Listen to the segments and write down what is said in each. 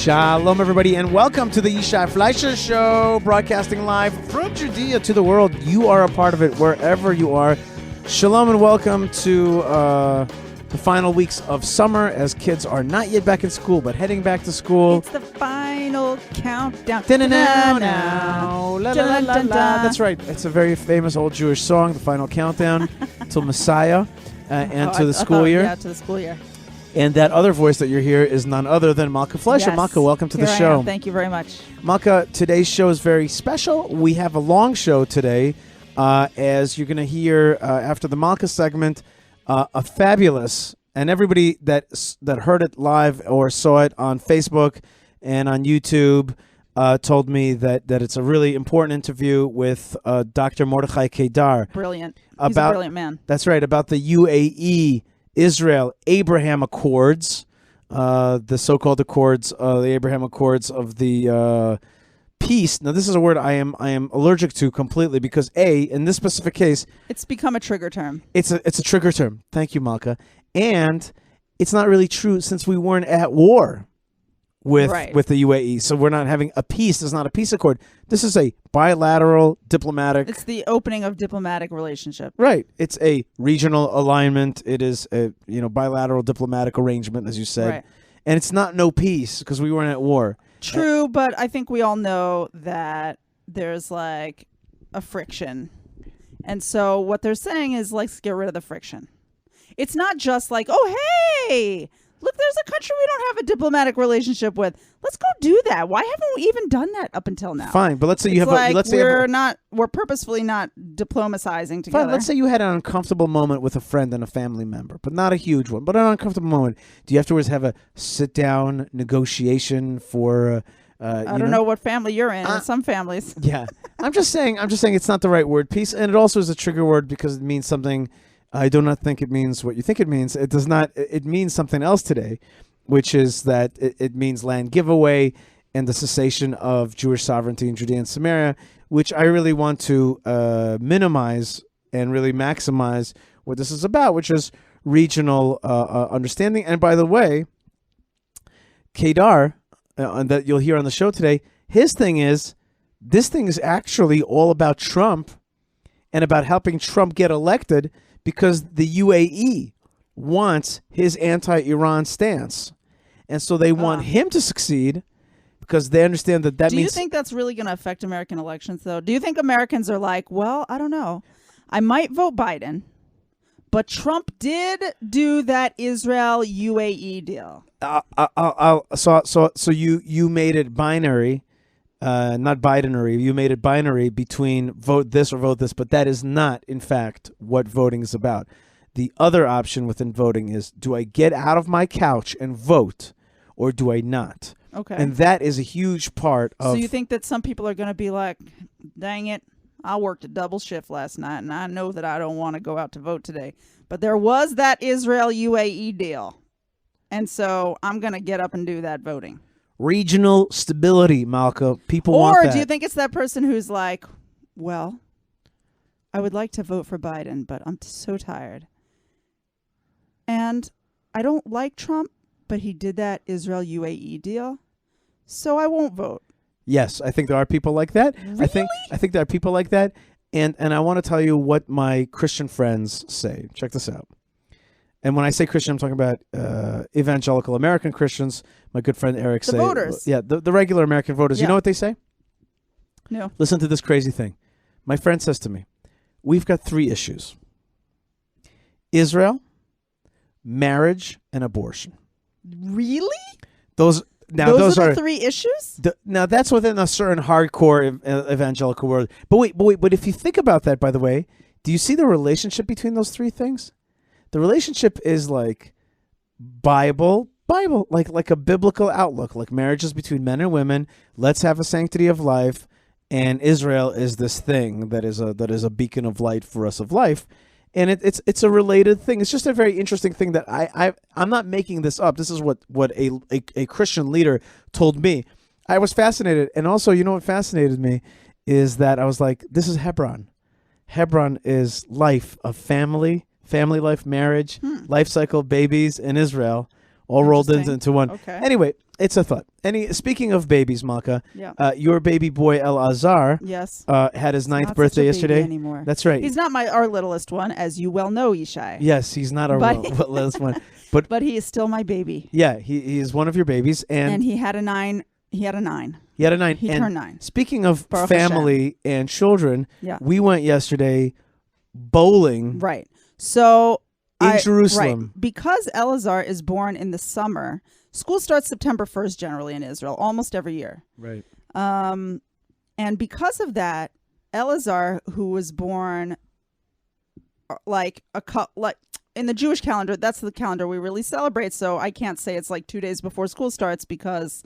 Shalom, everybody, and welcome to the Yishai Fleisher Show, broadcasting live from Judea to the world. You are a part of it wherever you are. Shalom and welcome to the final weeks of summer as kids are not yet back in school, but heading back to school. It's the final countdown. That's right. It's a very famous old Jewish song, the final countdown to Messiah and to the school year. Yeah, to the school year. And that other voice that you're hearing is none other than Malkah Fleisher. Yes. Malkah, welcome to Here the I show. am. Thank you very much. Malkah, today's show is very special. We have a long show today, as you're going to hear after the Malkah segment, a fabulous, and everybody that heard it live or saw it on Facebook and on YouTube told me that it's a really important interview with Dr. Mordechai Kedar. Brilliant. He's a brilliant man. That's right, about the UAE Israel Abraham Accords, the so-called Accords, the Abraham Accords of the peace. Now, this is a word I am allergic to completely because in this specific case, it's become a trigger term. It's a trigger term. Thank you, Malkah. And it's not really true since we weren't at war with the UAE, so we're not having a peace. It's not a peace accord. This is a bilateral diplomatic. It's the opening of diplomatic relationship. Right. It's a regional alignment. It is a bilateral diplomatic arrangement, as you said, right. And it's not no peace because we weren't at war. True, but I think we all know that there's like a friction, and so what they're saying is let's get rid of the friction. It's not just like, oh hey, look, there's a country we don't have a diplomatic relationship with. Let's go do that. Why haven't we even done that up until now? Fine, but let's say you we're purposefully not diplomatizing together. Fine, let's say you had an uncomfortable moment with a friend and a family member, but not a huge one, but an uncomfortable moment. Do you afterwards have a sit-down negotiation for? I don't know what family you're in. In some families. Yeah, I'm just saying it's not the right word, peace, and it also is a trigger word because it means something. I do not think it means what you think it means. It does not. It means something else today, which is that it means land giveaway and the cessation of Jewish sovereignty in Judea and Samaria, which I really want to minimize and really maximize what this is about, which is regional understanding. And by the way, Kedar, that you'll hear on the show today, this thing is actually all about Trump and about helping Trump get elected, because the UAE wants his anti-Iran stance. And so they want him to succeed because they understand that means... Do you think that's really going to affect American elections, though? Do you think Americans are like, well, I don't know. I might vote Biden, but Trump did do that Israel-UAE deal. So you made it binary. Not binary. You made it binary between vote this or vote this, but that is not, in fact, what voting is about. The other option within voting is, do I get out of my couch and vote, or do I not? Okay. And that is a huge part of... So you think that some people are going to be like, dang it, I worked a double shift last night, and I know that I don't want to go out to vote today. But there was that Israel-UAE deal, and so I'm going to get up and do that voting. Regional stability, Malkah. People want that. Or do you think it's that person who's like, well, I would like to vote for Biden, but I'm so tired. And I don't like Trump, but he did that Israel-UAE deal, so I won't vote. Yes, I think there are people like that. Really? I think there are people like that. And I want to tell you what my Christian friends say. Check this out. And when I say Christian, I'm talking about evangelical American Christians. My good friend Eric the voters. Yeah, the regular American voters. Yeah. You know what they say? No. Listen to this crazy thing. My friend says to me, we've got 3 issues: Israel, marriage, and abortion. Really? Those are the 3 issues? Now, that's within a certain hardcore evangelical world. But wait, if you think about that, by the way, do you see the relationship between those 3 things? The relationship is like Bible, like a biblical outlook, like marriages between men and women. Let's have a sanctity of life, and Israel is this thing that is a beacon of light for us of life, and it's a related thing. It's just a very interesting thing that I'm not making this up. This is what a Christian leader told me. I was fascinated, and also, you know what fascinated me is that I was like, this is Hebron. Hebron is life of family life, marriage, life cycle, babies, and Israel, all rolled into one. Okay. Anyway, It's a thought. Speaking of babies, Malkah, Yeah. Your baby boy El Azar Yes. had his ninth Not birthday such a baby yesterday. anymore. That's right. He's not our littlest one, as you well know, Yishai. Yes, he's not our littlest one. But he is still my baby. Yeah, he is one of your babies. And he had a 9. He had a 9. He had a 9. He turned 9. Speaking of Baruch family and children, Yeah. we went yesterday bowling Right. So in Jerusalem. Right. Because Elazar is born in the summer, school starts September 1st generally in Israel, almost every year. Right. And because of that, Elazar, who was born like in the Jewish calendar, that's the calendar we really celebrate. So I can't say it's like 2 days before school starts because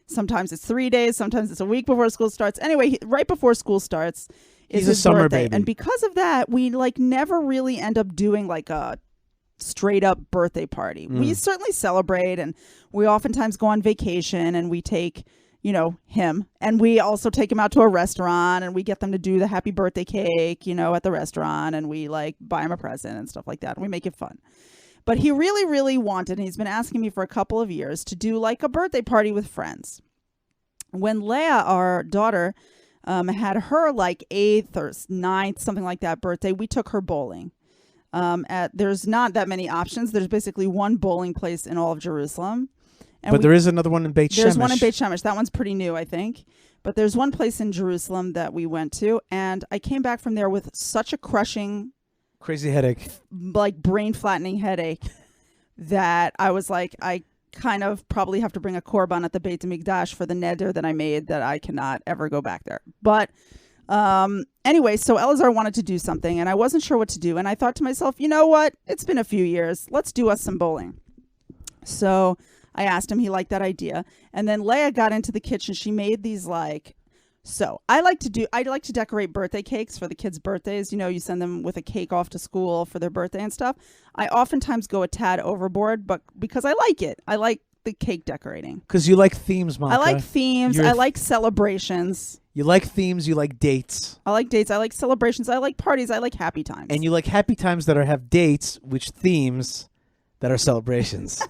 sometimes it's 3 days, sometimes it's a week before school starts. Anyway, right before school starts is his summer birthday. baby. And because of that, we like never really end up doing like a straight up birthday party. We certainly celebrate, and we oftentimes go on vacation and we take, him, and we also take him out to a restaurant and we get them to do the happy birthday cake, at the restaurant, and we like buy him a present and stuff like that. And we make it fun. But he really, really wanted, and he's been asking me for a couple of years to do like a birthday party with friends. When Leah, our daughter, had her like 8th or 9th, something like that birthday, we took her bowling. There's not that many options. There's basically one bowling place in all of Jerusalem. But there is another one in Beit Shemesh. There's one in Beit Shemesh. That one's pretty new, I think. But there's one place in Jerusalem that we went to, and I came back from there with such a crushing, crazy headache, like brain flattening headache, that I was like, I kind of probably have to bring a korban at the Beit HaMikdash for the neder that I made, that I cannot ever go back there. But anyway, so Elazar wanted to do something, and I wasn't sure what to do. And I thought to myself, you know what? It's been a few years. Let's do us some bowling. So I asked him. He liked that idea. And then Leah got into the kitchen. She made these I like to decorate birthday cakes for the kids' birthdays. You send them with a cake off to school for their birthday and stuff. I oftentimes go a tad overboard, but because I like it. I like the cake decorating. Because you like themes, Malkah. I like themes. I like celebrations. You like themes. You like dates. I like dates. I like celebrations. I like parties. I like happy times. And you like happy times that have dates, which themes that are celebrations.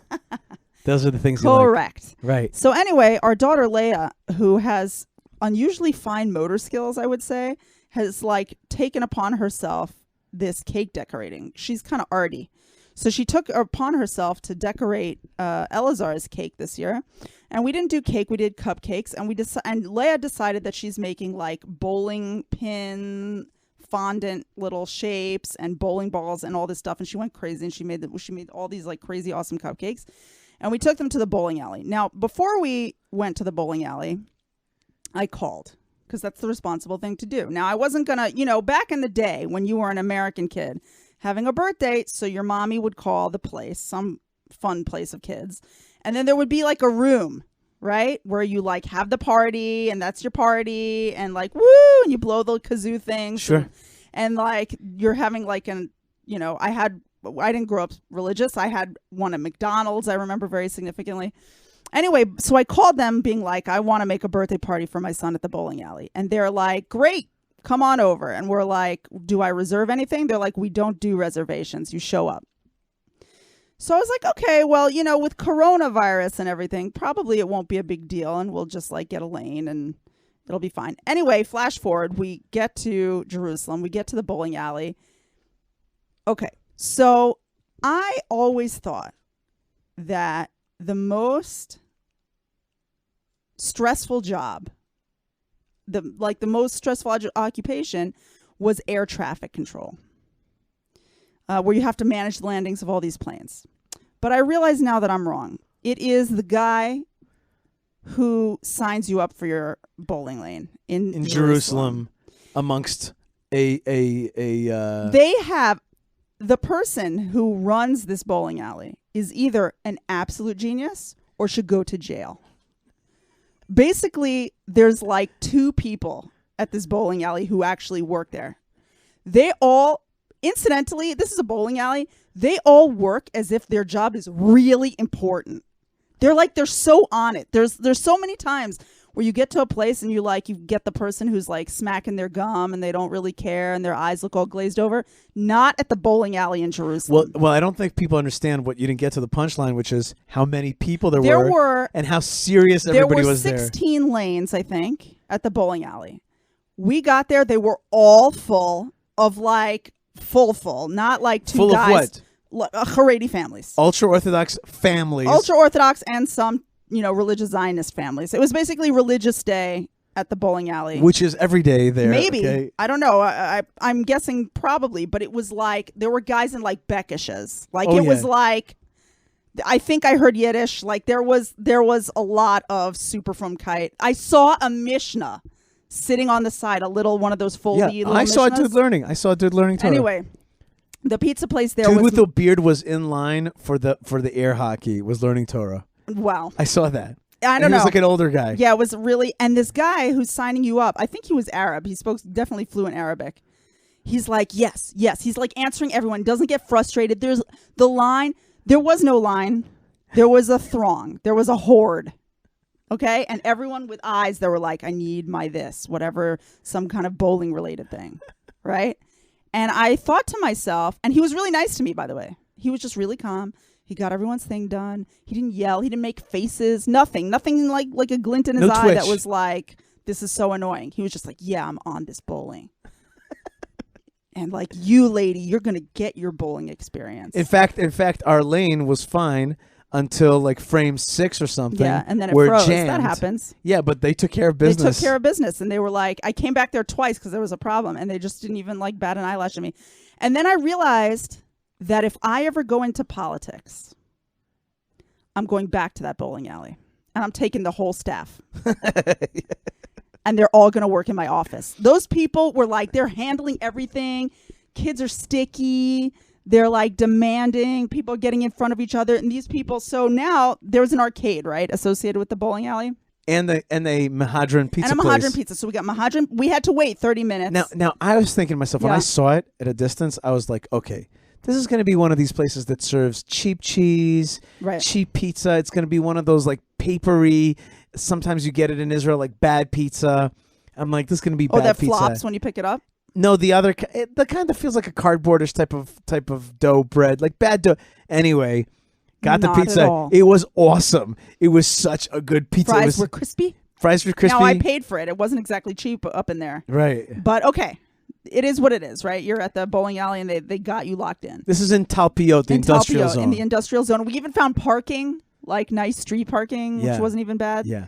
Those are the things you like. Correct. Right. So anyway, our daughter Leah, who has unusually fine motor skills, I would say, has like taken upon herself this cake decorating. She's kind of arty. So she took upon herself to decorate Elazar's cake this year. And we didn't do cake, we did cupcakes. And Leah decided that she's making like bowling pin fondant little shapes and bowling balls and all this stuff. And she went crazy, and she made all these like crazy awesome cupcakes. And we took them to the bowling alley. Now, before we went to the bowling alley, I called, because that's the responsible thing to do. Now, I wasn't going to, back in the day when you were an American kid having a birthday, so your mommy would call the place, some fun place of kids. And then there would be like a room, right, where you like have the party, and that's your party, and like, woo, and you blow the kazoo things. Sure. And like you're having like I didn't grow up religious. I had one at McDonald's, I remember very significantly. Anyway, so I called them being like, I want to make a birthday party for my son at the bowling alley. And they're like, great, come on over. And we're like, do I reserve anything? They're like, we don't do reservations. You show up. So I was like, okay, well, with coronavirus and everything, probably it won't be a big deal, and we'll just like get a lane and it'll be fine. Anyway, flash forward, we get to Jerusalem. We get to the bowling alley. Okay. So I always thought that the most stressful job, the most stressful occupation, was air traffic control, where you have to manage the landings of all these planes. But I realize now that I'm wrong. It is the guy who signs you up for your bowling lane in Jerusalem, amongst they have. The person who runs this bowling alley is either an absolute genius or should go to jail. Basically, there's like 2 people at this bowling alley who actually work there. They all, incidentally, this is a bowling alley. They all work as if their job is really important. They're so on it. There's so many times where you get to a place and you get the person who's like smacking their gum and they don't really care and their eyes look all glazed over. Not at the bowling alley in Jerusalem. Well, I don't think people understand what you didn't get to the punchline, which is how many people there were and how serious everybody was there. There were 16 lanes, I think, at the bowling alley. We got there, they were all full of like full, not like two full guys. Full of what? Haredi families. Ultra-Orthodox families. Ultra-Orthodox and some, religious Zionist families. It was basically religious day at the bowling alley. Which is every day there. Maybe. Okay? I don't know. I'm guessing probably, but it was like, there were guys in like Bekishes. Like was like, I think I heard Yiddish. Like there was a lot of super from kite. I saw a Mishnah sitting on the side, a little one of those foldy little I saw a Mishnahs. dude learning Torah. Anyway, the pizza place there dude was... with the beard was in line for the air hockey, was learning Torah. Wow. I saw that. I don't know. He was like an older guy. Yeah, it was really... And this guy who's signing you up, I think he was Arab. He spoke definitely fluent Arabic. He's like, yes. He's like answering everyone. Doesn't get frustrated. There's the line. There was no line. There was a throng. There was a horde. Okay? And everyone with eyes, they were like, I need my this, whatever, some kind of bowling related thing. Right? And I thought to myself, and he was really nice to me, by the way. He was just really calm. He got everyone's thing done. He didn't yell. He didn't make faces. Nothing like a glint in his eye twitch. That was like, this is so annoying. He was just like, yeah, I'm on this bowling. And like, you lady, you're going to get your bowling experience. In fact, our lane was fine until like frame 6 or something. Yeah, and then it where froze. Jammed. That happens. Yeah, but they took care of business. And they were like, I came back there twice because there was a problem, and they just didn't even like bat an eyelash at me. And then I realized that if I ever go into politics, I'm going back to that bowling alley, and I'm taking the whole staff. And they're all going to work in my office. Those people were like, they're handling everything. Kids are sticky. They're like demanding, people getting in front of each other. And these people, so now there's an arcade, right, associated with the bowling alley. And a Mahadran pizza And a place. Mahadran pizza. So we got Mahadran. We had to wait 30 minutes. Now I was thinking to myself, when I saw it at a distance, I was like, okay, this is going to be one of these places that serves cheap cheese, cheap pizza. It's going to be one of those like papery, sometimes you get it in Israel, like bad pizza. I'm like, this is going to be bad pizza. Oh, that flops when you pick it up? No, the other, the kind that feels like a cardboardish type of dough bread, like bad dough. Anyway, got the pizza. It was awesome. It was such a good pizza. Fries were crispy? Fries were crispy. Now, I paid for it. It wasn't exactly cheap up in there. Right. But okay. It is what it is, right? You're at the bowling alley and they got you locked in. This is in Talpiot, the industrial zone. In the industrial zone. We even found parking, like nice street parking, which wasn't even bad. Yeah.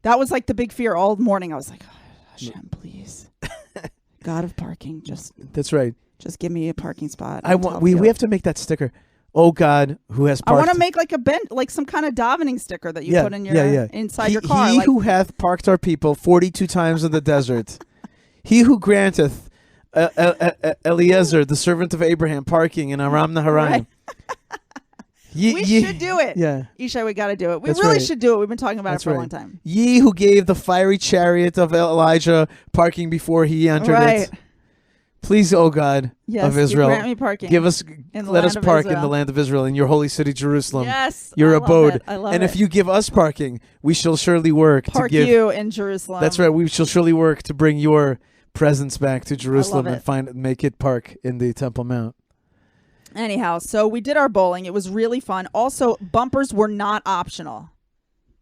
That was like the big fear all morning. I was like, oh, Hashem, please. God of parking, that's right. Just give me a parking spot. We have to make that sticker. Oh God, who has parked? I want to make like some kind of davening sticker that you put in your inside your car. He who hath parked our people 42 times in the desert. He who granteth Eliezer, the servant of Abraham, parking in Aram Naharaim. Right. We should do it. Yeah. Yishai, we got to do it. We really should do it. We've been talking about it for a long time. Ye who gave the fiery chariot of Elijah parking before he entered it. Please, O God of Israel, grant me parking. Let us park in the land of Israel, in your holy city, Jerusalem. Yes. Your abode. I love and if you give us parking, we shall surely work to give you in Jerusalem. That's right. We shall surely work to bring your presence back to Jerusalem and make it park in the Temple Mount. Anyhow, so we did our bowling. It was really fun. Also, bumpers were not optional.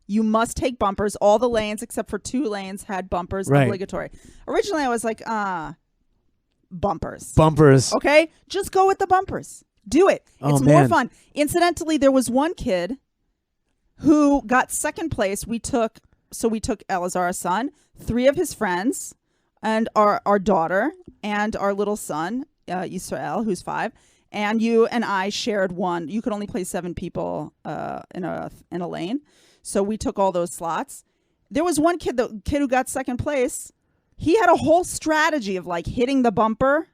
You must take bumpers. All the lanes, except for 2 lanes, had bumpers obligatory. Originally, I was like, bumpers. Bumpers. Okay? Just go with the bumpers. Do it. It's more fun. Incidentally, there was one kid who got second place. We took Elazar's son, 3 of his friends, and our daughter, and our little son, Yisrael, who's 5. And you and I shared one. You could only play 7 people in a lane. So we took all those slots. There was one kid, the kid who got second place. He had a whole strategy of like hitting the bumper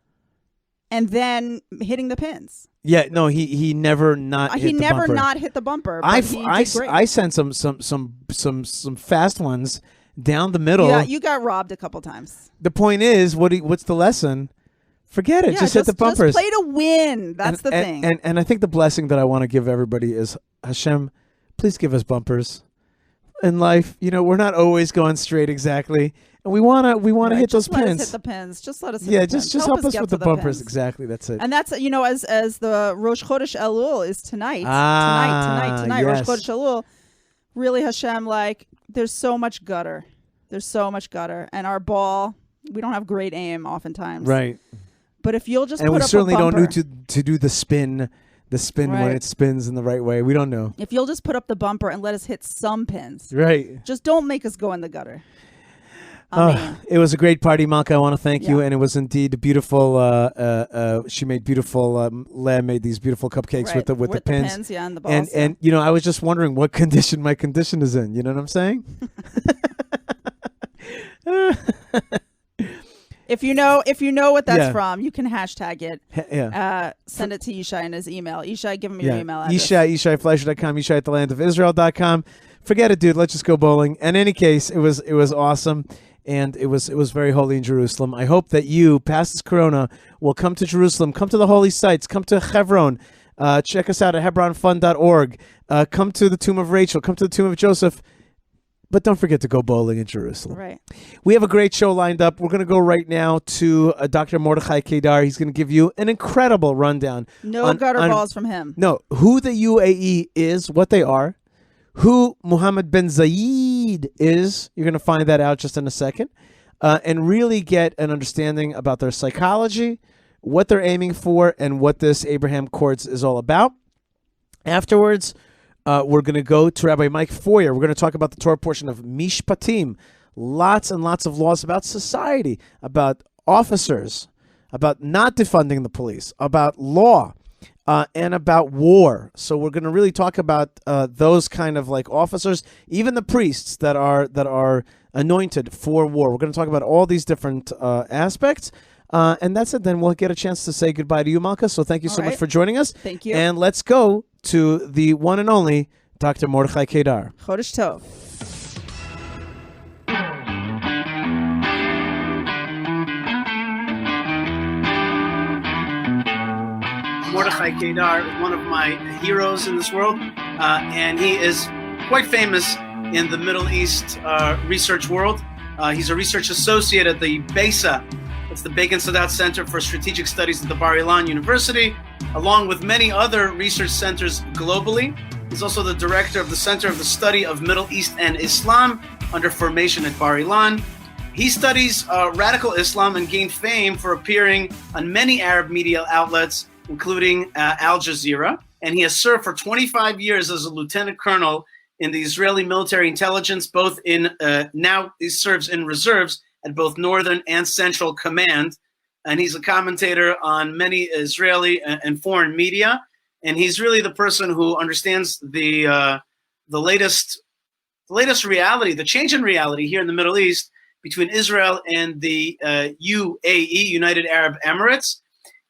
and then hitting the pins. Yeah, no, he never not hit the bumper. Not hit the bumper. I sent some fast ones down the middle. Yeah, you got robbed a couple times. The point is, what's the lesson? Forget it. Just hit the bumpers. Just play to win. That's the thing. And I think the blessing that I want to give everybody is, Hashem, please give us bumpers. in life. We're not always going straight exactly. And we wanna hit those let pins. us hit the pins. Just let us hit Yeah, the just pins. help us get with to the bumpers. pins. Exactly, that's it. And that's, as the Rosh Chodesh Elul is tonight. Tonight, yes. Rosh Chodesh Elul. Really, Hashem, there's so much gutter. There's so much gutter. And our ball, we don't have great aim oftentimes. Right. But if you'll just and put we up certainly a bumper, don't need to do the spin when Right. it spins in the right way. We don't know. if you'll just put up the bumper and let us hit some pins. Right. Just don't make us go in the gutter. Amen. It was a great party, Malkah. I want to thank you, Yeah. and it was indeed beautiful. She made beautiful. Leah made these beautiful cupcakes Right. with the pins. Yeah, and the balls. And I was just wondering what condition my condition is in. You know what I'm saying? If you know what that's Yeah. from, you can hashtag it. Yeah. Send it to Yishai in his email. Yishai, give him your email address. YishaiFleisher.com, Yishai at the land of Israel.com. Forget it, dude. Let's just go bowling. In any case, it was awesome. And it was very holy in Jerusalem. I hope that you, past this corona, will come to Jerusalem, come to the holy sites, come to Hebron. Check us out at hebronfund.org. Come to the tomb of Rachel, come to the tomb of Joseph. But don't forget to go bowling in Jerusalem. Right. We have a great show lined up. We're going to go right now to Dr. Mordechai Kedar. He's going to give you an incredible rundown. No gutter balls from him. No, who the UAE is, what they are, who Mohammed Bin Zayid is. You're going to find that out just in a second. And really get an understanding about their psychology, what they're aiming for, and what this Abraham Accords is all about. Afterwards, we're going to go to Rabbi Mike Foyer. We're going to talk about the Torah portion of Mishpatim. Lots and lots of laws about society, about officers, about not defunding the police, about law, and about war. So we're going to really talk about those kind of officers, even the priests that are anointed for war. We're going to talk about all these different aspects. And that's it. Then we'll get a chance to say goodbye to you, Malkah. So thank you so much for joining us. Thank you. And let's go to the one and only Dr. Mordechai Kedar. Chodesh Tov. Mordechai Kedar is one of my heroes in this world, and he is quite famous in the Middle East research world. He's a research associate at the BESA. It's the Begin Sadat Center for Strategic Studies at the Bar Ilan University, along with many other research centers globally. He's also the director of the Center of the Study of Middle East and Islam under formation at Bar Ilan. He studies radical Islam and gained fame for appearing on many Arab media outlets, including Al Jazeera. And he has served for 25 years as a lieutenant colonel in the Israeli military intelligence, both in now he serves in reserves at both Northern and Central Command. And he's a commentator on many Israeli and foreign media. And he's really the person who understands the latest reality, the change in reality here in the Middle East between Israel and the UAE, United Arab Emirates.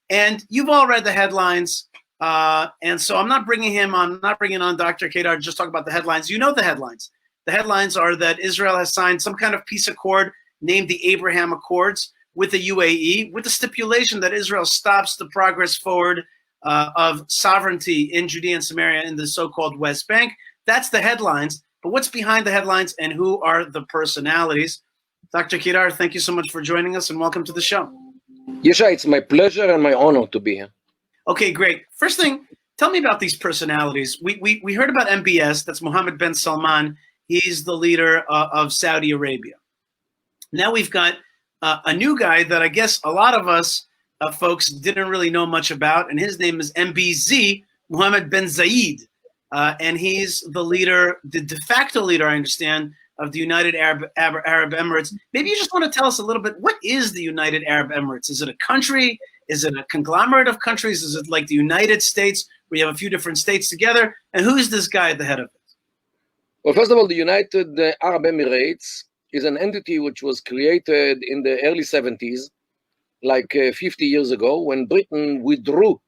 And you've all read the headlines. And so I'm not bringing on Dr. Kedar to just talk about the headlines. You know the headlines. The headlines are that Israel has signed some kind of peace accord named the Abraham Accords with the UAE, with the stipulation that Israel stops the progress forward of sovereignty in Judea and Samaria in the so-called West Bank. That's the headlines. But what's behind the headlines and who are the personalities? Dr. Kedar, thank you so much for joining us and welcome to the show. Yishai, it's my pleasure and my honor to be here. Okay, great. First thing, tell me about these personalities. We heard about MBS, that's Mohammed bin Salman. He's the leader of Saudi Arabia. Now we've got a new guy that I guess a lot of us folks didn't really know much about, and his name is MBZ, Mohammed Bin Zayid. And he's the leader, the de facto leader, I understand, of the United Arab Emirates. Maybe you just want to tell us a little bit, what is the United Arab Emirates? Is it a country? Is it a conglomerate of countries? Is it like the United States, where you have a few different states together? And who is this guy at the head of it? Well, first of all, the United Arab Emirates is an entity which was created in the early 70s, like 50 years ago, when Britain withdrew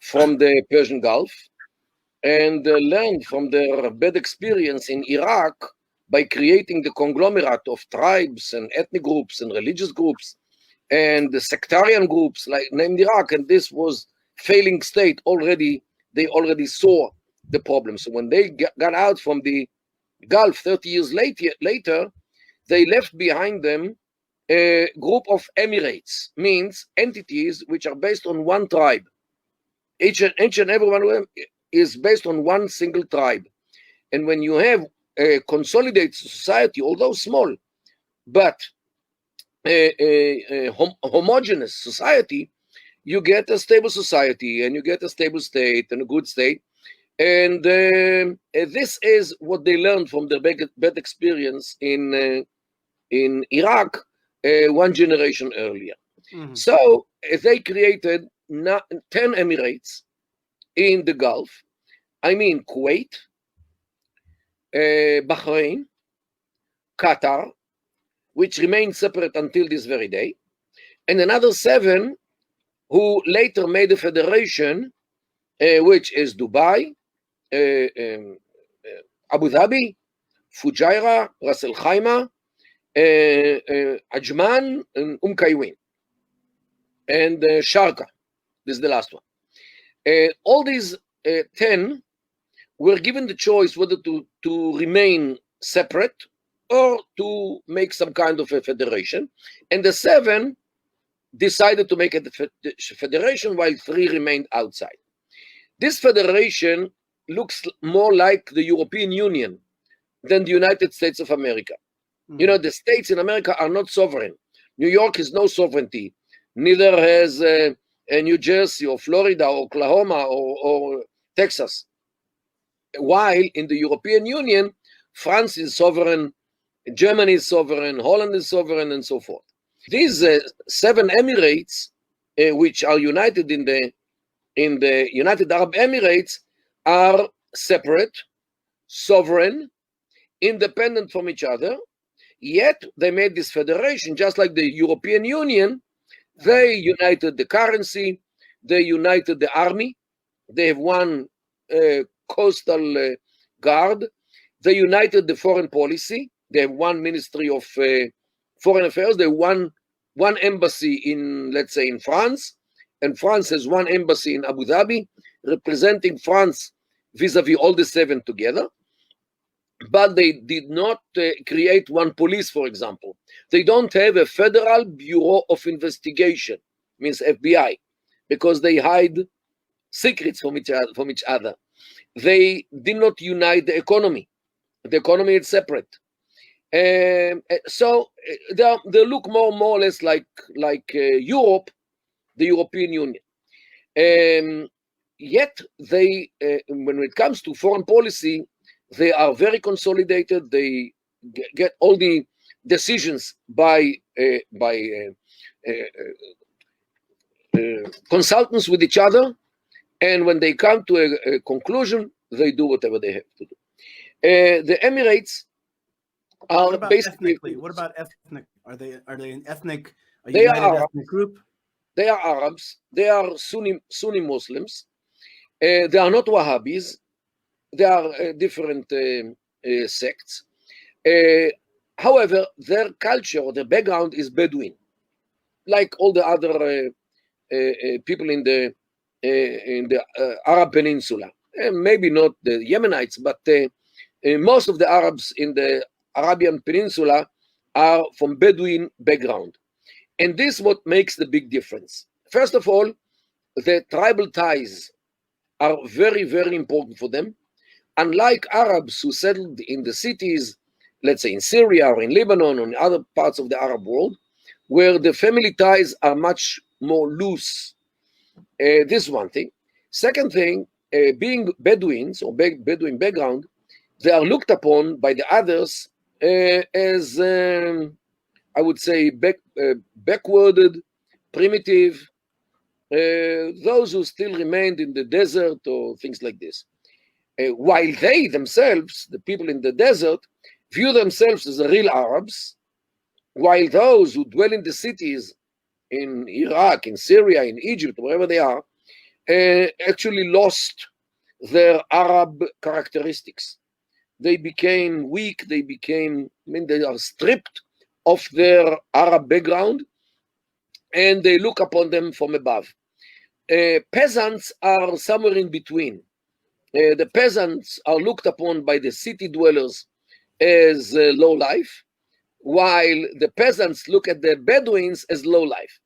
from the Persian Gulf and learned from their bad experience in Iraq by creating the conglomerate of tribes and ethnic groups and religious groups and the sectarian groups like named Iraq. And this was failing state already. They already saw the problem. So when they got out from the Gulf 30 years later, they left behind them a group of emirates, means entities which are based on one tribe. Each and every one of them is based on one single tribe. And when you have a consolidated society, although small, but a homogeneous society, you get a stable society and you get a stable state and a good state. And this is what they learned from their bad experience in Iraq 1 generation earlier. Mhm. So they created 10 emirates in the Gulf. I mean Kuwait, Bahrain, Qatar, which remained separate until this very day, and another 7 who later made a federation, which is Dubai, Abu Dhabi, Fujairah, Ras Al Khaimah, Ajman, and Qaywin, and Sharqa. This is the last one. All these 10 were given the choice whether to remain separate or to make some kind of a federation. And the 7 decided to make a federation while 3 remained outside. This federation looks more like the European Union than the United States of America. You know, the states in America are not sovereign. New York has no sovereignty. Neither has New Jersey or Florida or Oklahoma or Texas. While in the European Union, France is sovereign, Germany is sovereign, Holland is sovereign, and so forth. These 7 emirates, which are united in the United Arab Emirates, are separate, sovereign, independent from each other. Yet they made this federation, just like the European Union. They united the currency, they united the army, they have one coastal guard, they united the foreign policy, they have one ministry of foreign affairs, they have one embassy in, let's say, in France, and France has one embassy in Abu Dhabi, representing France vis-a-vis all the 7 together. But they did not create one police, for example. They don't have a Federal Bureau of Investigation, means FBI, because they hide secrets from each other. They did not unite the economy. The economy is separate. So they look more or less like Europe, the European Union. Yet they, when it comes to foreign policy, they are very consolidated. They get all the decisions by consultants with each other, and when they come to a conclusion, they do whatever they have to do. The Emirates are What about basically ethnically? What about ethnic? Are they an ethnic? A They united are ethnic group? They are Arabs. They are Sunni Muslims. They are not Wahhabis. They are different sects. However, their culture, their background is Bedouin, like all the other people in the Arab Peninsula. Maybe not the Yemenites, but most of the Arabs in the Arabian Peninsula are from Bedouin background. And this is what makes the big difference. First of all, the tribal ties are very, very important for them. Unlike Arabs who settled in the cities, let's say in Syria or in Lebanon or in other parts of the Arab world, where the family ties are much more loose. This is one thing. Second thing, being Bedouins or Bedouin background, they are looked upon by the others as, I would say, backwarded, primitive, those who still remained in the desert or things like this. While they themselves, the people in the desert, view themselves as the real Arabs, while those who dwell in the cities in Iraq, in Syria, in Egypt, wherever they are, actually lost their Arab characteristics. They became weak, they are stripped of their Arab background, and they look upon them from above. Peasants are somewhere in between. The peasants are looked upon by the city dwellers as low life, while the peasants look at the Bedouins as low life.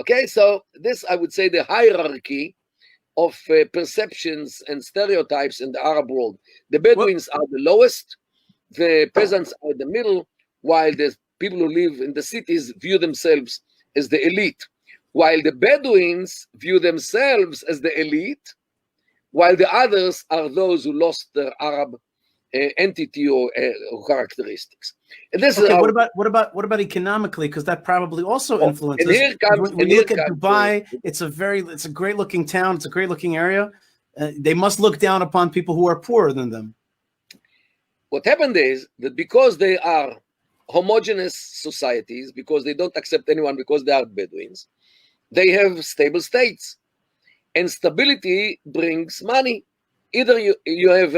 Okay, so this, I would say, the hierarchy of perceptions and stereotypes in the Arab world. The Bedouins are the lowest, the peasants are the middle, while the people who live in the cities view themselves as the elite, while the Bedouins view themselves as the elite, while the others are those who lost their Arab entity or characteristics. And this Okay, is what about economically? Because that probably also influences. And here comes, when you look at Dubai, it's a great looking town. It's a great looking area. They must look down upon people who are poorer than them. What happened is that because they are homogeneous societies, because they don't accept anyone because they are Bedouins, they have stable states, and stability brings money. Either you have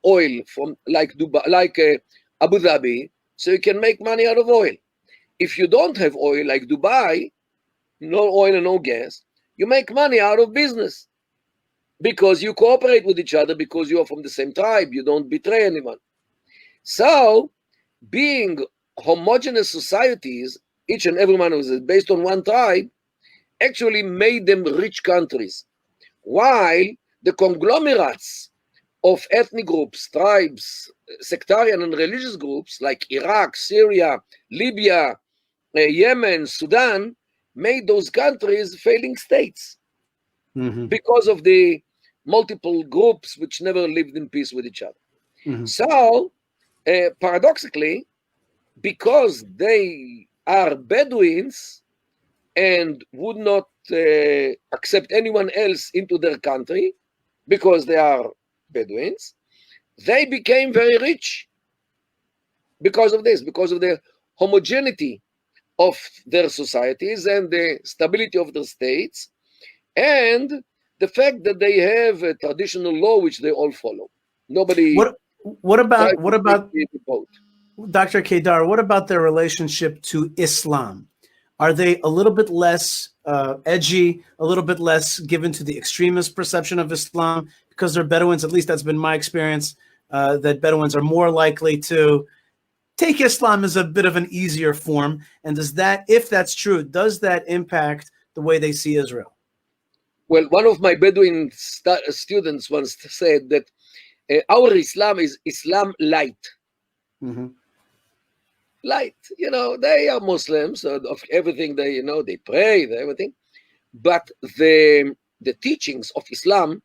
oil from like Dubai, like Abu Dhabi, so you can make money out of oil. If you don't have oil, like Dubai, no oil and no gas, you make money out of business because you cooperate with each other, because you are from the same tribe, you don't betray anyone. So, being homogeneous societies, each and every one was based on one tribe, actually made them rich countries, while the conglomerates of ethnic groups, tribes, sectarian and religious groups like Iraq, Syria, Libya, Yemen, Sudan, made those countries failing states because of the multiple groups which never lived in peace with each other. So, paradoxically, because they are Bedouins and would not accept anyone else into their country because they are Bedouins, they became very rich because of this, because of the homogeneity of their societies and the stability of their states, and the fact that they have a traditional law which they all follow. Nobody. What about Dr. Kedar? What about their relationship to Islam? Are they a little bit less edgy, a little bit less given to the extremist perception of Islam because they're Bedouins? At least that's been my experience, that Bedouins are more likely to take Islam as a bit of an easier form. And does that, if that's true, does that impact the way they see Israel? Well, one of my Bedouin students once said that our Islam is Islam light. Light, they are Muslims, of everything they, they pray, everything. But the teachings of Islam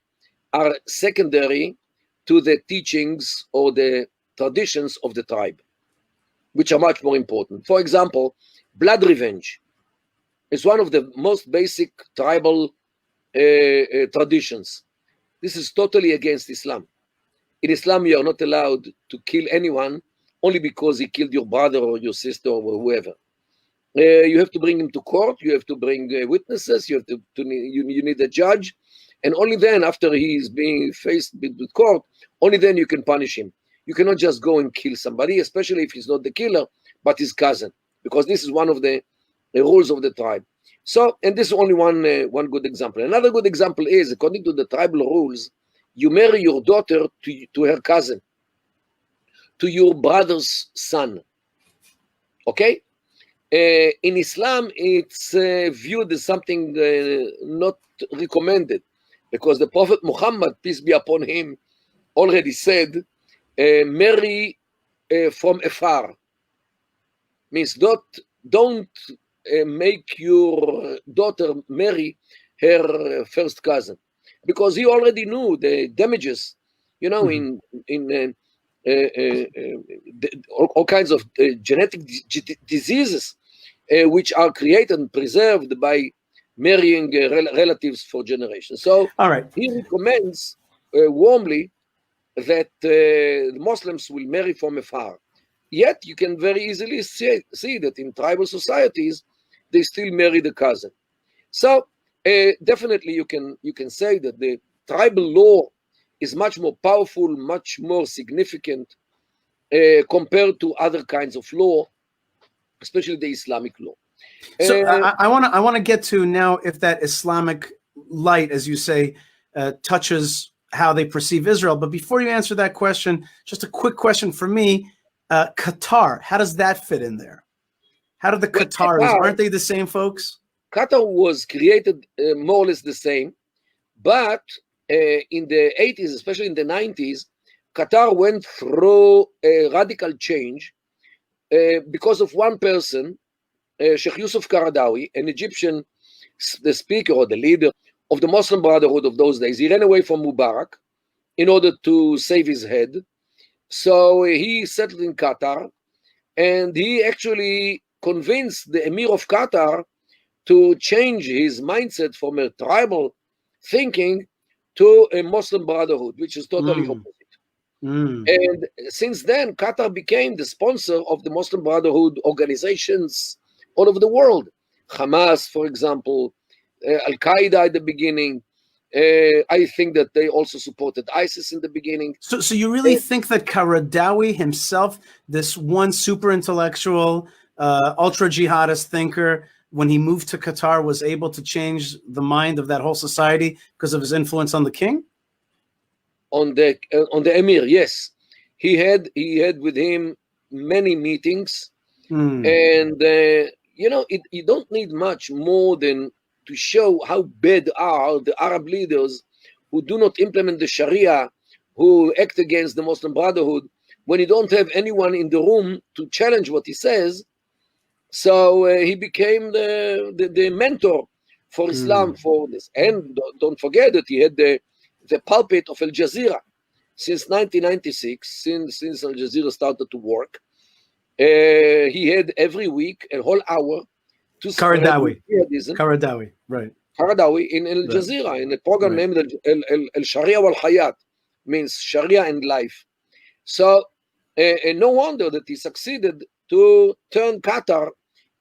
are secondary to the teachings or the traditions of the tribe, which are much more important. For example, blood revenge is one of the most basic tribal traditions. This is totally against Islam. In Islam, you are not allowed to kill anyone only because he killed your brother or your sister or whoever. You have to bring him to court. You have to bring witnesses. You need a judge, and only then, after he is being faced with court, only then you can punish him. You cannot just go and kill somebody, especially if he's not the killer but his cousin, because this is one of the rules of the tribe. So, and this is only one good example. Another good example is, according to the tribal rules, you marry your daughter to her cousin, to your brother's son. Okay? In Islam, it's viewed as something not recommended, because the Prophet Muhammad, peace be upon him, already said, marry from afar. Means don't make your daughter marry her first cousin, because he already knew the damages, in all kinds of genetic diseases which are created and preserved by marrying relatives for generations. So all right, he recommends warmly that the Muslims will marry from afar. Yet you can very easily see that in tribal societies they still marry the cousin. So definitely you can say that the tribal law is much more powerful, much more significant compared to other kinds of law, especially the Islamic law. So I want to get to now if that Islamic light, as you say, touches how they perceive Israel. But before you answer that question, just a quick question for me. Qatar, how does that fit in there? How do the Qataris, aren't they the same folks? Qatar was created more or less the same, but in the 80s, especially in the 90s, Qatar went through a radical change because of one person, Sheikh Yusuf Qaradawi, an Egyptian, the speaker or the leader of the Muslim Brotherhood of those days. He ran away from Mubarak in order to save his head. So he settled in Qatar, and he actually convinced the Emir of Qatar to change his mindset from a tribal thinking to a Muslim Brotherhood, which is totally opposite. And since then, Qatar became the sponsor of the Muslim Brotherhood organizations all over the world. Hamas, for example, Al-Qaeda at the beginning. I think that they also supported ISIS in the beginning. So you really think that Qaradawi himself, this one super intellectual, ultra jihadist thinker, when he moved to Qatar, was able to change the mind of that whole society because of his influence on the king? On the Emir, yes. He had with him many meetings. And, you don't need much more than to show how bad are the Arab leaders who do not implement the Sharia, who act against the Muslim Brotherhood, when you don't have anyone in the room to challenge what he says. So he became the mentor for Islam for this. And don't forget that he had the pulpit of Al Jazeera since 1996, since Al Jazeera started to work. He had every week a whole hour to Qaradawi, right. Qaradawi in Al Jazeera, in a program named Al Sharia wal Hayat, means Sharia and life. So no wonder that he succeeded to turn Qatar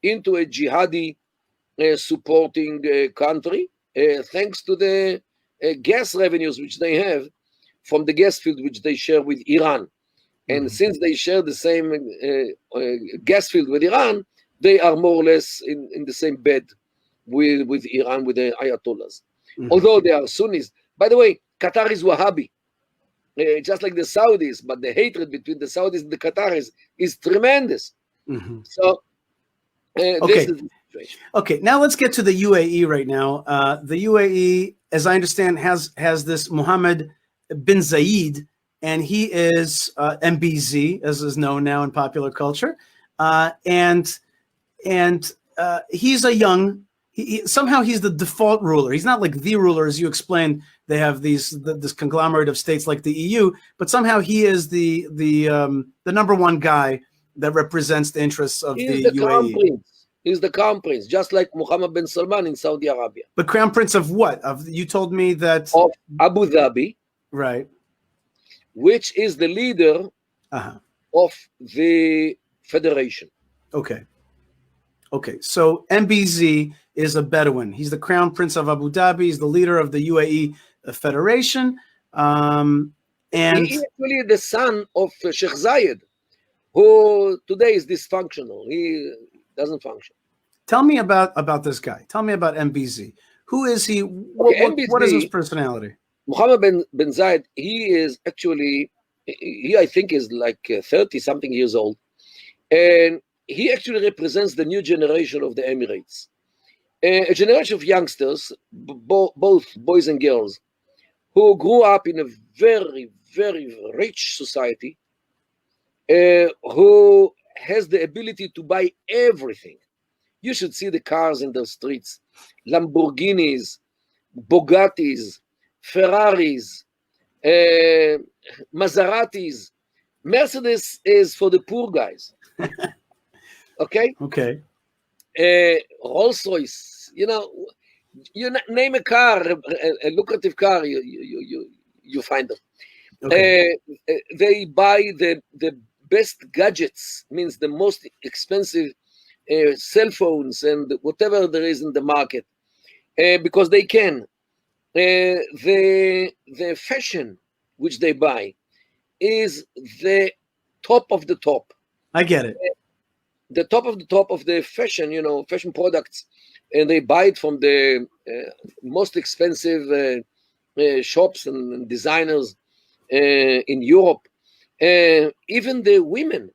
into a jihadi supporting country, thanks to the gas revenues which they have from the gas field which they share with Iran. And since they share the same gas field with Iran, they are more or less in the same bed with Iran, with the Ayatollahs. Although they are Sunnis. By the way, Qatar is Wahhabi, just like the Saudis, but the hatred between the Saudis and the Qataris is tremendous. So this is the situation. Okay, now let's get to the UAE right now. The UAE, as I understand, has this Mohammed Bin Zayid, and he is MBZ, as is known now in popular culture. And he's a young, somehow he's the default ruler. He's not like the ruler, as you explained. They have this conglomerate of states like the EU, but somehow he is the number one guy that represents the interests of the UAE. He's the crown prince, just like Mohammed bin Salman in Saudi Arabia. But crown prince of what? You told me that of Abu Dhabi, right? Which is the leader of the federation. Okay. So MBZ is a Bedouin. He's the crown prince of Abu Dhabi. He's the leader of the UAE Federation. And he's actually the son of Sheikh Zayed, who today is dysfunctional. He doesn't function. Tell me about this guy. Tell me about MBZ. Who is he? What is his personality? Mohammed bin Zayid, he is actually, I think is like 30-something years old. And he actually represents the new generation of the Emirates. A generation of youngsters, both boys and girls, who grew up in a very, very rich society, who has the ability to buy everything. You should see the cars in the streets: Lamborghinis, Bugattis, Ferraris, Maseratis. Mercedes is for the poor guys. Okay. Rolls Royce. You name a car, a lucrative car, you find them. Okay. They buy the best gadgets, means the most expensive cell phones and whatever there is in the market, because they can. The fashion which they buy is the top of the top. I get it. The top of the top of the fashion, fashion products, and they buy it from the most expensive shops and designers in Europe. Even the women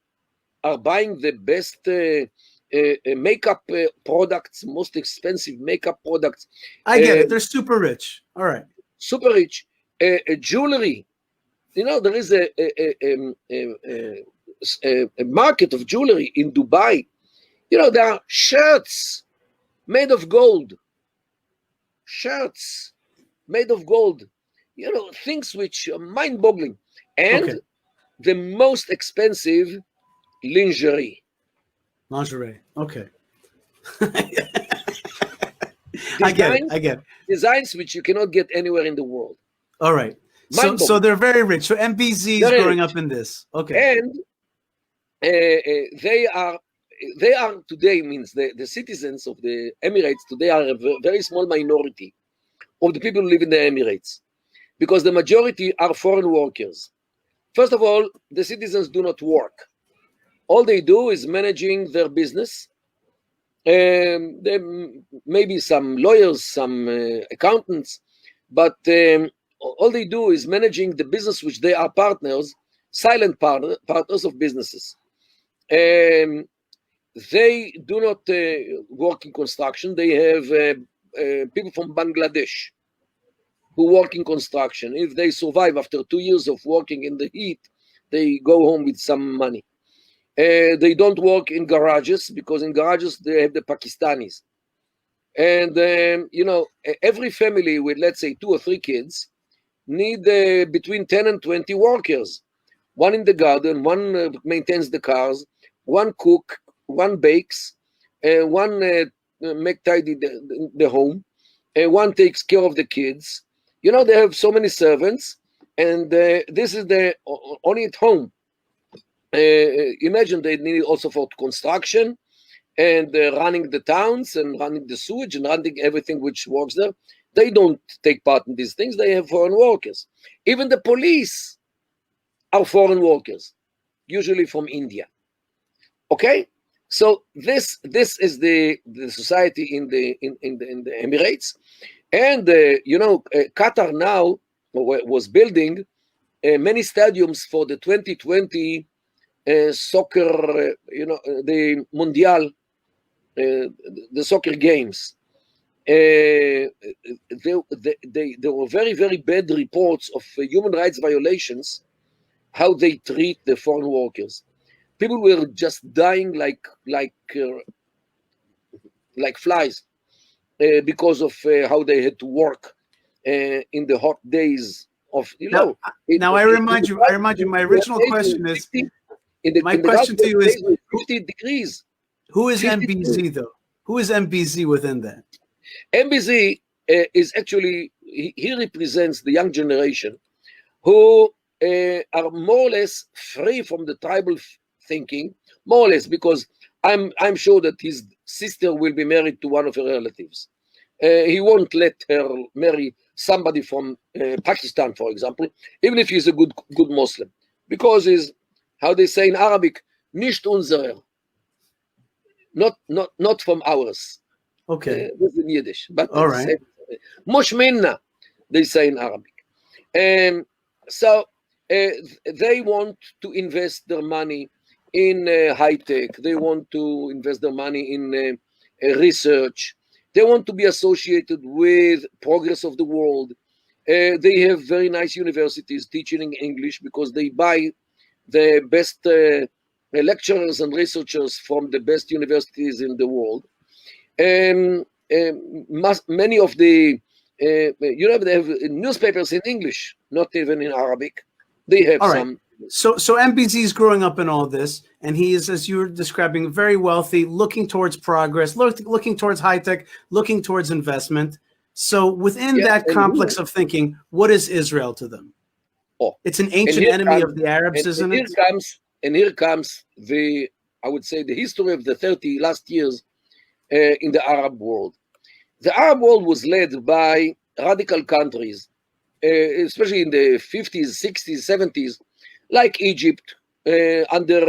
are buying the best makeup products, most expensive makeup products. I get it. They're super rich. All right. Super rich. Jewelry. There is a market of jewelry in Dubai. There are shirts made of gold. Shirts made of gold. Things which are mind-boggling. And the most expensive lingerie. Lingerie. Okay. I get it. Designs which you cannot get anywhere in the world. All right. So they're very rich. So MBZ is growing up in this. Okay. And they are today, means the citizens of the Emirates today are a very small minority of the people who live in the Emirates, because the majority are foreign workers. First of all, the citizens do not work. All they do is managing their business. There may be some lawyers, some accountants, but all they do is managing the business which they are partners, silent partners of businesses. They do not work in construction. They have people from Bangladesh who work in construction. If they survive after 2 years of working in the heat, they go home with some money. They don't work in garages, because in garages they have the Pakistanis. And, every family with, let's say, 2 or 3 kids need between 10 and 20 workers. One in the garden, one maintains the cars, one cook, one bakes, one make tidy the home, and one takes care of the kids. They have so many servants, and this is only at home. Imagine they need it also for construction and running the towns and running the sewage and running everything which works there. They don't take part in these things. They have foreign workers. Even the police are foreign workers, usually from India. Okay, so this is the society in the Emirates, and Qatar now was building many stadiums for the 2020 soccer, the Mundial, the soccer games. There were very, very bad reports of human rights violations, how they treat the foreign workers. People were just dying like flies because of how they had to work in the hot days of I remind you. My original question is. My question to you is: 50 degrees. Who is MBZ though? Who is MBZ within that? MBZ is actually, he represents the young generation who are more or less free from the tribal thinking, more or less, because I'm sure that his sister will be married to one of her relatives. He won't let her marry somebody from Pakistan, for example, even if he's a good Muslim, because he's, how they say in Arabic, nicht unserer, not from ours. Okay. This is in Yiddish, but all right. Mush minna, they say in Arabic. So they want to invest their money in high tech. They want to invest their money in research. They want to be associated with progress of the world. They have very nice universities teaching in English, because they buy the best lecturers and researchers from the best universities in the world. Many of the, they have newspapers in English, not even in Arabic. They have all some. Right. So MBZ is growing up in all this, and he is, as you were describing, very wealthy, looking towards progress, looking towards high tech, looking towards investment. So within that complex of thinking, what is Israel to them? Oh, it's an ancient enemy of the Arabs, isn't it? Here comes the, I would say, the history of the 30 last years in the Arab world. The Arab world was led by radical countries, especially in the 50s, 60s, 70s, like Egypt, under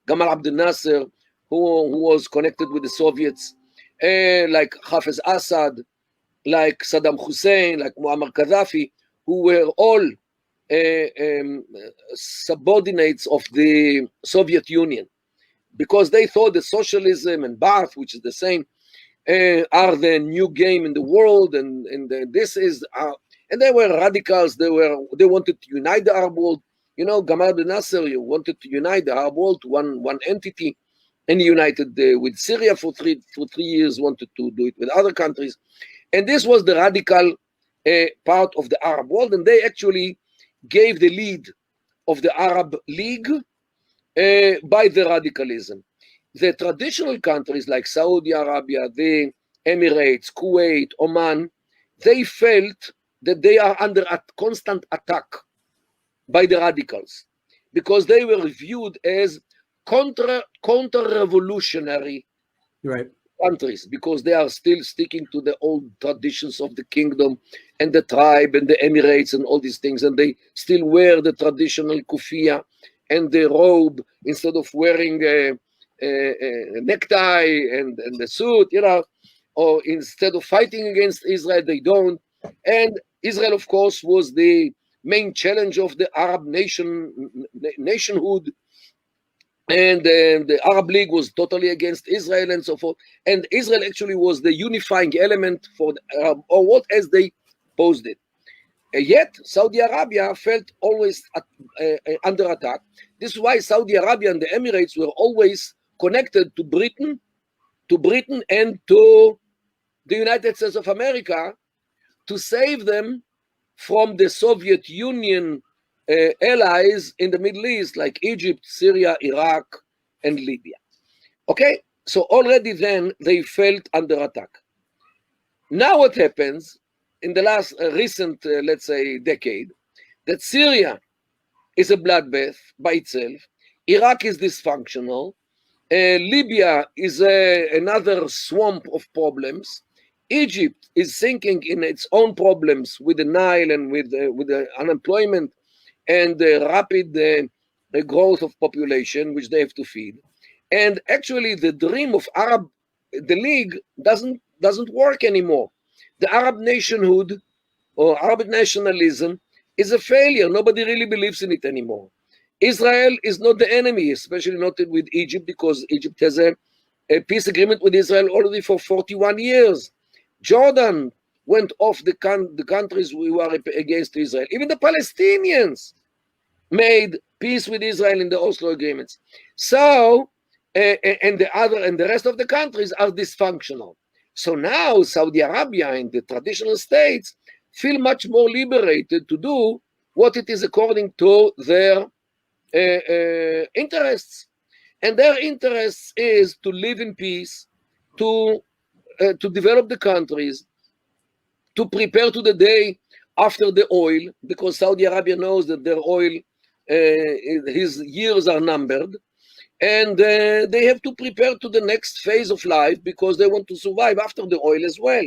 Gamal Abdel Nasser, who was connected with the Soviets, like Hafez Assad, like Saddam Hussein, like Muammar Gaddafi, who were all subordinates of the Soviet Union, because they thought that socialism and Ba'ath, which is the same, are the new game in the world, and this is, and they were radicals. They wanted to unite the Arab world. You know, Gamal Abdel Nasser wanted to unite the Arab world to one entity, and he united with Syria for 3 years. Wanted to do it with other countries, and this was the radical part of the Arab world, and they actually gave the lead of the Arab League by the radicalism. The traditional countries like Saudi Arabia, the Emirates, Kuwait, Oman, they felt that they are under a constant attack by the radicals, because they were viewed as counter-revolutionary Right. countries, because they are still sticking to the old traditions of the kingdom and the tribe and the Emirates and all these things, and they still wear the traditional kufiya and the robe instead of wearing a necktie and the suit, you know, or instead of fighting against Israel, they don't. And Israel, of course, was the main challenge of the Arab nationhood, and the Arab League was totally against Israel and so forth. And Israel actually was the unifying element for the Arab, or what as they posed it. Yet Saudi Arabia felt always under attack. This is why Saudi Arabia and the Emirates were always connected to Britain and to the United States of America, to save them from the Soviet Union allies in the Middle East, like Egypt, Syria, Iraq, and Libya. Okay, so already then they felt under attack. Now what happens in the last recent, let's say, decade, that Syria is a bloodbath by itself, Iraq is dysfunctional, Libya is another swamp of problems, Egypt is sinking in its own problems with the Nile and with the unemployment and the rapid growth of population, which they have to feed. And actually the dream of the League doesn't work anymore. The Arab nationhood or Arab nationalism is a failure. Nobody really believes in it anymore. Israel is not the enemy, especially not with Egypt, because Egypt has a peace agreement with Israel already for 41 years. Jordan went off the countries who are against Israel. Even the Palestinians made peace with Israel in the Oslo agreements. So, and the rest of the countries are dysfunctional. So now Saudi Arabia and the traditional states feel much more liberated to do what it is according to their interests. And their interests is to live in peace, to develop the countries, to prepare to the day after the oil, because Saudi Arabia knows that their oil, his years are numbered, and they have to prepare to the next phase of life because they want to survive after the oil as well.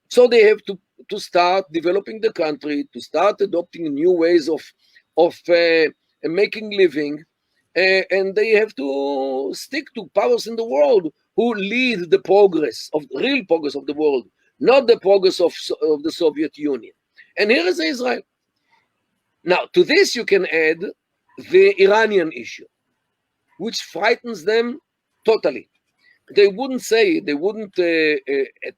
So they have to start developing the country, to start adopting new ways of making living, and they have to stick to powers in the world who lead the real progress of the world, not the progress of the Soviet Union. And here is Israel. Now, to this you can add the Iranian issue, which frightens them totally. They wouldn't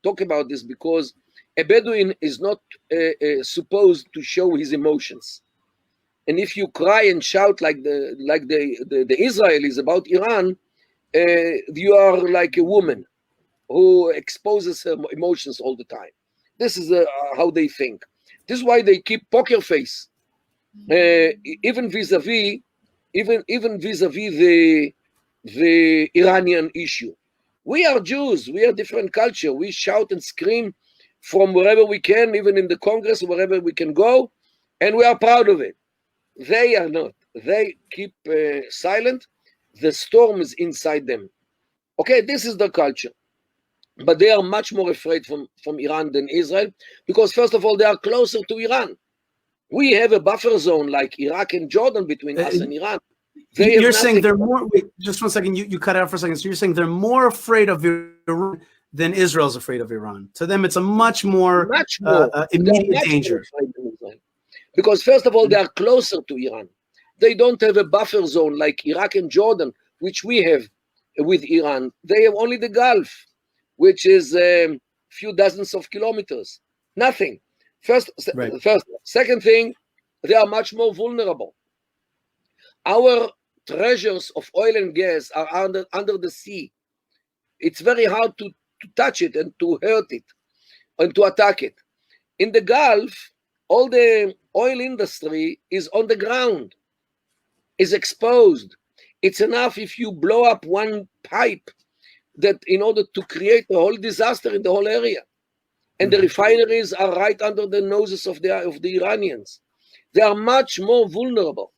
talk about this because a Bedouin is not supposed to show his emotions. And if you cry and shout like the Israelis about Iran, you are like a woman who exposes her emotions all the time. This is how they think. This is why they keep poker face, even vis-a-vis the Iranian issue. We are Jews. We are different culture. We shout and scream from wherever we can, even in the Congress, wherever we can go, and we are proud of it. They are not. They keep silent. The storm is inside them. Okay, this is the culture. But they are much more afraid from Iran than Israel, because first of all, they are closer to Iran. We have a buffer zone like Iraq and Jordan between us and Iran. You're saying they're more, wait, just 1 second, you cut out for a second. So you're saying they're more afraid of Iran than Israel's afraid of Iran. To them, it's a much more immediate danger. Because first of all, they are closer to Iran. They don't have a buffer zone like Iraq and Jordan, which we have with Iran. They have only the Gulf, which is a few dozens of kilometers. Nothing. First. Second thing, they are much more vulnerable. Our treasures of oil and gas are under the sea. It's very hard to touch it and to hurt it and to attack it. In the Gulf, all the oil industry is on the ground, is exposed. It's enough if you blow up one pipe that in order to create a whole disaster in the whole area. And the refineries are right under the noses of the Iranians. They are much more vulnerable.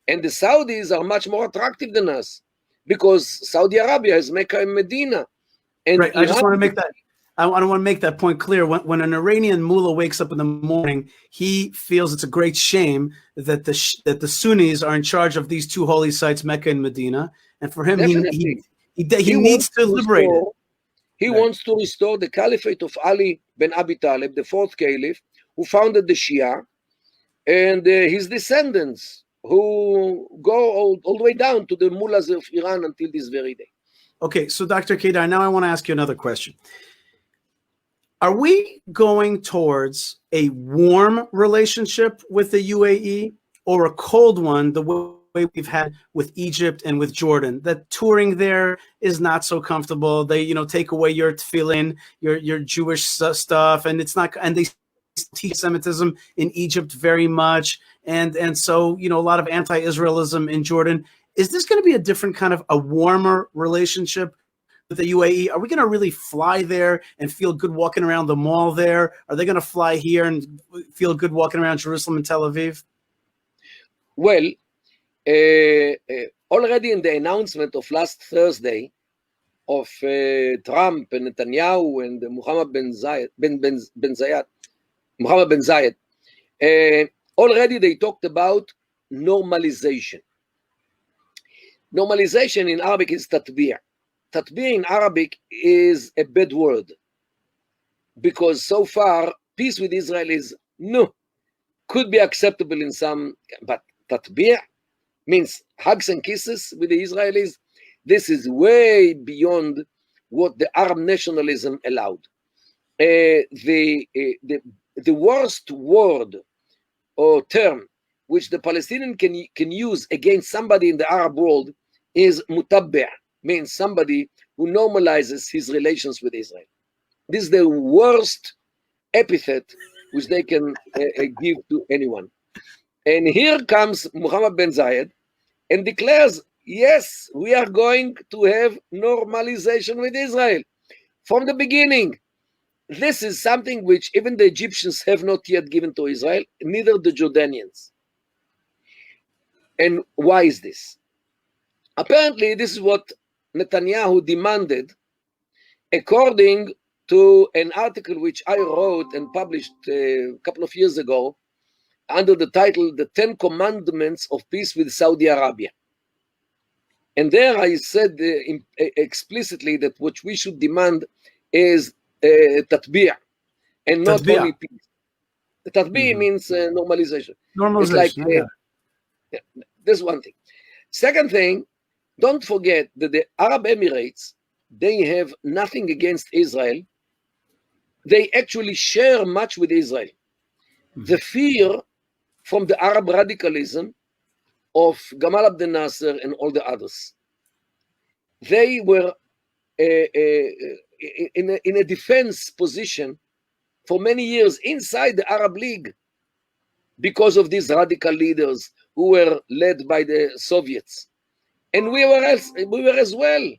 And the Saudis are much more attractive than us because Saudi Arabia is Mecca and Medina. And right. I just want to make that. I want to make that point clear. When an Iranian mullah wakes up in the morning, he feels it's a great shame that the Sunnis are in charge of these two holy sites, Mecca and Medina. And for him, he needs to liberate it. He wants to restore the caliphate of Ali bin Abi Talib, the fourth caliph, who founded the Shia, and his descendants, who go all the way down to the mullahs of Iran until this very day. Okay, so Dr. Kedar, now I want to ask you another question. Are we going towards a warm relationship with the UAE or a cold one, the way we've had with Egypt and with Jordan? That touring there is not so comfortable. They, take away your tefillin, your Jewish stuff, and it's not. And they teach Semitism in Egypt very much, and so a lot of anti-Israelism in Jordan. Is this going to be a different kind of a warmer relationship with the UAE? Are we going to really fly there and feel good walking around the mall there? Are they going to fly here and feel good walking around Jerusalem and Tel Aviv? Well, already in the announcement of last Thursday of Trump and Netanyahu and Mohammed Bin Zayid, already they talked about normalization. Normalization in Arabic is tatbir. Tatbir in Arabic is a bad word because so far peace with Israel is could be acceptable in some, but tatbir means hugs and kisses with the Israelis. This is way beyond what the Arab nationalism allowed. The worst word or term which the Palestinian can use against somebody in the Arab world is mutabbi', means somebody who normalizes his relations with Israel. This is the worst epithet which they can give to anyone. And here comes Mohammed Bin Zayid and declares, yes, we are going to have normalization with Israel. From the beginning, this is something which even the Egyptians have not yet given to Israel, neither the Jordanians. And why is this? Apparently, this is what Netanyahu demanded, according to an article which I wrote and published a couple of years ago under the title, The 10 Commandments of Peace with Saudi Arabia. And there I said explicitly that what we should demand is tatbir and not only peace. The tatbir means normalization. Normalization, it's like, this is one thing. Second thing, don't forget that the Arab Emirates, they have nothing against Israel. They actually share much with Israel. The fear from the Arab radicalism of Gamal Abdel Nasser and all the others. They were in a defense position for many years inside the Arab League because of these radical leaders who were led by the Soviets. And we were as well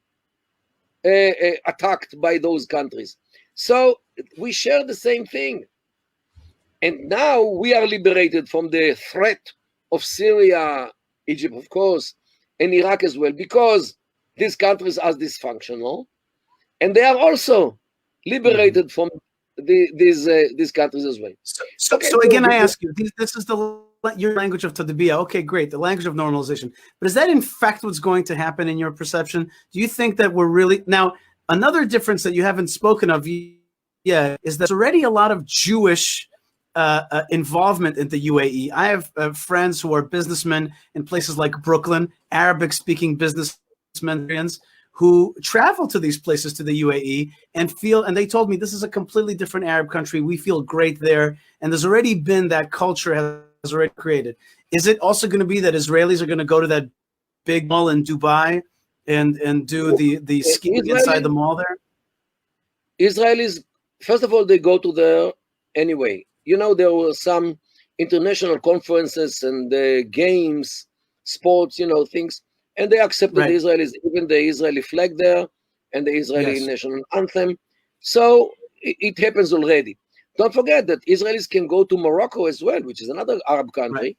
attacked by those countries. So we share the same thing. And now we are liberated from the threat of Syria, Egypt, of course, and Iraq as well, because these countries are dysfunctional. And they are also liberated from these countries as well. So again, I ask you, this is your language of tadbiyah. Okay, great, the language of normalization. But is that in fact what's going to happen in your perception? Do you think that we're really... Now, another difference that you haven't spoken of yet is there's already a lot of Jewish involvement in the UAE. I have friends who are businessmen in places like Brooklyn, Arabic-speaking businessmen who travel to these places, to the UAE, and they told me this is a completely different Arab country. We feel great there, and there's already been that culture has already created. Is it also going to be that Israelis are going to go to that big mall in Dubai and do the skiing inside the mall there? Israelis, first of all, they go to there anyway. You know, there were some international conferences and games, sports, things, and they accepted the Israelis, even the Israeli flag there and the Israeli national anthem. So it happens already. Don't forget that Israelis can go to Morocco as well, which is another Arab country.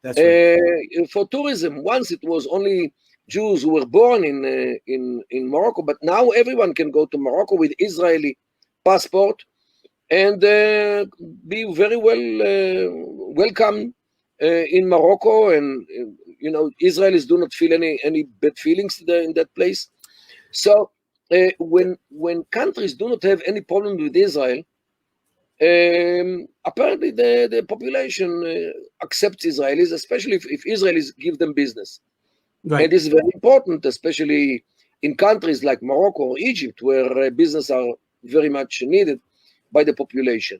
That's right. For tourism. Once it was only Jews who were born in Morocco, but now everyone can go to Morocco with Israeli passport and be very well welcome in Morocco. And Israelis do not feel any bad feelings in that place. So when countries do not have any problem with Israel, apparently the population accepts Israelis, especially if Israelis give them business. And this is very important, especially in countries like Morocco or Egypt, where business are very much needed by the population.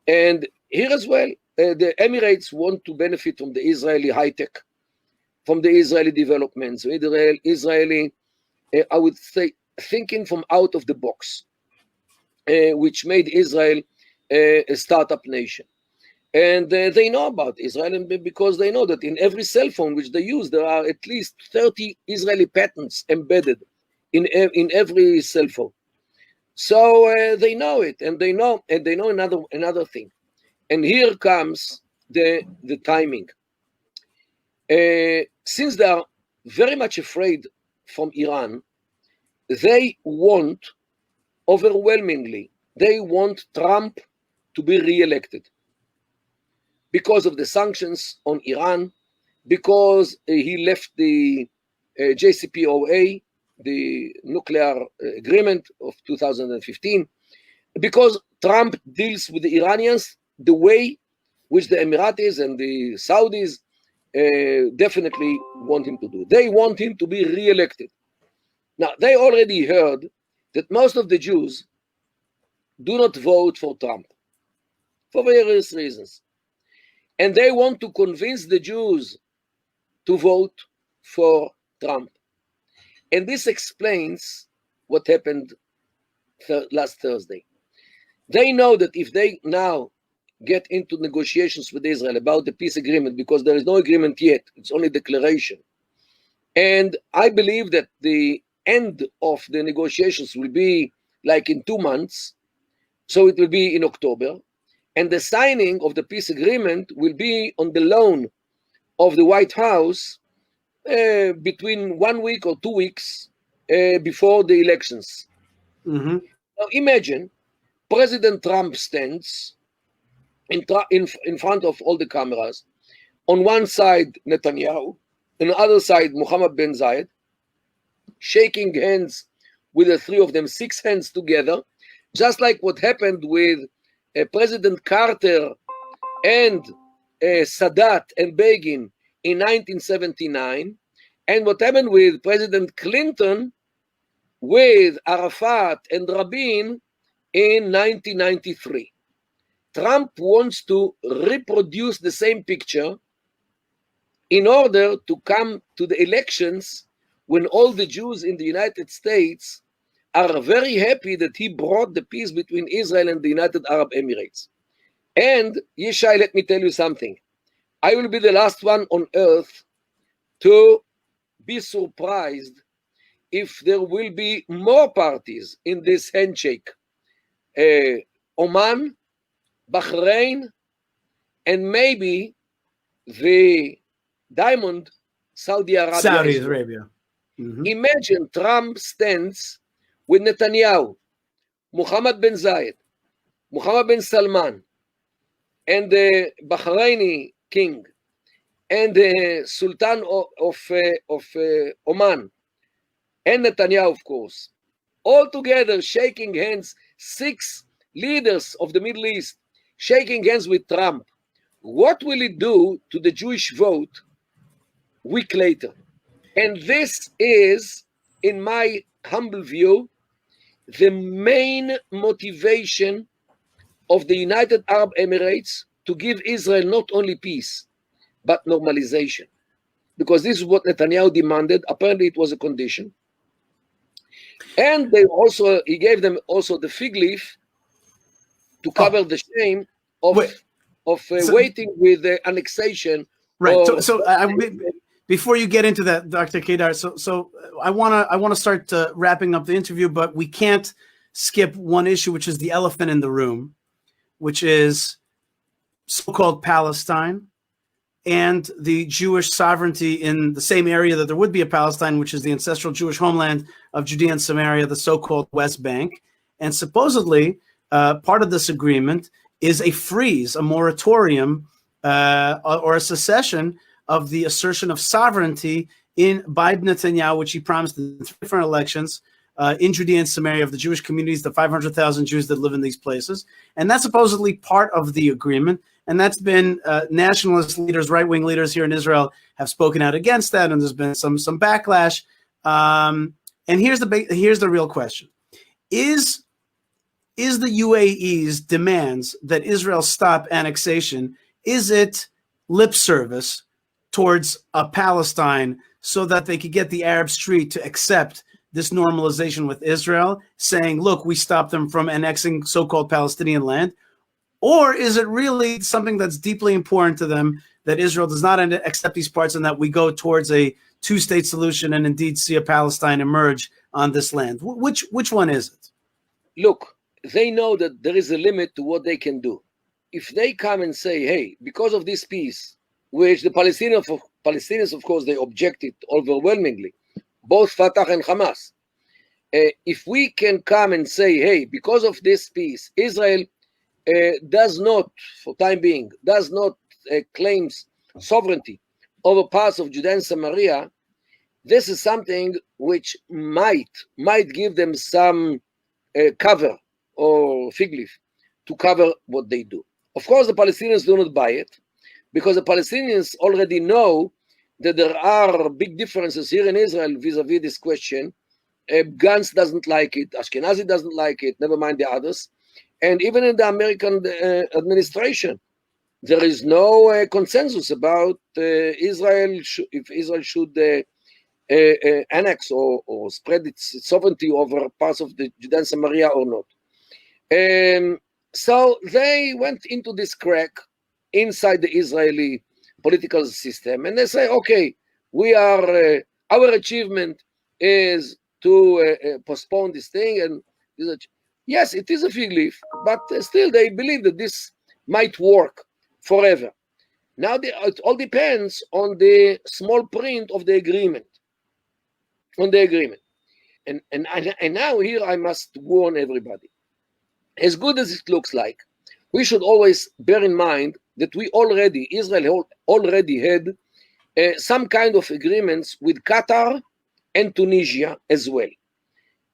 And here as well, the Emirates want to benefit from the Israeli high-tech, from the Israeli developments, Israeli, I would say, thinking from out of the box, which made Israel a startup nation. And they know about Israel because they know that in every cell phone which they use, there are at least 30 Israeli patents embedded in every cell phone. So they know it, and they know another thing. And here comes the timing. Since they are very much afraid from Iran, they want, overwhelmingly, they want Trump to be re-elected because of the sanctions on Iran, because he left the JCPOA, the nuclear agreement of 2015, because Trump deals with the Iranians the way which the Emiratis and the Saudis definitely want him to do. They want him to be re-elected. Now, they already heard that most of the Jews do not vote for Trump for various reasons. And they want to convince the Jews to vote for Trump. And this explains what happened last Thursday. They know that if they now get into negotiations with Israel about the peace agreement, because there is no agreement yet, it's only declaration. And I believe that the end of the negotiations will be like in 2 months. So it will be in October. And the signing of the peace agreement will be on the lawn of the White House between 1 week or 2 weeks before the elections. Mm-hmm. Now imagine President Trump stands in front of all the cameras. On one side, Netanyahu. On the other side, Mohammed Bin Zayid, shaking hands with the three of them, 6 hands together, just like what happened with President Carter and Sadat and Begin in 1979, and what happened with President Clinton with Arafat and Rabin in 1993. Trump wants to reproduce the same picture in order to come to the elections when all the Jews in the United States are very happy that he brought the peace between Israel and the United Arab Emirates. And Yishai, let me tell you something. I will be the last one on earth to be surprised if there will be more parties in this handshake. Oman, Bahrain, and maybe the diamond, Saudi Arabia. Saudi Arabia. Mm-hmm. Imagine Trump stands with Netanyahu, Mohammed Bin Zayid, Mohammed bin Salman, and the Bahraini king, and the Sultan of Oman, and Netanyahu, of course, all together shaking hands, 6 leaders of the Middle East shaking hands with Trump, what will it do to the Jewish vote a week later? And this is, in my humble view, the main motivation of the United Arab Emirates to give Israel not only peace, but normalization. Because this is what Netanyahu demanded. Apparently it was a condition. And he gave them also the fig leaf to cover the shame of waiting with the annexation. Right. Before you get into that, Dr. Kedar, so I want to start wrapping up the interview, but we can't skip one issue, which is the elephant in the room, which is so-called Palestine and the Jewish sovereignty in the same area that there would be a Palestine, which is the ancestral Jewish homeland of Judea and Samaria, the so-called West Bank. And supposedly, part of this agreement is a freeze, a moratorium, or a cessation of the assertion of sovereignty by Netanyahu, which he promised in 3 different elections, in Judea and Samaria, of the Jewish communities, the 500,000 Jews that live in these places. And that's supposedly part of the agreement. And that's been nationalist leaders, right-wing leaders here in Israel have spoken out against that, and there's been some backlash. And here's the real question: Is the UAE's demands that Israel stop annexation, is it lip service towards a Palestine so that they could get the Arab street to accept this normalization with Israel, saying, look, we stopped them from annexing so-called Palestinian land? Or is it really something that's deeply important to them, that Israel does not accept these parts and that we go towards a two-state solution and indeed see a Palestine emerge on this land? Which one is it? Look, they know that there is a limit to what they can do. If they come and say, hey, because of this peace, which the Palestinians, of course, they objected overwhelmingly, both Fatah and Hamas. If we can come and say, hey, because of this peace, Israel does not, for time being, claims sovereignty over parts of Judea and Samaria, this is something which might give them some cover or fig leaf to cover what they do. Of course, the Palestinians do not buy it, because the Palestinians already know that there are big differences here in Israel vis-a-vis this question. Gantz doesn't like it, Ashkenazi doesn't like it, never mind the others. And even in the American administration, there is no consensus about if Israel should annex or spread its sovereignty over parts of the Judea and Samaria or not. So they went into this crack inside the Israeli political system, and they say, okay, our achievement is to postpone this thing, and yes, it is a fig leaf, but still they believe that this might work forever. Now it all depends on the small print of the agreement. And now here I must warn everybody. As good as it looks like, we should always bear in mind that Israel already had some kind of agreements with Qatar and Tunisia as well.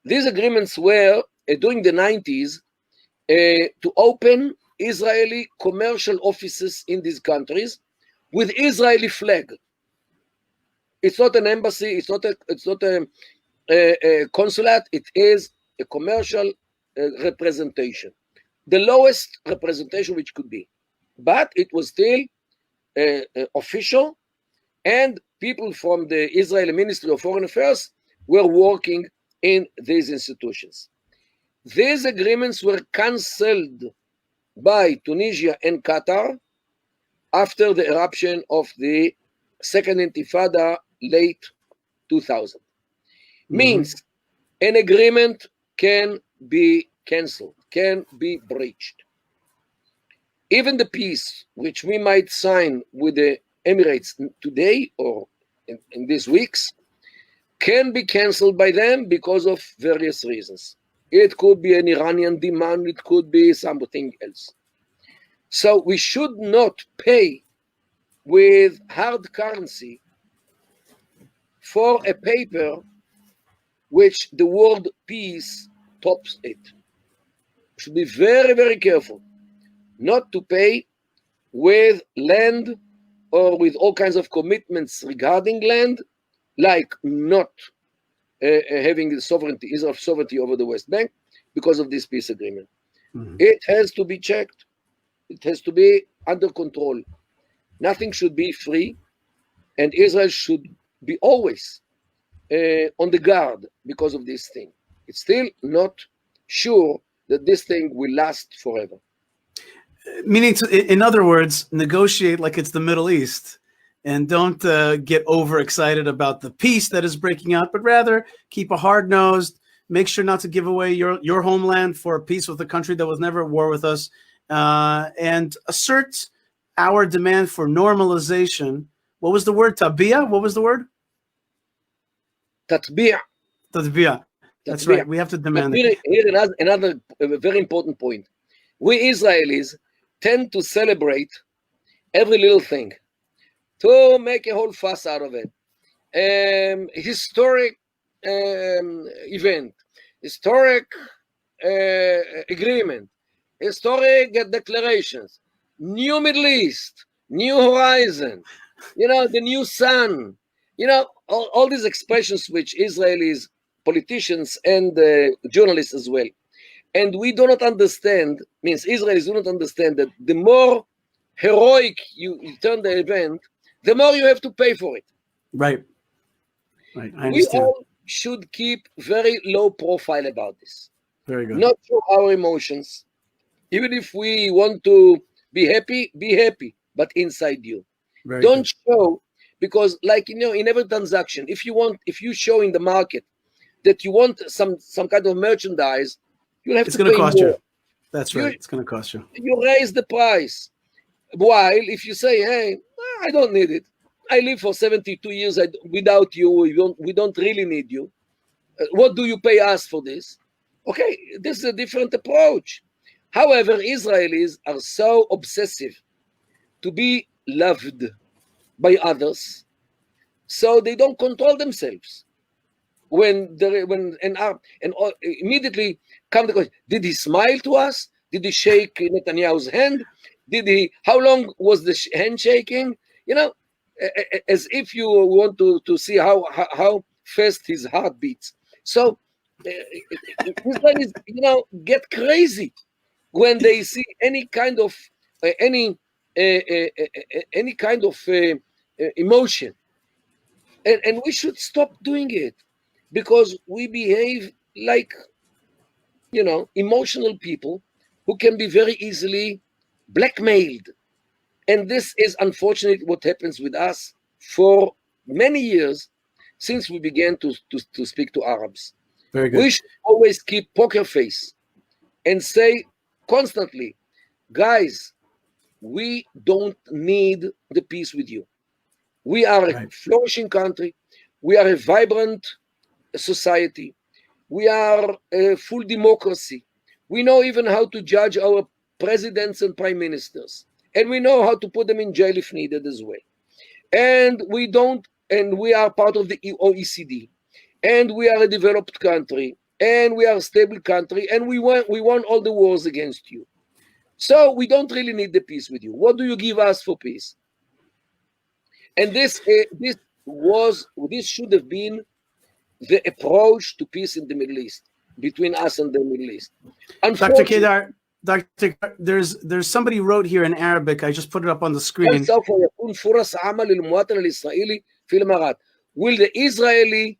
These agreements were during the 90s to open Israeli commercial offices in these countries with Israeli flag. It's not an embassy, it's not a consulate, it is a commercial representation. The lowest representation which could be. But it was still official, and people from the Israeli Ministry of Foreign Affairs were working in these institutions. These agreements were cancelled by Tunisia and Qatar after the eruption of the Second Intifada, late 2000. Means an agreement can be cancelled, can be breached. Even the peace which we might sign with the Emirates today or in these weeks can be cancelled by them because of various reasons. It could be an Iranian demand, it could be something else. So we should not pay with hard currency for a paper which the word peace tops it. We should be very, very careful not to pay with land or with all kinds of commitments regarding land, like not having the sovereignty, Israel's sovereignty over the West Bank because of this peace agreement. Mhm. It has to be checked. It has to be under control. Nothing should be free, and Israel should be always on the guard because of this thing. It's still not sure that this thing will last forever. Meaning, in other words, negotiate like it's the Middle East, and don't get overexcited about the peace that is breaking out, but rather keep a hard-nosed, make sure not to give away your homeland for a peace with a country that was never at war with us, and assert our demand for normalization. What was the word? Tabia? What was the word? Tatbi'a. Tabia. That's right. We have to demand it. Here another very important point. We Israelis tend to celebrate every little thing, to make a whole fuss out of it. Historic event, historic agreement, historic declarations, new Middle East, new horizon, the new sun, all these expressions which Israelis, politicians and journalists as well. And we do not understand, means Israelis do not understand that the more heroic you turn the event, the more you have to pay for it. Right. I understand. We all should keep very low profile about this. Very good. Not show our emotions. Even if we want to be happy, but inside you. Very Don't good. show, because like, in every transaction, if you show in the market that you want some kind of merchandise, you'll have It's to going to pay cost more. you. That's right. It's going to cost you. You raise the price. While if you say, hey, I don't need it. I live for 72 years without you. We don't really need you. What do you pay us for this? Okay, this is a different approach. However, Israelis are so obsessive to be loved by others, so they don't control themselves. Immediately come the question: did he smile to us? Did he shake Netanyahu's hand? How long was the handshaking? As if you want to see how fast his heart beats. So Israelis, get crazy when they see any kind of emotion, and we should stop doing it, because we behave like emotional people who can be very easily blackmailed. And this is unfortunately what happens with us for many years since we began to speak to Arabs. Very good. We should always keep poker face and say constantly, guys, we don't need the peace with you. We are a flourishing country. We are a vibrant society. We are a full democracy. We know even how to judge our presidents and prime ministers. And we know how to put them in jail if needed as well. And we are part of the OECD. And we are a developed country. And we are a stable country. And we won all the wars against you. So we don't really need the peace with you. What do you give us for peace? And this should have been the approach to peace in the Middle East, between us and the Middle East. Dr. Kedar, there's somebody wrote here in Arabic. I just put it up on the screen. Will the Israeli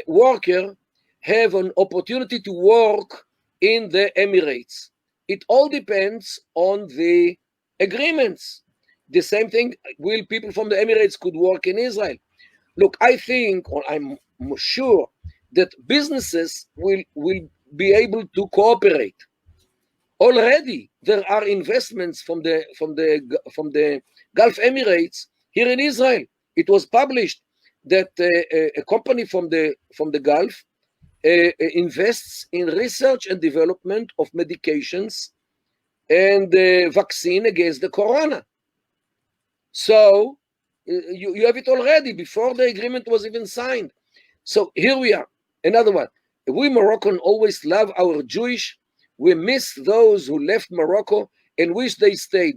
worker have an opportunity to work in the Emirates? It all depends on the agreements. The same thing, will people from the Emirates could work in Israel? Look, I think, or I'm sure, that businesses will be able to cooperate. Already, there are investments from the Gulf Emirates here in Israel. It was published that a company from the Gulf invests in research and development of medications and vaccine against the corona. So you have it already before the agreement was even signed. So here we are. Another one. We Moroccan always love our Jewish. We miss those who left Morocco in which they state,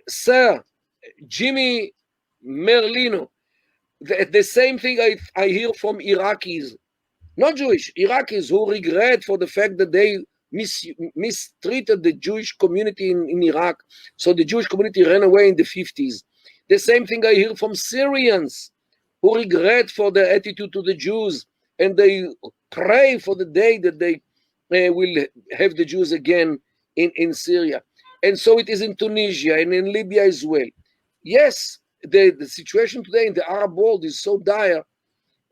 Sir Jimmy Merlino, the same thing I hear from Iraqis, not Jewish, Iraqis who regret for the fact that they mistreated the Jewish community in Iraq. So the Jewish community ran away in the 50s. The same thing I hear from Syrians who regret for their attitude to the Jews, and they pray for the day that they will have the Jews again in Syria. And so it is in Tunisia and in Libya as well. Yes, the situation today in the Arab world is so dire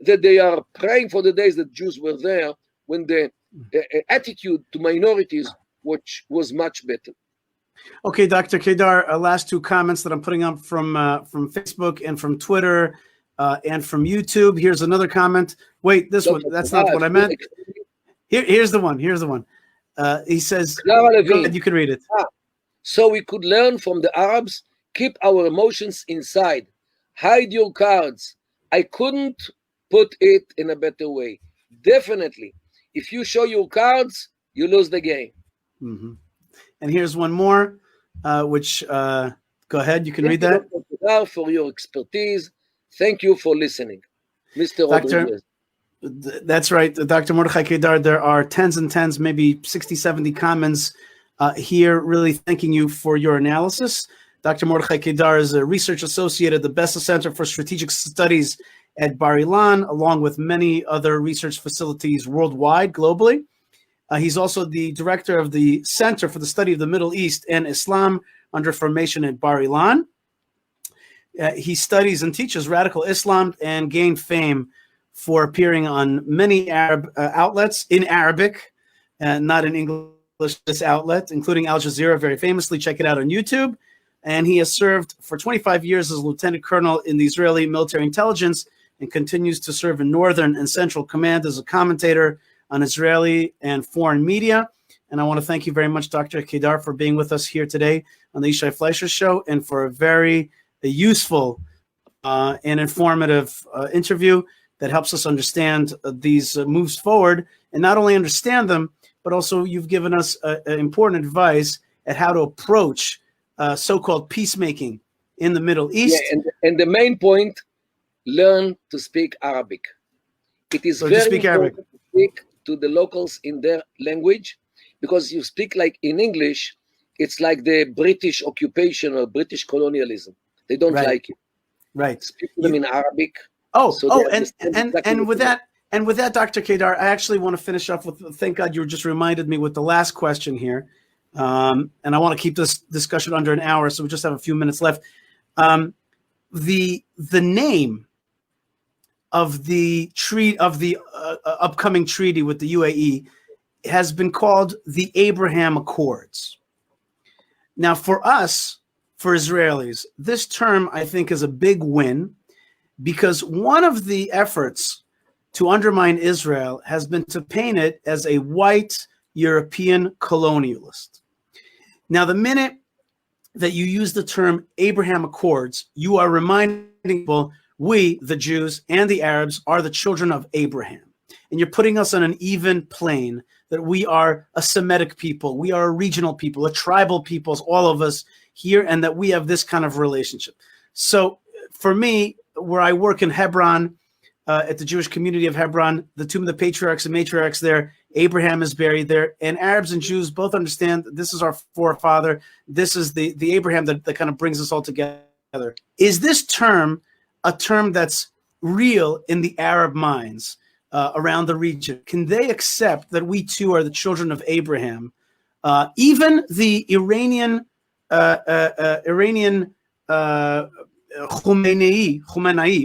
that they are praying for the days that Jews were there, when the attitude to minorities which was much better. Okay, Dr. Kedar, last two comments that I'm putting up from Facebook and from Twitter and from YouTube. Here's another comment. Wait, this one, that's not what I meant. Here's the one. He says, go ahead, you can read it. So we could learn from the Arabs, keep our emotions inside, hide your cards. I couldn't put it in a better way. Definitely. If you show your cards, you lose the game. Mm-hmm. And here's one more, which, go ahead, you can read that. Thank you, Dr. for your expertise. Thank you for listening. Mr. Rodriguez. That's right, Dr. Mordechai Kedar. There are tens and tens, maybe 60, 70 comments here, really thanking you for your analysis. Dr. Mordechai Kedar is a research associate at the Bessa Center for Strategic Studies at Bar Ilan, along with many other research facilities worldwide, globally. He's also the director of the Center for the Study of the Middle East and Islam under formation at Bar Ilan. He studies and teaches radical Islam and gained fame for appearing on many Arab outlets in Arabic, not in English, this outlet, including Al Jazeera, very famously. Check it out on YouTube. And he has served for 25 years as lieutenant colonel in the Israeli military intelligence and continues to serve in Northern and Central Command as a commentator on Israeli and foreign media. And I want to thank you very much, Dr. Kedar, for being with us here today on the Yishai Fleisher Show, and for a very useful and informative interview that helps us understand these moves forward, and not only understand them, but also you've given us important advice at how to approach so-called peacemaking in the Middle East. Yeah, and the main point, learn to speak Arabic. It is very important to speak to the locals in their language, because you speak like in English, it's like the British occupation or British colonialism. They don't like it. Right. Speak to them in Arabic. And with that, Dr. Kedar, I actually want to finish up with, thank God you just reminded me with the last question here. And I want to keep this discussion under an hour, so we just have a few minutes left. The name of the upcoming treaty with the UAE has been called the Abraham Accords. Now, for us, for Israelis, this term, I think, is a big win, because one of the efforts to undermine Israel has been to paint it as a white European colonialist. Now, the minute that you use the term Abraham Accords, you are reminding people, we, the Jews and the Arabs, are the children of Abraham. And you're putting us on an even plane, that we are a Semitic people, we are a regional people, a tribal peoples, all of us here, and that we have this kind of relationship. So for me, where I work in Hebron, at the Jewish community of Hebron, the tomb of the patriarchs and matriarchs there, Abraham is buried there, and Arabs and Jews both understand that this is our forefather, this is the Abraham that kind of brings us all together. Is this term a term that's real in the Arab minds around the region? Can they accept that we too are the children of Abraham? Even the Iranian Khomeini,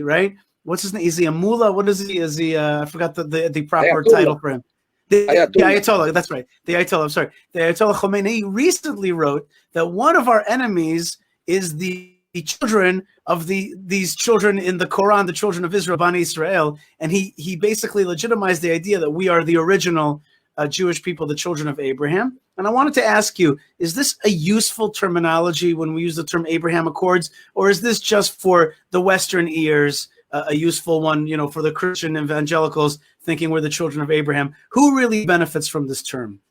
right? What's his name? Is he a mullah? What is he? Is he? I forgot the proper title for him. The Ayatollah. That's right. The Ayatollah. I'm sorry. The Ayatollah Khomeini recently wrote that one of our enemies is the children of these children in the Quran, the children of Israel, Bani Israel, and he basically legitimized the idea that we are the original Jewish people, the children of Abraham. And I wanted to ask you, is this a useful terminology when we use the term Abraham Accords, or is this just for the Western ears, a useful one, for the Christian evangelicals thinking we're the children of Abraham? Who really benefits from this term?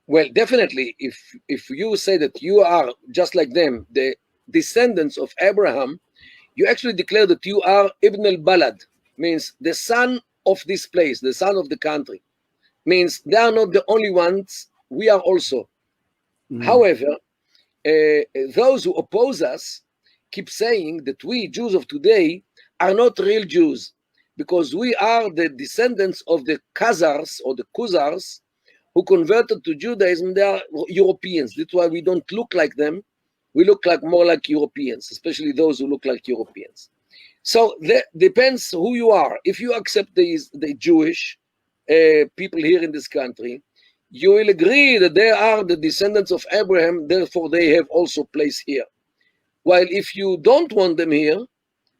Well, definitely, if you say that you are just like them, the descendants of Abraham, you actually declare that you are Ibn al-Balad, means the son of this place, the son of the country. Means they are not the only ones, we are also. However, those who oppose us keep saying that we Jews of today are not real Jews, because we are the descendants of the Khazars or the Khuzars who converted to Judaism. They are Europeans. That's why we don't look like them. We look like more like Europeans, especially those who look like Europeans. So that depends who you are. If you accept the Jewish people here in this country, you will agree that they are the descendants of Abraham, therefore they have also place here. While if you don't want them here,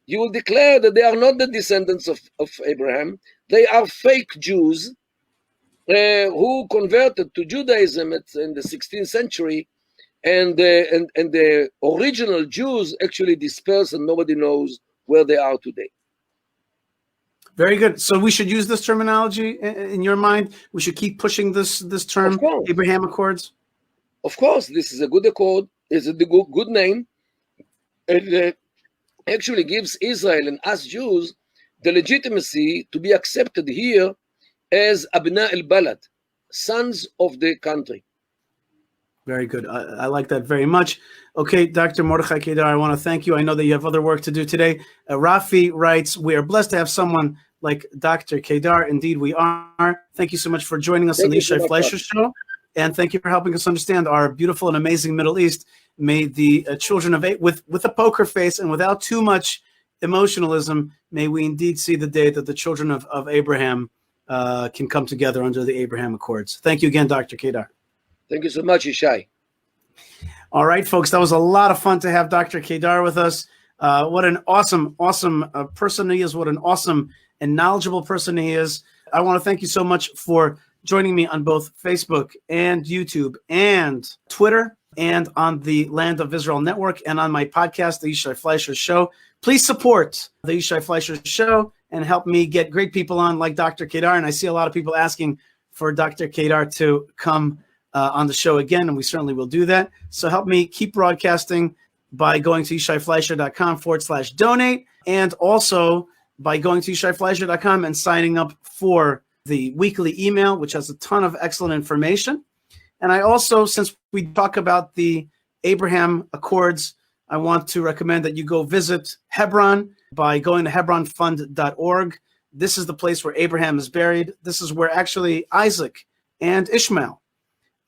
you will declare that they are not the descendants of Abraham. They are fake Jews who converted to Judaism in the 16th century, and the original Jews actually dispersed and nobody knows where they are today. Very good. So we should use this terminology in your mind? We should keep pushing this term, Abraham Accords? Of course, this is a good accord. It's a good name. It actually gives Israel and us Jews the legitimacy to be accepted here as Abna al-Balad, sons of the country. Very good. I like that very much. Okay, Dr. Mordechai Kedar, I want to thank you. I know that you have other work to do today. Rafi writes, we are blessed to have someone like Dr. Kedar. Indeed, we are. Thank you so much for joining us on the Yishai Fleisher Show. And thank you for helping us understand our beautiful and amazing Middle East. May the children of with a poker face and without too much emotionalism, may we indeed see the day that the children of Abraham can come together under the Abraham Accords. Thank you again, Dr. Kedar. Thank you so much, Yishai. All right, folks, that was a lot of fun to have Dr. Kedar with us. What an awesome person he is. What an awesome and knowledgeable person he is. I want to thank you so much for joining me on both Facebook and YouTube and Twitter and on the Land of Israel Network and on my podcast, The Yishai Fleisher Show. Please support The Yishai Fleisher Show and help me get great people on like Dr. Kedar. And I see a lot of people asking for Dr. Kedar to come on the show again, and we certainly will do that. So help me keep broadcasting by going to yishaifleisher.com/donate, and also by going to yishaifleisher.com and signing up for the weekly email, which has a ton of excellent information. And I also, since we talk about the Abraham Accords, I want to recommend that you go visit Hebron by going to hebronfund.org. This is the place where Abraham is buried. This is where actually Isaac and Ishmael,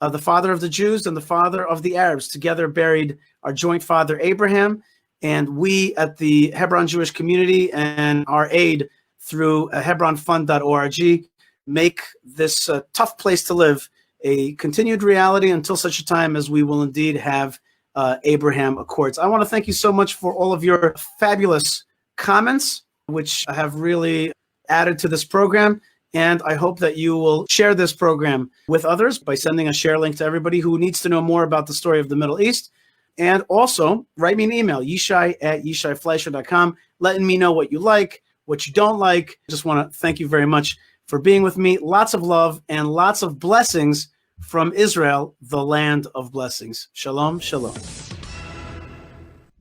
the father of the Jews and the father of the Arabs, together buried our joint father Abraham. And we at the Hebron Jewish community and our aid through hebronfund.org make this tough place to live a continued reality until such a time as we will indeed have Abraham Accords. I want to thank you so much for all of your fabulous comments, which have really added to this program. And I hope that you will share this program with others by sending a share link to everybody who needs to know more about the story of the Middle East. And also write me an email, yishai@yishaifleisher.com, letting me know what you like, what you don't like. I just want to thank you very much for being with me. Lots of love and lots of blessings from Israel, the land of blessings. Shalom, shalom.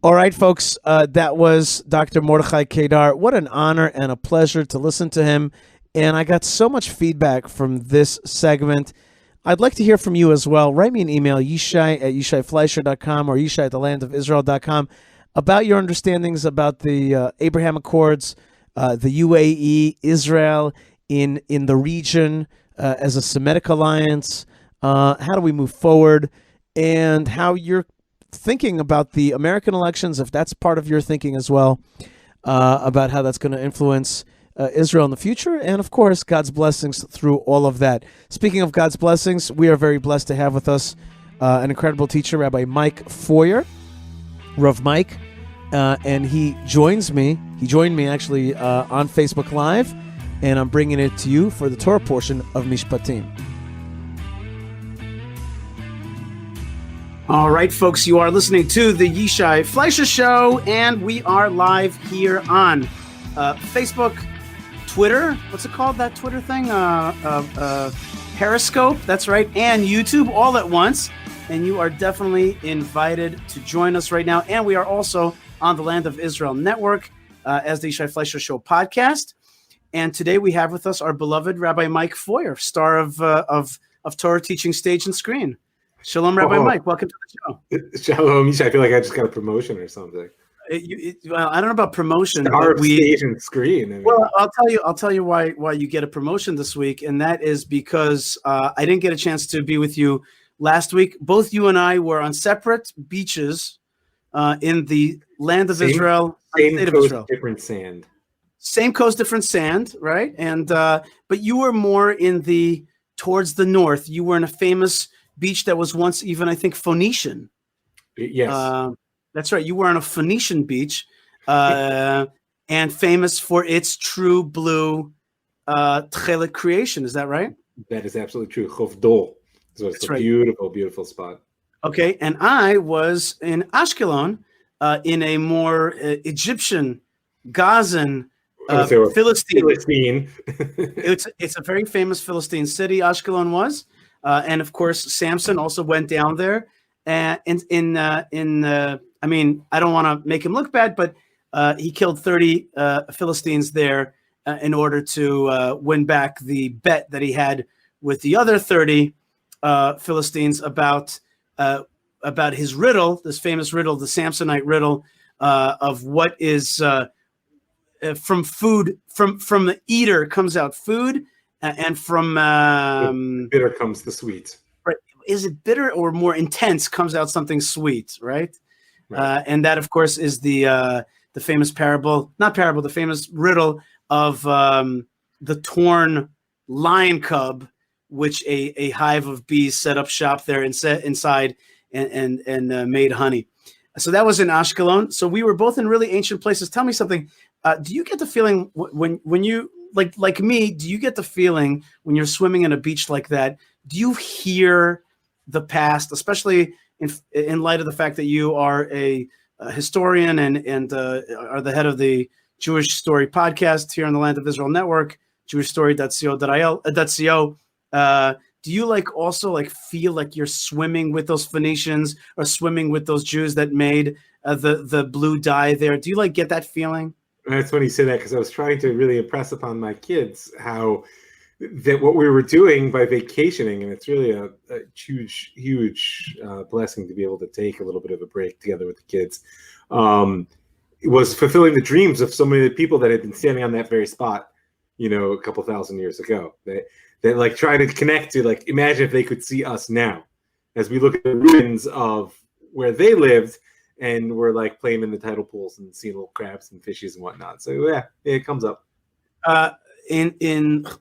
All right, folks, that was Dr. Mordechai Kedar. What an honor and a pleasure to listen to him. And I got so much feedback from this segment. I'd like to hear from you as well. Write me an email, yishai@yishaifleisher.com or yishai@thelandofisrael.com, about your understandings about the Abraham Accords, the UAE, Israel in the region as a Semitic alliance. How do we move forward? And how you're thinking about the American elections, if that's part of your thinking as well, about how that's going to influence Israel in the future, and of course, God's blessings through all of that. Speaking of God's blessings, we are very blessed to have with us an incredible teacher, Rabbi Mike Foyer, Rav Mike, and he joined me actually on Facebook Live, and I'm bringing it to you for the Torah portion of Mishpatim. All right, folks, you are listening to the Yishai Fleisher Show, and we are live here on Facebook, Twitter. What's it called? That Twitter thing? Periscope. That's right. And YouTube all at once. And you are definitely invited to join us right now. And we are also on the Land of Israel Network as the Yishai Fleisher Show podcast. And today we have with us our beloved Rabbi Mike Foyer, star of Torah teaching stage and screen. Shalom, Rabbi Mike. Welcome to the show. Shalom, Yishai. I feel like I just got a promotion or something. Well, I don't know about promotion. Star of stage and screen. I mean. Well, I'll tell you why you get a promotion this week, and that is because I didn't get a chance to be with you last week. Both you and I were on separate beaches in the land of Israel, same state coast, of Israel. different sand. Same coast, different sand, right? And but you were more towards the north. You were in a famous beach that was once even, I think, Phoenician. Yes. That's right. You were on a Phoenician beach and famous for its true blue tchelet creation. Is that right? That is absolutely true. Chovdol. So it's a beautiful, beautiful spot. Okay. And I was in Ashkelon in a more Egyptian, Gazan, Philistine. It's a very famous Philistine city, Ashkelon was. And of course, Samson also went down there. I mean, I don't want to make him look bad, but he killed 30 Philistines there in order to win back the bet that he had with the other 30 Philistines about his riddle, this famous riddle, the Samsonite riddle of what is from food, from the eater comes out food, and from bitter comes the sweet. Right? Is it bitter or more intense comes out something sweet, right? Right. And that, of course, is the famous the famous riddle of the torn lion cub, which a hive of bees set up shop there and set inside and made honey. So that was in Ashkelon. So we were both in really ancient places. Tell me something. Do you get the feeling when you like me? Do you get the feeling when you're swimming in a beach like that? Do you hear the past, especially in light of the fact that you are a historian and are the head of the Jewish Story podcast here on the Land of Israel Network, jewishstory.co.il. Do you also feel like you're swimming with those Phoenicians or swimming with those Jews that made the blue dye there? Do you get that feeling? That's funny you say that, because I was trying to really impress upon my kids how that what we were doing by vacationing, and it's really a huge blessing to be able to take a little bit of a break together with the kids, it was fulfilling the dreams of so many of the people that had been standing on that very spot, a couple thousand years ago. That try to connect to, imagine if they could see us now as we look at the ruins of where they lived, and we're playing in the tidal pools and seeing little crabs and fishies and whatnot. So yeah, it comes up. In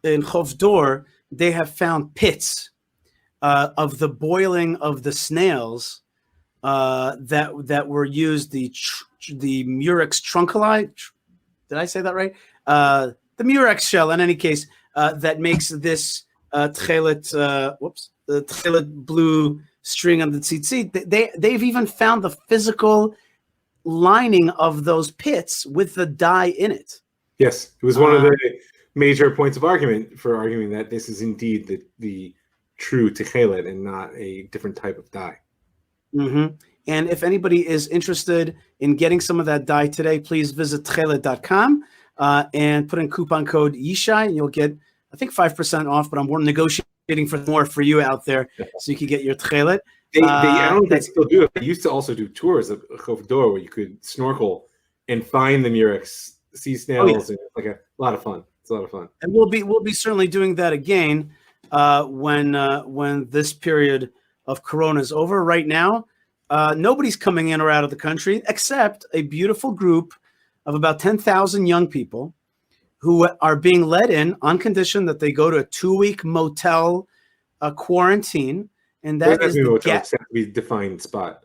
Chovdor, they have found pits of the boiling of the snails that were used, the Murex trunculi. Did I say that right? The Murex shell, in any case, that makes this tchelet, the tchelet blue string on the tzitzit. They've even found the physical lining of those pits with the dye in it. Yes, it was one of the major points of argument for arguing that this is indeed the true tchelet and not a different type of dye. Mm-hmm. And if anybody is interested in getting some of that dye today, please visit tchelet.com and put in coupon code Yishai, and you'll get, I think, 5% off. But I'm negotiating for more for you out there, so you can get your tchelet. I don't think they still do it. They used to also do tours of Chovdor where you could snorkel and find the Murex sea snails. And it's a lot of fun. It's a lot of fun. And we'll be certainly doing that again when this period of Corona is over. Right now, nobody's coming in or out of the country except a beautiful group of about 10,000 young people who are being let in on condition that they go to a 2-week motel quarantine, and that is the defined spot.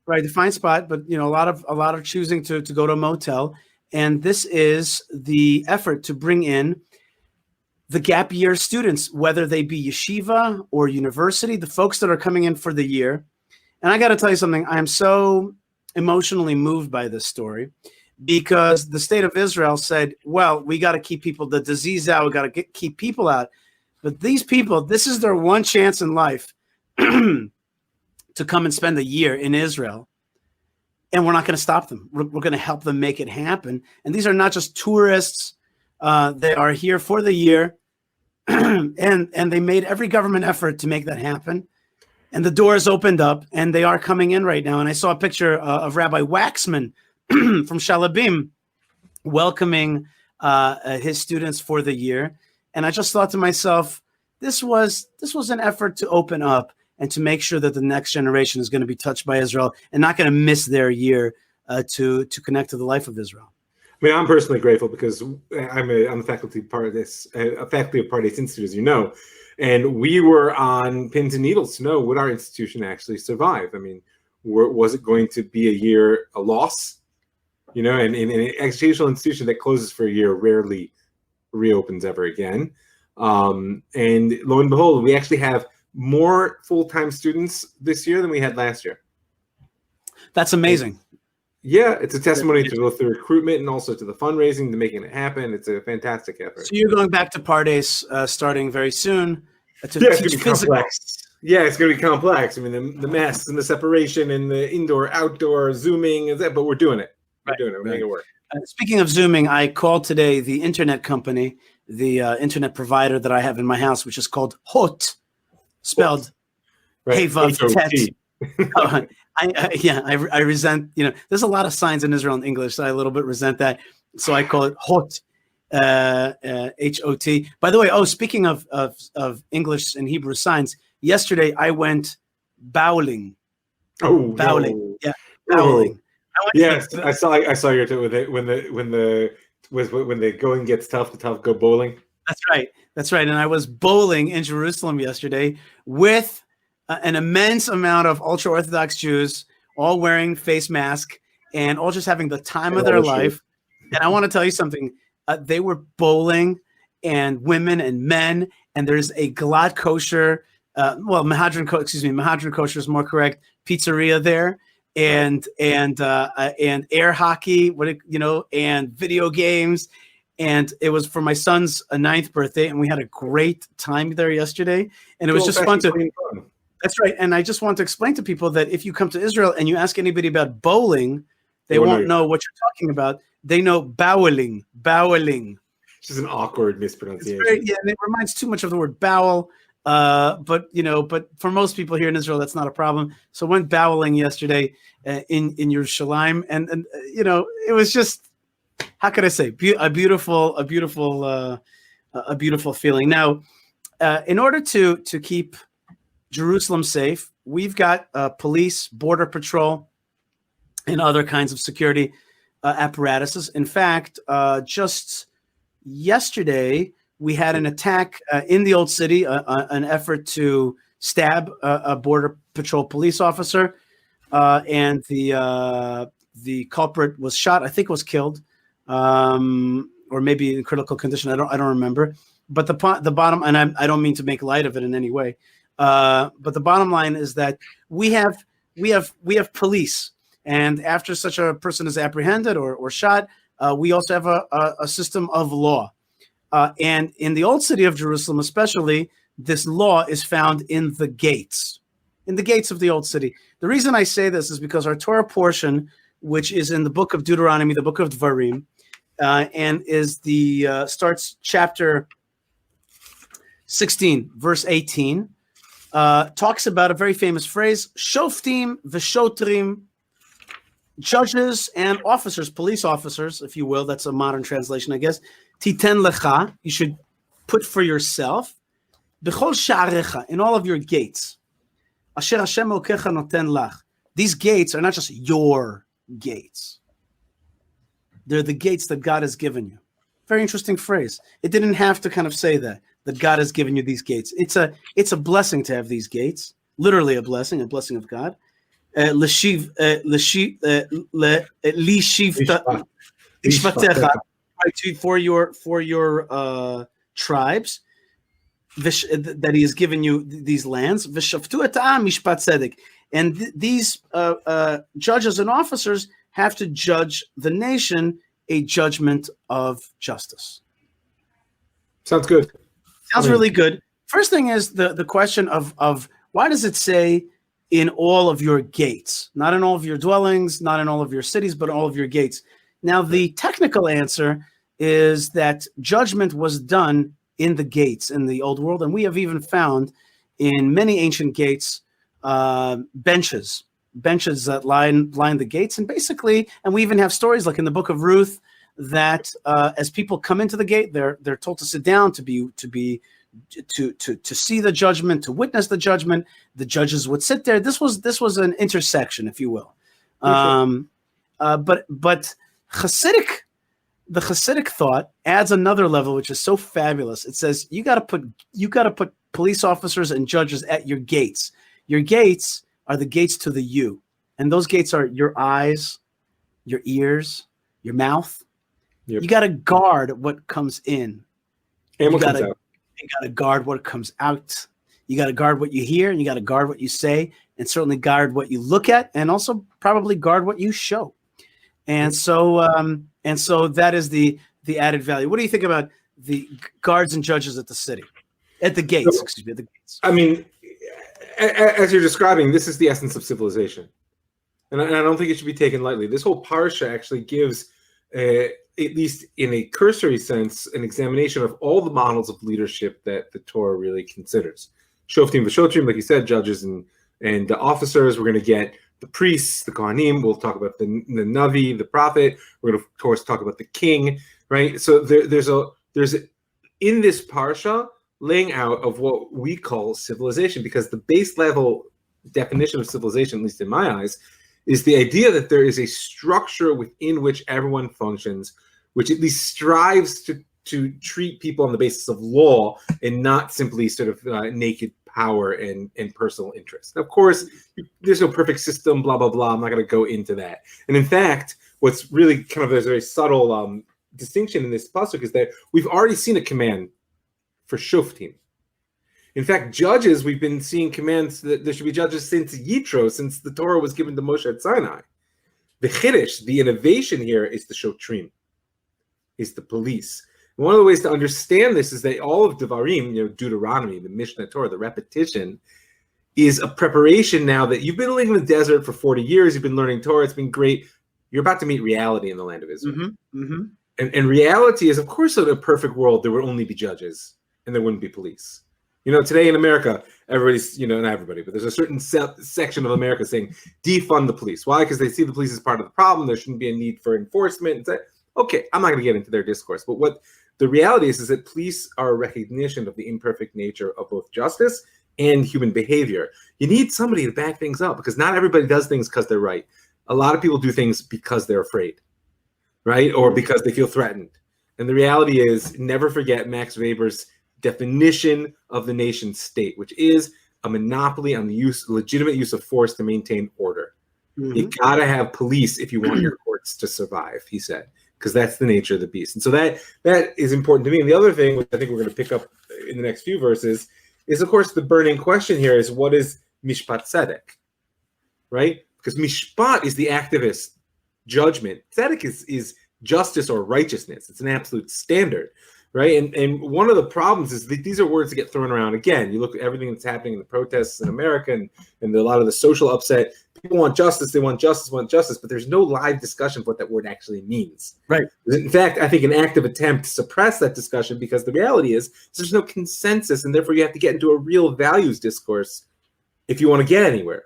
Right, defined spot, but a lot of choosing to go to a motel. And this is the effort to bring in the gap year students, whether they be yeshiva or university, the folks that are coming in for the year. And I got to tell you something. I am so emotionally moved by this story because the state of Israel said, well, we got to keep the disease out. We got to keep people out. But these people, this is their one chance in life to come and spend a year in Israel. And we're not going to stop them. We're going to help them make it happen. And these are not just tourists. They are here for the year. and they made every government effort to make that happen. And the doors opened up, and they are coming in right now. And I saw a picture of Rabbi Waxman from Shalabim welcoming his students for the year. And I just thought to myself, this was an effort to open up and to make sure that the next generation is going to be touched by Israel and not going to miss their year to connect to the life of Israel. I mean, I'm personally grateful because I'm the faculty part of this, a faculty of Pardes Institute, as you know, and we were on pins and needles to know would our institution actually survive. I mean, was it going to be a loss? You know, and an educational institution that closes for a year rarely reopens ever again. And lo and behold, we actually have more full-time students this year than we had last year. That's amazing. Yeah, it's a testimony to both the recruitment and also to the fundraising, to making it happen. It's a fantastic effort. So you're going back to Pardes starting very soon to it's going to teach be physical. complex. Yeah, it's going to be complex. I mean, the mess and the separation and the indoor, outdoor, Zooming, but we're doing it. We're doing it. We're making it work. Speaking of Zooming, I called today the internet company, the internet provider that I have in my house, which is called HOT, spelled Hey-Vav Tet. I resent, there's a lot of signs in Israel in English, so I a little bit resent that. So I call it HOT, H-O-T. By the way, speaking of English and Hebrew signs, yesterday I went bowling. Bowling. No. Yeah, bowling. Yes, I saw your tweet with it when the going gets tough, go bowling. That's right. And I was bowling in Jerusalem yesterday with an immense amount of ultra-Orthodox Jews, all wearing face masks and all just having the time of their life. And I want to tell you something. They were bowling, and women and men, and there's a Glad Kosher, Mahadran Kosher is more correct, pizzeria there. And air hockey, and video games, and it was for my son's 9th birthday, and we had a great time there yesterday, and it was just fun to. That's right, and I just want to explain to people that if you come to Israel and you ask anybody about bowling, they won't know what you're talking about. They know bowling. It's just an awkward mispronunciation. And it reminds too much of the word bowel. But for most people here in Israel, that's not a problem. So I went bowling yesterday in Yerushalayim, and it was just, how could I say, a beautiful feeling. Now, in order to keep Jerusalem safe, we've got police, border patrol, and other kinds of security apparatuses. In fact, just yesterday, we had an attack in the Old City, an effort to stab a border patrol police officer, and the culprit was shot. I think was killed, or maybe in critical condition. I don't remember. But the bottom, and I don't mean to make light of it in any way, but the bottom line is that we have police, and after such a person is apprehended or shot, we also have a system of law. And in the Old City of Jerusalem, especially, this law is found in the gates of the Old City. The reason I say this is because our Torah portion, which is in the book of Deuteronomy, the book of Dvarim, and is starts chapter 16, verse 18, talks about a very famous phrase: Shoftim v'shotrim, judges and officers, police officers, if you will. That's a modern translation, I guess. Titen lecha, you should put for yourself. B'chol sha'arecha, in all of your gates. Asher Hashem Elokecha noten lach. These gates are not just your gates. They're the gates that God has given you. Very interesting phrase. It didn't have to kind of say that God has given you these gates. It's a blessing to have these gates. Literally a blessing of God. For your tribes, that He has given you these lands, and these judges and officers have to judge the nation a judgment of justice. Sounds good. Sounds really good. First thing is the question of why does it say in all of your gates? Not in all of your dwellings, not in all of your cities, but all of your gates. Now, the technical answer is that judgment was done in the gates in the old world, and we have even found in many ancient gates benches that line the gates, and basically, and we even have stories like in the book of Ruth that as people come into the gate, they're told to sit down to see the judgment, to witness the judgment. The judges would sit there. This was an intersection, if you will. But the Hasidic thought adds another level, which is so fabulous. It says you got to put police officers and judges at your gates. Your gates are the gates to the you, and those gates are your eyes, your ears, your mouth. Yep. You got to guard what comes in. And what comes out. You got to guard what comes out. You got to guard what you hear, and you got to guard what you say, and certainly guard what you look at, and also probably guard what you show. And so that is the added value. What do you think about the guards and judges at the gates? Excuse me, at the gates. I mean, as you're describing, this is the essence of civilization, and I don't think it should be taken lightly. This whole parsha actually gives, at least in a cursory sense, an examination of all the models of leadership that the Torah really considers. Shoftim v'shotrim, like you said, judges and the officers. We're going to get the priests, the Kohanim. We'll talk about the Navi, the prophet. We're going to, of course, talk about the king, right? So there's in this parsha laying out of what we call civilization, because the base level definition of civilization, at least in my eyes, is the idea that there is a structure within which everyone functions, which at least strives to treat people on the basis of law and not simply sort of naked power and personal interest. Now, of course, there's no perfect system, blah, blah, blah. I'm not going to go into that. And in fact, what's really kind of, there's a very subtle distinction in this pasuk is that we've already seen a command for Shoftim. In fact, judges, we've been seeing commands that there should be judges since Yitro, since the Torah was given to Moshe at Sinai. The Chiddush, the innovation here, is the Shotrim, is the police. And one of the ways to understand this is that all of Devarim, Deuteronomy, the Mishnah Torah, the repetition, is a preparation now that you've been living in the desert for 40 years, you've been learning Torah, it's been great. You're about to meet reality in the land of Israel. Mm-hmm. Mm-hmm. And reality is, of course, in a perfect world, there would only be judges and there wouldn't be police. Today in America, everybody's, not everybody, but there's a certain section of America saying defund the police. Why? Because they see the police as part of the problem. There shouldn't be a need for enforcement. Okay, I'm not going to get into their discourse. But what the reality is that police are a recognition of the imperfect nature of both justice and human behavior. You need somebody to back things up, because not everybody does things because they're right. A lot of people do things because they're afraid, right? Or because they feel threatened. And the reality is, never forget Max Weber's definition of the nation state, which is a monopoly on the legitimate use of force to maintain order. Mm-hmm. You gotta have police if you want your courts to survive, he said, because that's the nature of the beast. And so that is important to me. And the other thing, which I think we're going to pick up in the next few verses, is, of course, the burning question here is, what is mishpat tzedek, right? Because mishpat is the activist judgment. Tzedek is justice or righteousness. It's an absolute standard. Right, and one of the problems is that these are words that get thrown around. Again, you look at everything that's happening in the protests in America and a lot of the social upset. People want justice, they want justice, but there's no live discussion of what that word actually means. Right. In fact, I think an active attempt to suppress that discussion, because the reality is there's no consensus, and therefore you have to get into a real values discourse if you want to get anywhere.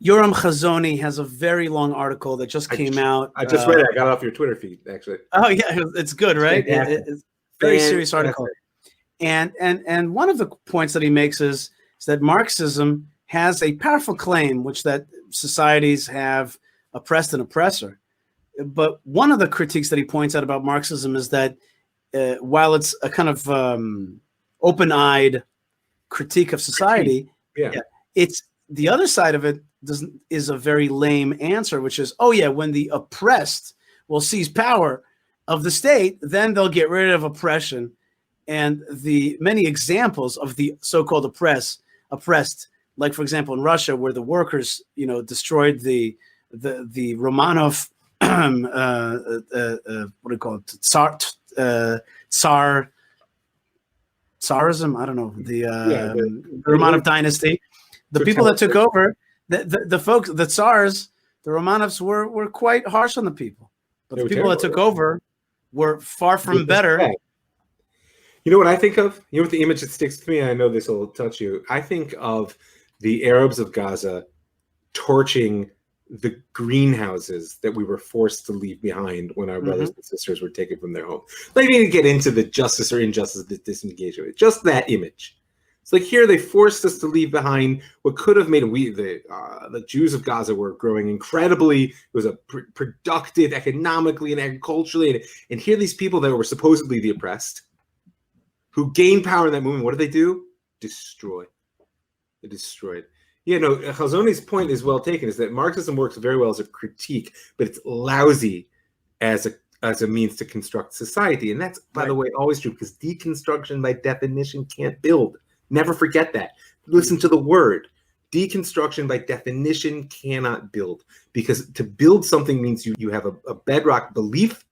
Yoram Chazoni has a very long article that just came out. I just read it. I got it off your Twitter feed, actually. Oh, yeah, it's good, right? It's very serious article. And one of the points that he makes is that Marxism has a powerful claim, which that societies have oppressed an oppressor. But one of the critiques that he points out about Marxism is that while it's a kind of open-eyed critique of society, it's the other side of it is a very lame answer, which is, oh yeah, when the oppressed will seize power of the state, then they'll get rid of oppression. And the many examples of the so-called oppressed, like, for example, in Russia, where the workers, destroyed the the Romanov what do you call it, Tsarism, I don't know, the Romanov dynasty, the people that took over, the folks, the Tsars, the Romanovs were quite harsh on the people, but the people that took over were far from better. You know what I think of? You know what the image that sticks to me? I know this will touch you. I think of the Arabs of Gaza torching the greenhouses that we were forced to leave behind when our brothers and sisters were taken from their home. Let me get into the justice or injustice of this disengagement. Just that image. It's like here they forced us to leave behind what could have made the Jews of Gaza were growing incredibly. It was a productive economically and agriculturally, and here these people that were supposedly the oppressed, who gained power in that movement, what did they do? Destroy. They destroyed. Yeah, no, Chazoni's point is well taken, is that Marxism works very well as a critique, but it's lousy as a means to construct society. And that's, by the way, always true, because deconstruction by definition can't build. Never forget that. Listen to the word. Deconstruction by definition cannot build, because to build something means you have a bedrock belief,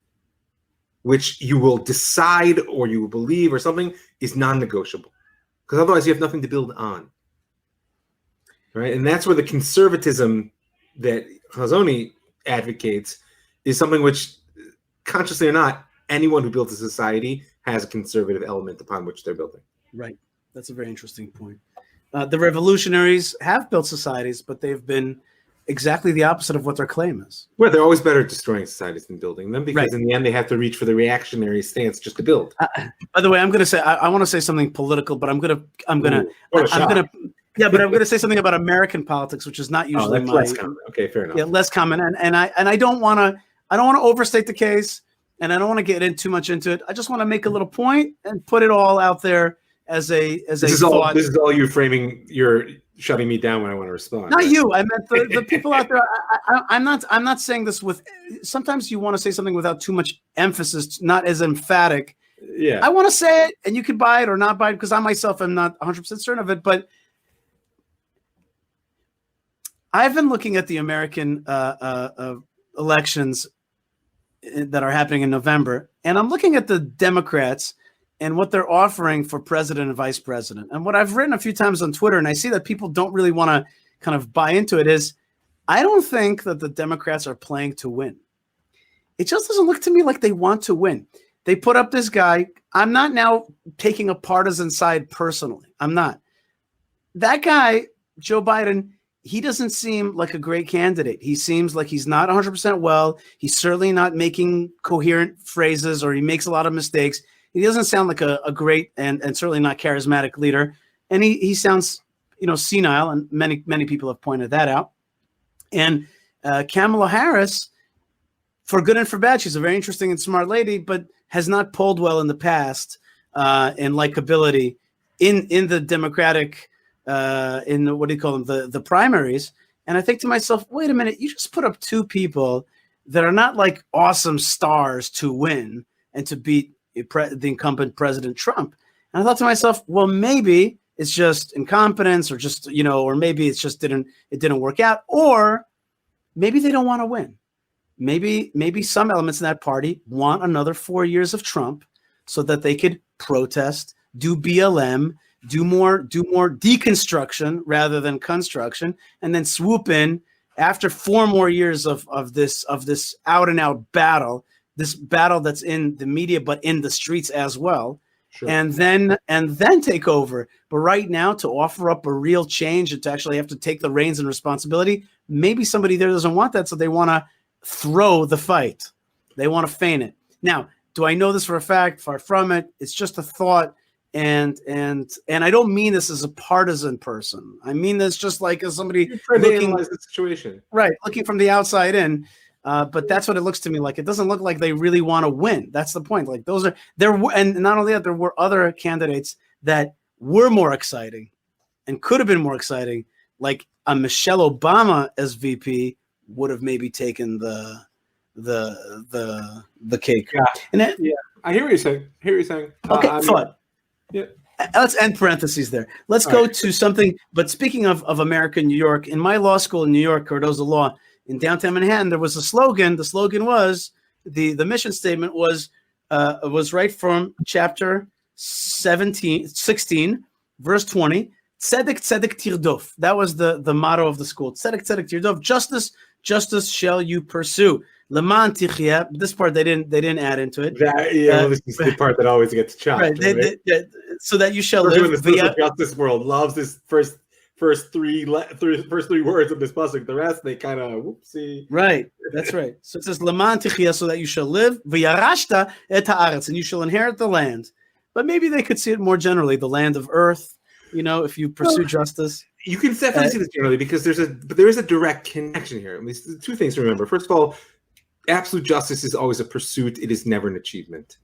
which you will decide or you will believe or something is non-negotiable, because otherwise you have nothing to build on. Right, and that's where the conservatism that Chazoni advocates is something which, consciously or not, anyone who builds a society has a conservative element upon which they're building. Right, that's a very interesting point. The revolutionaries have built societies, but they've been exactly the opposite of what their claim is. Well, they're always better at destroying societies than building them, because in the end they have to reach for the reactionary stance just to build. By the way, I'm going to say I want to say something political, but I'm going to. Yeah, but I'm going to say something about American politics, which is not usually less common. Okay, fair enough. Yeah, less common, and I don't want to overstate the case, and I don't want to get too much into it. I just want to make a little point and put it all out there as a thought. This is all you framing. You're shutting me down when I want to respond. Not you. I meant the people out there. I'm not saying this with. Sometimes you want to say something without too much emphasis, not as emphatic. Yeah. I want to say it, and you can buy it or not buy it, because I myself am not 100% certain of it, but. I've been looking at the American elections that are happening in November, and I'm looking at the Democrats and what they're offering for president and vice president. And what I've written a few times on Twitter, and I see that people don't really want to kind of buy into it, is I don't think that the Democrats are playing to win. It just doesn't look to me like they want to win. They put up this guy. I'm not now taking a partisan side personally. I'm not. That guy, Joe Biden, he doesn't seem like a great candidate. He seems like he's not 100% well. He's certainly not making coherent phrases, or he makes a lot of mistakes. He doesn't sound like a great and certainly not charismatic leader. And he sounds, senile, and many people have pointed that out. And Kamala Harris, for good and for bad, she's a very interesting and smart lady, but has not polled well in the past in likability in the Democratic in the, what do you call them, the primaries. And I think to myself, wait a minute, you just put up two people that are not like awesome stars to win and to beat the incumbent President Trump. And I thought to myself, well, maybe it's just incompetence, or just, or maybe it's just it didn't work out, or maybe they don't want to win. Maybe some elements in that party want another 4 years of Trump so that they could protest, do BLM, do more deconstruction rather than construction, and then swoop in after 4 more years of this out and out battle, this battle that's in the media but in the streets as well. Sure. And then take over. But right now, to offer up a real change and to actually have to take the reins and responsibility, maybe somebody there doesn't want that, so they want to throw the fight. They want to feign it. Now, do I know this for a fact? Far from it. It's just a thought. And I don't mean this as a partisan person. I mean this just like as somebody looking at the situation, right, looking from the outside in. But that's what it looks to me like. It doesn't look like they really want to win. That's the point. Like and not only that, there were other candidates that were more exciting and could have been more exciting. Like a Michelle Obama as VP would have maybe taken the cake. Yeah, and I hear what you're saying. Okay, thought. Yeah. Let's end parentheses there. Let's go to something. But speaking of America, New York, in my law school in New York, Cardozo Law, in downtown Manhattan, there was a slogan. The slogan was, the mission statement was right from chapter 16, verse 20. Tzedek, tzedek tirdof. That was the motto of the school. Tzedek, tzedek tirdof. Justice, justice shall you pursue. Leman tichya. This part they didn't add into it. This is the part that always gets chopped. Right. So that you shall live. The social justice world loves this first three words of this pasuk. The rest they kind of whoopsie. Right. That's right. So it says leman tichya, so that you shall live. V'yarashta et haaretz, and you shall inherit the land. But maybe they could see it more generally, the land of earth. If you pursue justice, you can definitely see this generally because there is a direct connection here. I mean, there's two things to remember. First of all, absolute justice is always a pursuit; it is never an achievement.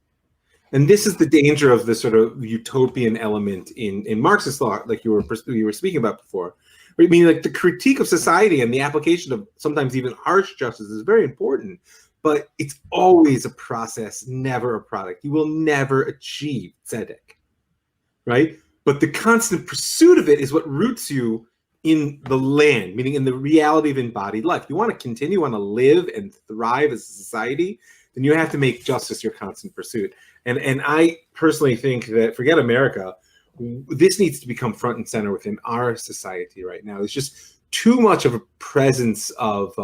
And this is the danger of the sort of utopian element in Marxist thought, like you were speaking about before. I mean, like the critique of society and the application of sometimes even harsh justice is very important, but it's always a process, never a product. You will never achieve tzedek, right? But the constant pursuit of it is what roots you in the land, meaning in the reality of embodied life. You want to continue, want to live and thrive as a society, then you have to make justice your constant pursuit. And I personally think that, forget America, this needs to become front and center within our society right now. There's just too much of a presence of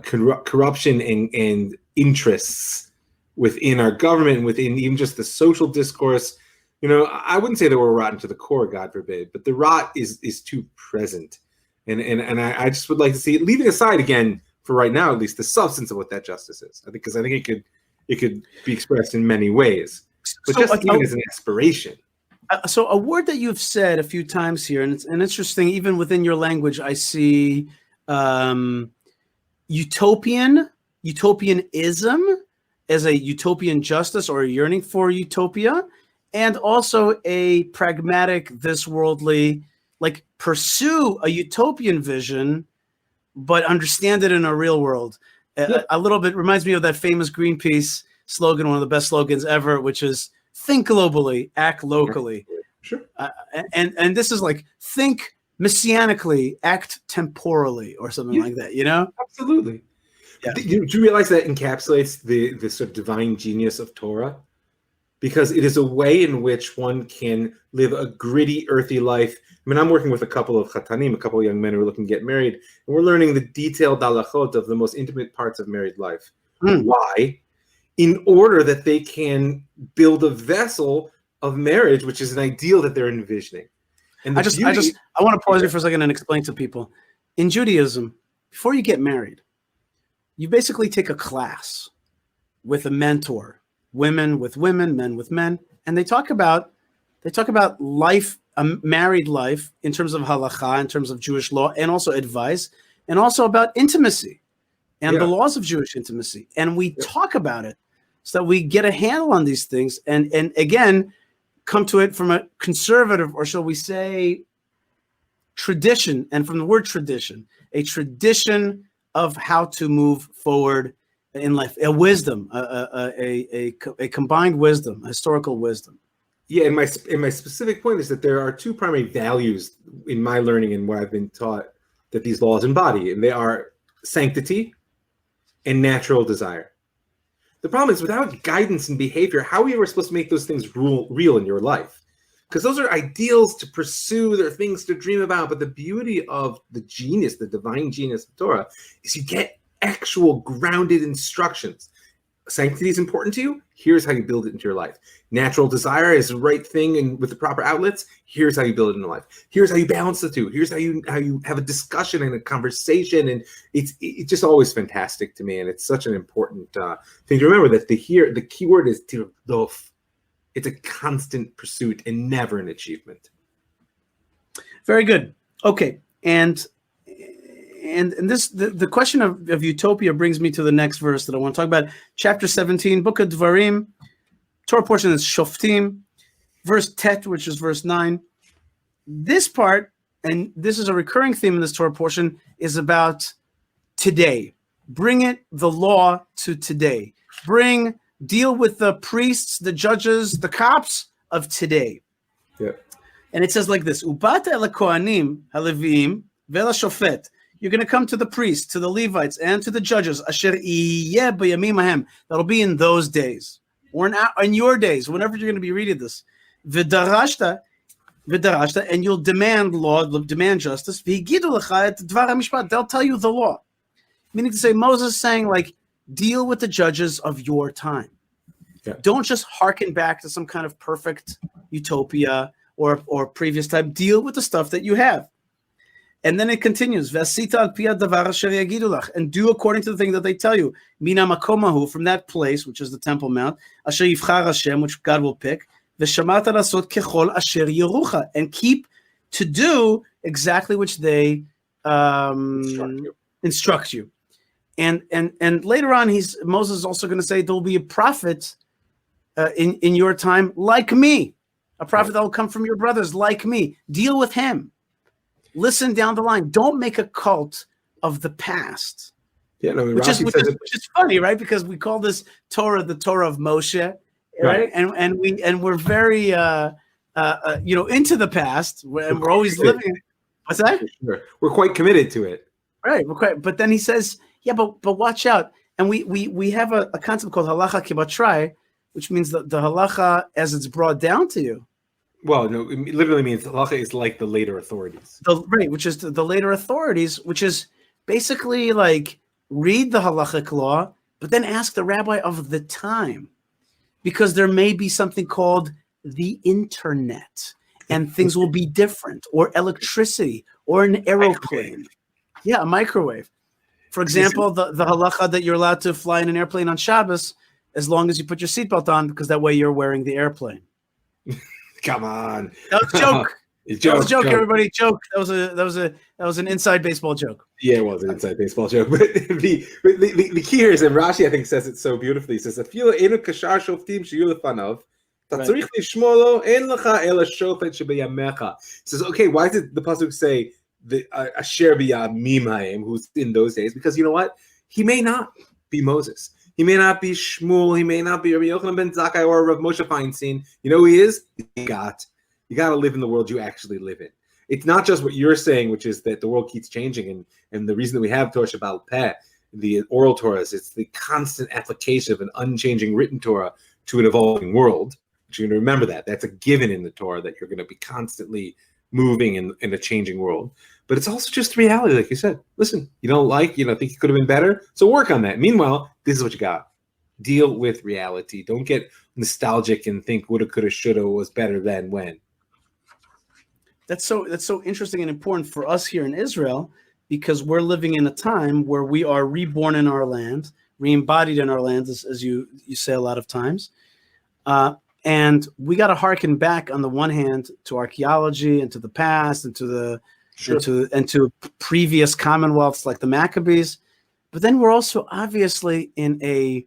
corruption and interests within our government and within even just the social discourse. I wouldn't say that we're rotten to the core, God forbid, but the rot is too present. And I just would like to see it, leaving aside again, for right now at least, the substance of what that justice is. I think it could be expressed in many ways, but just even as an aspiration. So a word that you've said a few times here, and it's interesting, even within your language, I see utopianism as a utopian justice or a yearning for utopia. And also a pragmatic, this worldly, like pursue a utopian vision, but understand it in a real world. A little bit reminds me of that famous Greenpeace slogan, one of the best slogans ever, which is think globally, act locally. Sure. And this is like think messianically, act temporally, or something like that, Absolutely. Yeah. Do you realize that encapsulates the sort of divine genius of Torah? Because it is a way in which one can live a gritty, earthy life. I mean, I'm working with a couple of chatanim, a couple of young men who are looking to get married, and we're learning the detailed halachot of the most intimate parts of married life. Why? In order that they can build a vessel of marriage, which is an ideal that they're envisioning. And I want to pause here for a second and explain to people. In Judaism, before you get married, you basically take a class with a mentor. Women with women, men with men, and they talk about life, married life, in terms of halakha, in terms of Jewish law, and also advice, and also about intimacy and the laws of Jewish intimacy. And we talk about it so that we get a handle on these things, and again, come to it from a conservative, or shall we say, tradition, and from the word tradition, a tradition of how to move forward in life, a wisdom, a combined wisdom, a historical wisdom. Yeah, and my specific point is that there are two primary values in my learning and what I've been taught that these laws embody, and they are sanctity and natural desire. The problem is, without guidance and behavior, how are you ever supposed to make those things real in your life? Because those are ideals to pursue, they're things to dream about, but the beauty of the genius, the divine genius of Torah, is you get actual grounded instructions. Sanctity is important to you. Here's how you build it into your life. Natural desire is the right thing, and with the proper outlets, here's how you build it into life. Here's how you balance the two. Here's how you have a discussion and a conversation, and it's just always fantastic to me. And it's such an important thing to remember, that the key word is tirdof. It's a constant pursuit and never an achievement. Very good. Okay, and this the question of utopia brings me to the next verse that I want to talk about. Chapter 17, Book of Dvarim, Torah portion is Shoftim, verse Tet, which is verse 9. This part, and this is a recurring theme in this Torah portion, is about today. Bring the law to today. Deal with the priests, the judges, the cops of today. Yeah. And it says like this: Ubata el kohanim haleviim ve'el shofet you're going to come to the priests, to the Levites, and to the judges. Asher yeh b'yamim hahem. That'll be in those days, or in your days, whenever you're going to be reading this. V'darashta, and you'll demand law, demand justice. V'yigidu lecha et dvar hamishpat. They'll tell you the law. Meaning to say, Moses is saying, like, deal with the judges of your time. Yeah. Don't just hearken back to some kind of perfect utopia or previous time. Deal with the stuff that you have. And then it continues, V'asita al pi hadavar asher yagidu lach, and do according to the thing that they tell you. Mina makomahu, from that place, which is the Temple Mount, asher yivchar Hashem, which God will pick, v'shamata lasot kechol asher yerucha, and keep to do exactly which they instruct you. And later on, Moses is also going to say there will be a prophet in your time like me, a prophet that will come from your brothers like me. Deal with him. Listen down the line. Don't make a cult of the past. Yeah, no, which is funny, right? Because we call this Torah the Torah of Moshe, right? And we're very into the past, and we're always living. What's that? Sure. We're quite committed to it, right? We're quite. But then he says, yeah, but watch out. And we have a concept called halacha kibatrai, which means the halacha as it's brought down to you. Well, no, it literally means halacha is like the later authorities. Which is the later authorities, which is basically like read the halachic law, but then ask the rabbi of the time, because there may be something called the internet, and things will be different, or electricity, or an aeroplane. Yeah, a microwave. For example, the halacha that you're allowed to fly in an airplane on Shabbos as long as you put your seatbelt on, because that way you're wearing the airplane. Come on, that was a joke. That was a joke, everybody. Joke. That was an inside baseball joke. Yeah, it was an inside baseball joke. But the key here is, and Rashi I think says it so beautifully. He says, "Afilo enu kashar shoftim shiyu lefanav, tatzarich lishmo lo en lecha ela shofet shebeyamecha." He says, okay, why did the pasuk say the asher b'yamim haim, who's in those days? Because you know what? He may not be Moses. He may not be Shmuel. He may not be Rabbi Yochanan ben Zakkai or Rav Moshe Feinstein. You know who he is? You got to live in the world you actually live in. It's not just what you're saying, which is that the world keeps changing, and the reason that we have Torah Shabbal Peh, the oral Torahs, it's the constant application of an unchanging written Torah to an evolving world. But you're going to remember that. That's a given in the Torah, that you're going to be constantly moving in a changing world. But it's also just reality, like you said. Listen, you don't think it could have been better, so work on that. Meanwhile, this is what you got. Deal with reality. Don't get nostalgic and think woulda, coulda, shoulda was better than when. That's so interesting and important for us here in Israel, because we're living in a time where we are reborn in our land, re-embodied in our land, as you say a lot of times. And we got to hearken back, on the one hand, to archaeology and to the past and to the and to previous commonwealths like the Maccabees, but then we're also obviously in a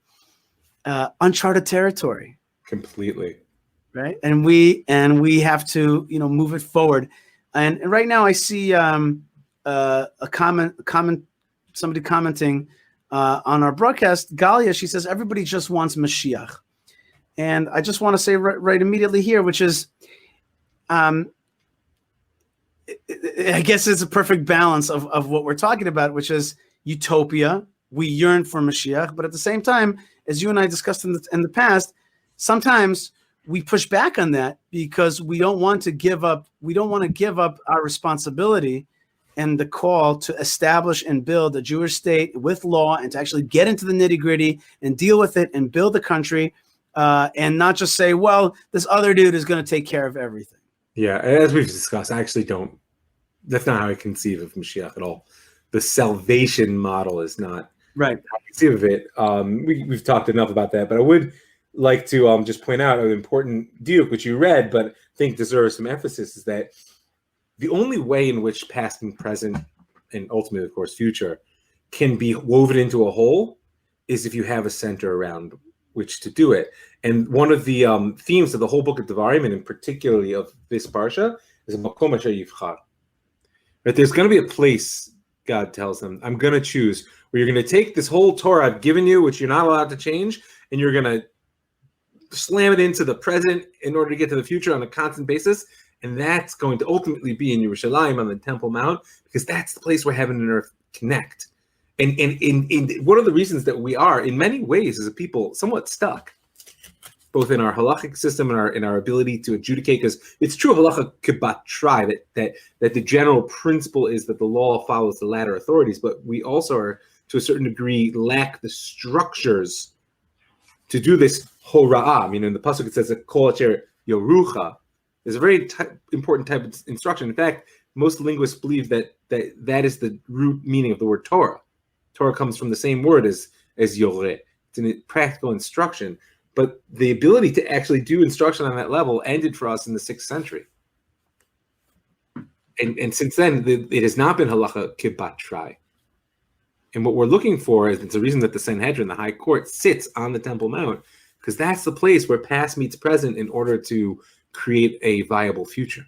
uncharted territory. Completely. Right, and we have to move it forward. And right now I see a comment somebody commenting on our broadcast. Galia, she says everybody just wants Mashiach. And I just want to say right immediately here, which is, I guess it's a perfect balance of what we're talking about, which is utopia. We yearn for Mashiach, but at the same time, as you and I discussed in the past, sometimes we push back on that because we don't want to give up. We don't want to give up our responsibility and the call to establish and build a Jewish state with law, and to actually get into the nitty-gritty and deal with it and build the country. And not just say, well, this other dude is going to take care of everything. Yeah, as we've discussed, I actually don't. That's not how I conceive of Mashiach at all. The salvation model is not right. How I conceive of it. We've talked enough about that, but I would like to just point out an important diuk, which you read, but I think deserves some emphasis, is that the only way in which past and present, and ultimately, of course, future, can be woven into a whole is if you have a center around which to do it. And one of the themes of the whole book of Devarim, and particularly of this parsha, is Makom Asher Yivchar. Right? There's going to be a place, God tells them, I'm going to choose, where you're going to take this whole Torah I've given you, which you're not allowed to change, and you're going to slam it into the present in order to get to the future on a constant basis. And that's going to ultimately be in Yerushalayim on the Temple Mount, because that's the place where heaven and earth connect. And in one of the reasons that we are, in many ways, as a people, somewhat stuck, both in our halachic system and in our ability to adjudicate, because it's true halacha kibat try that the general principle is that the law follows the latter authorities, but we also are, to a certain degree, lack the structures to do this hora'ah. I mean, in the pasuk it says that kol asher yorucha is a very important type of instruction. In fact, most linguists believe that is the root meaning of the word Torah. Torah comes from the same word as yoreh. It's a practical instruction. But the ability to actually do instruction on that level ended for us in the 6th century. And since then, it has not been halacha kibat try. And what we're looking for is, it's the reason that the Sanhedrin, the High Court, sits on the Temple Mount, because that's the place where past meets present in order to create a viable future.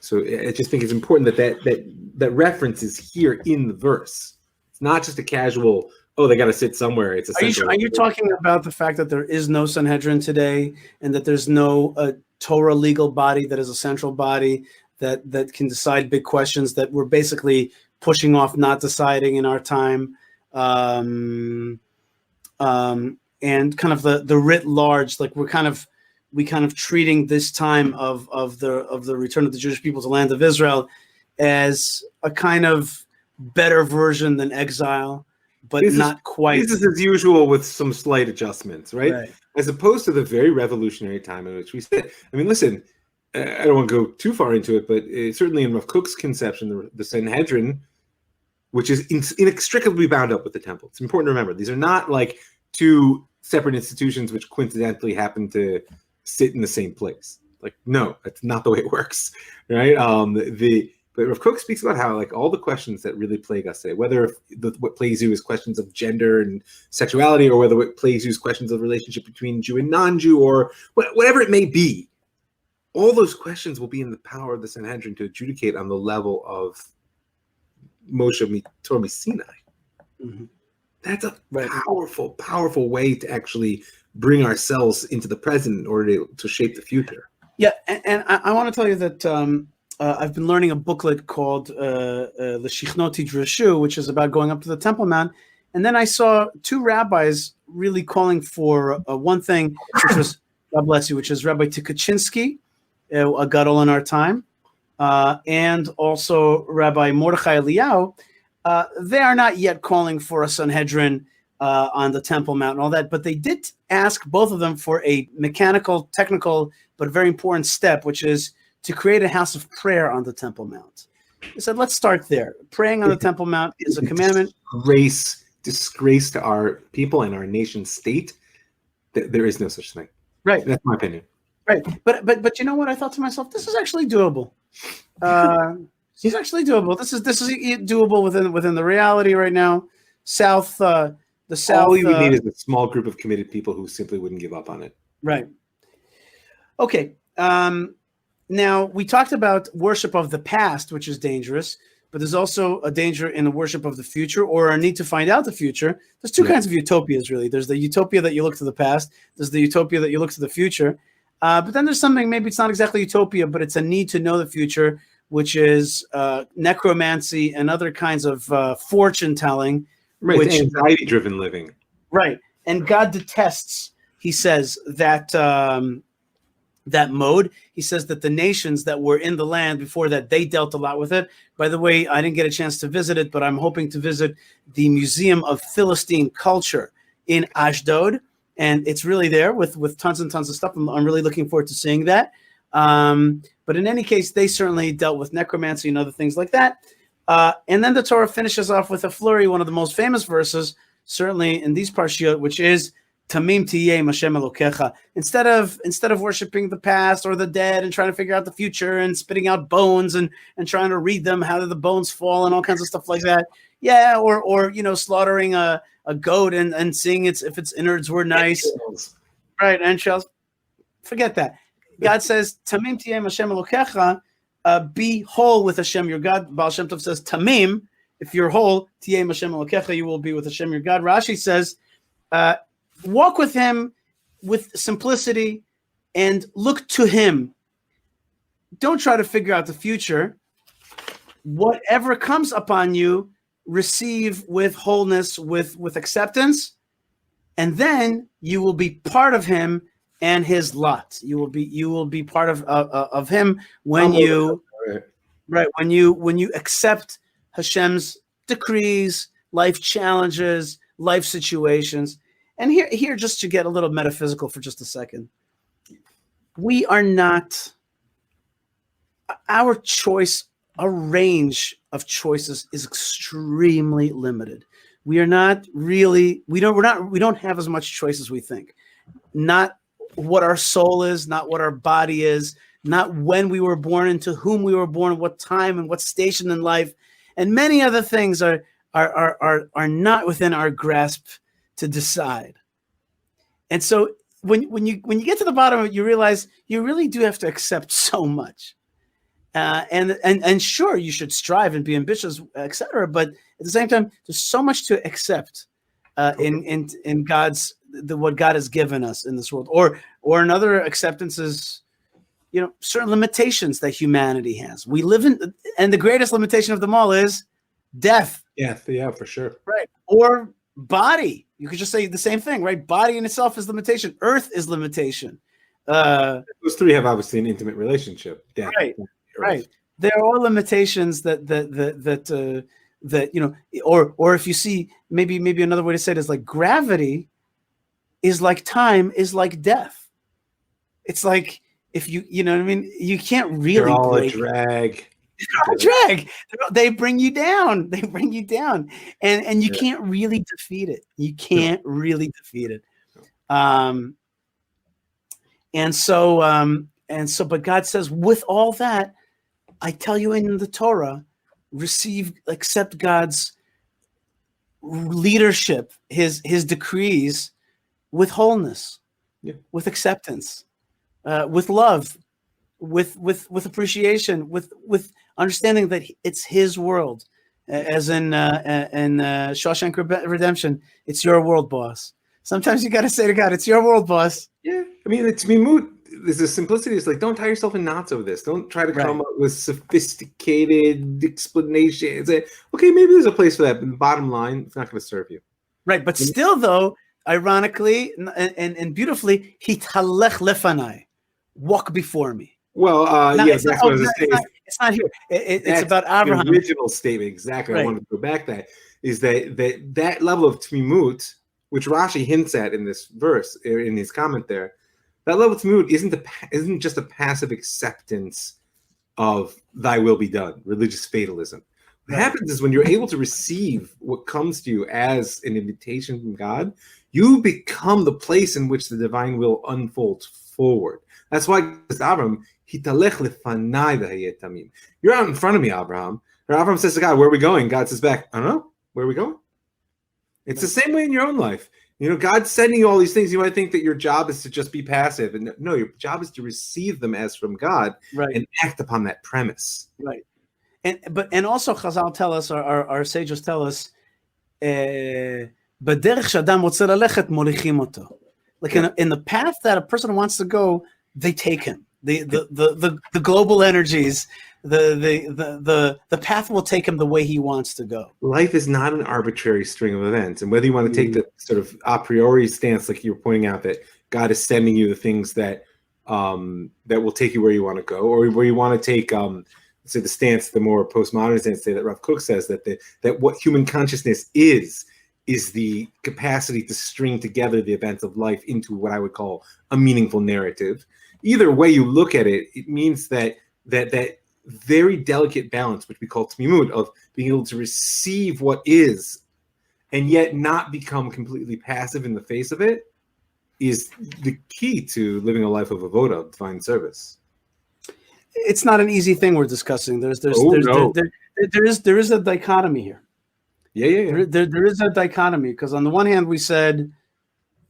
So I just think it's important that reference is here in the verse. It's not just a casual, oh, they got to sit somewhere. It's essential. Are you talking about the fact that there is no Sanhedrin today, and that there's no Torah legal body that is a central body that can decide big questions that we're basically pushing off, not deciding in our time, and kind of the writ large, like we kind of treating this time of the return of the Jewish people to the land of Israel as a kind of better version than exile, but not quite. This is as usual with some slight adjustments, right? As opposed to the very revolutionary time in which we said, I mean, listen, I don't want to go too far into it, but certainly in Rav Kook's conception, the Sanhedrin, which is inextricably bound up with the temple. It's important to remember, these are not like two separate institutions which coincidentally happen to sit in the same place. Like, no, that's not the way it works, right? But Rav Kook speaks about how, like, all the questions that really plague us today, whether what plagues you is questions of gender and sexuality, or whether what plagues you is questions of relationship between Jew and non-Jew, or whatever it may be, all those questions will be in the power of the Sanhedrin to adjudicate on the level of Moshe Torah Sinai. Mm-hmm. That's a powerful, powerful way to actually bring ourselves into the present in order to shape the future. Yeah, and I want to tell you that I've been learning a booklet called L'Shichnoti Dreshu, which is about going up to the Temple Mount. And then I saw two rabbis really calling for one thing, which was, God bless you, which is Rabbi Tukachinsky, a gadol in our time, and also Rabbi Mordechai Eliyahu. They are not yet calling for a Sanhedrin on the Temple Mount and all that, but they did ask both of them for a mechanical, technical, but very important step, which is to create a house of prayer on the Temple Mount. They said, let's start there. Praying on the Temple Mount is a commandment. Disgrace to our people and our nation state. There is no such thing. Right. That's my opinion. Right. But you know what? I thought to myself, this is actually doable. It's actually doable. This is doable within the reality right now. The South. All you would need is a small group of committed people who simply wouldn't give up on it. Right. Okay. Now, we talked about worship of the past, which is dangerous, but there's also a danger in the worship of the future, or a need to find out the future. There's two kinds of utopias, really. There's the utopia that you look to the past. There's the utopia that you look to the future. But then there's something, maybe it's not exactly utopia, but it's a need to know the future, which is necromancy and other kinds of fortune-telling. Right, which, anxiety-driven living. Right. And God detests, he says, that mode. He says that the nations that were in the land before that, they dealt a lot with it. By the way, I didn't get a chance to visit it, but I'm hoping to visit the Museum of Philistine Culture in Ashdod. And it's really there with tons and tons of stuff. I'm really looking forward to seeing that. But in any case, they certainly dealt with necromancy and other things like that. And then the Torah finishes off with a flurry, one of the most famous verses, certainly in these parshiot, which is Tamim tiyeh Hashem Elokecha. Instead of worshiping the past or the dead and trying to figure out the future and spitting out bones and trying to read them, how did the bones fall and all kinds of stuff like that. Yeah, or slaughtering a goat and seeing if its innards were nice. Right, and shells. Forget that. God says, Tamim tiyeh Hashem Elokecha, be whole with Hashem your God. Baal Shem Tov says, Tamim, if you're whole, tiyeh Hashem Elokecha, you will be with Hashem your God. Rashi says, walk with him with simplicity and look to him. don't try to figure out the future. Whatever comes upon you, receive with wholeness, with acceptance, and then you will be part of him and his lot. You will be part of him when you when you accept Hashem's decrees, life challenges, life situations. And here, just to get a little metaphysical for just a second, we are not, our choice, our range of choices is extremely limited. We are not really, we don't have as much choice as we think. Not what our soul is, not what our body is, not when we were born, into whom we were born, what time and what station in life, and many other things are not within our grasp to decide. And so when you get to the bottom of it, you realize you really do have to accept so much. And sure, you should strive and be ambitious, etc. But at the same time, there's so much to accept in God's what God has given us in this world. Or another acceptance is, certain limitations that humanity has. We live in, and the greatest limitation of them all is death. Yeah, for sure. Right. Or body. You could just say the same thing, right? Body in itself is limitation. Earth is limitation. Those three have obviously an intimate relationship. Death, right. There are all limitations that or if you see, maybe another way to say it is like gravity is like time is like death. It's like, if you know what I mean, you can't really They're all break. a drag. They bring you down. And you can't really defeat it. You can't really defeat it. But God says, with all that, I tell you in the Torah, accept God's leadership, his decrees, with wholeness, with acceptance, with love, with appreciation, with understanding that it's his world, as in Shawshank Redemption, it's your world, boss. Sometimes you got to say to God, it's your world, boss. Yeah, I mean, it's Mimut. There's a simplicity. It's like, don't tie yourself in knots over this. Don't try to come up with sophisticated explanations. Okay, maybe there's a place for that, but the bottom line, it's not going to serve you. Right, but still, though, ironically and beautifully, hitalech lefanai, walk before me. Well, that's what I was saying. It's not here. It's about Abraham. The original statement, exactly. Right. I wanted to go back to that. Is that level of tmimut, which Rashi hints at in this verse, in his comment there, that level of tmimut isn't just a passive acceptance of thy will be done, religious fatalism. What happens is when you're able to receive what comes to you as an invitation from God, you become the place in which the divine will unfolds forward. That's why Abraham, you're out in front of me, Abraham. And Abraham says to God, where are we going? God says back, I don't know. Where are we going? It's the same way in your own life. God's sending you all these things. You might think that your job is to just be passive. And no, your job is to receive them as from God and act upon that premise. Right. And also Chazal tell us, our sages tell us, like in the path that a person wants to go, they take him. The global energies, the path will take him the way he wants to go. Life is not an arbitrary string of events, and whether you want to take the sort of a priori stance, like you were pointing out, that God is sending you the things that will take you where you want to go, or where you want to take, say, the stance, the more postmodern stance, say that Rav Kook says that what human consciousness is the capacity to string together the events of life into what I would call a meaningful narrative. Either way you look at it, it means that very delicate balance, which we call tmimut, of being able to receive what is and yet not become completely passive in the face of it, is the key to living a life of avoda, divine service. It's not an easy thing we're discussing. There is a dichotomy here. Yeah. There is a dichotomy, because on the one hand we said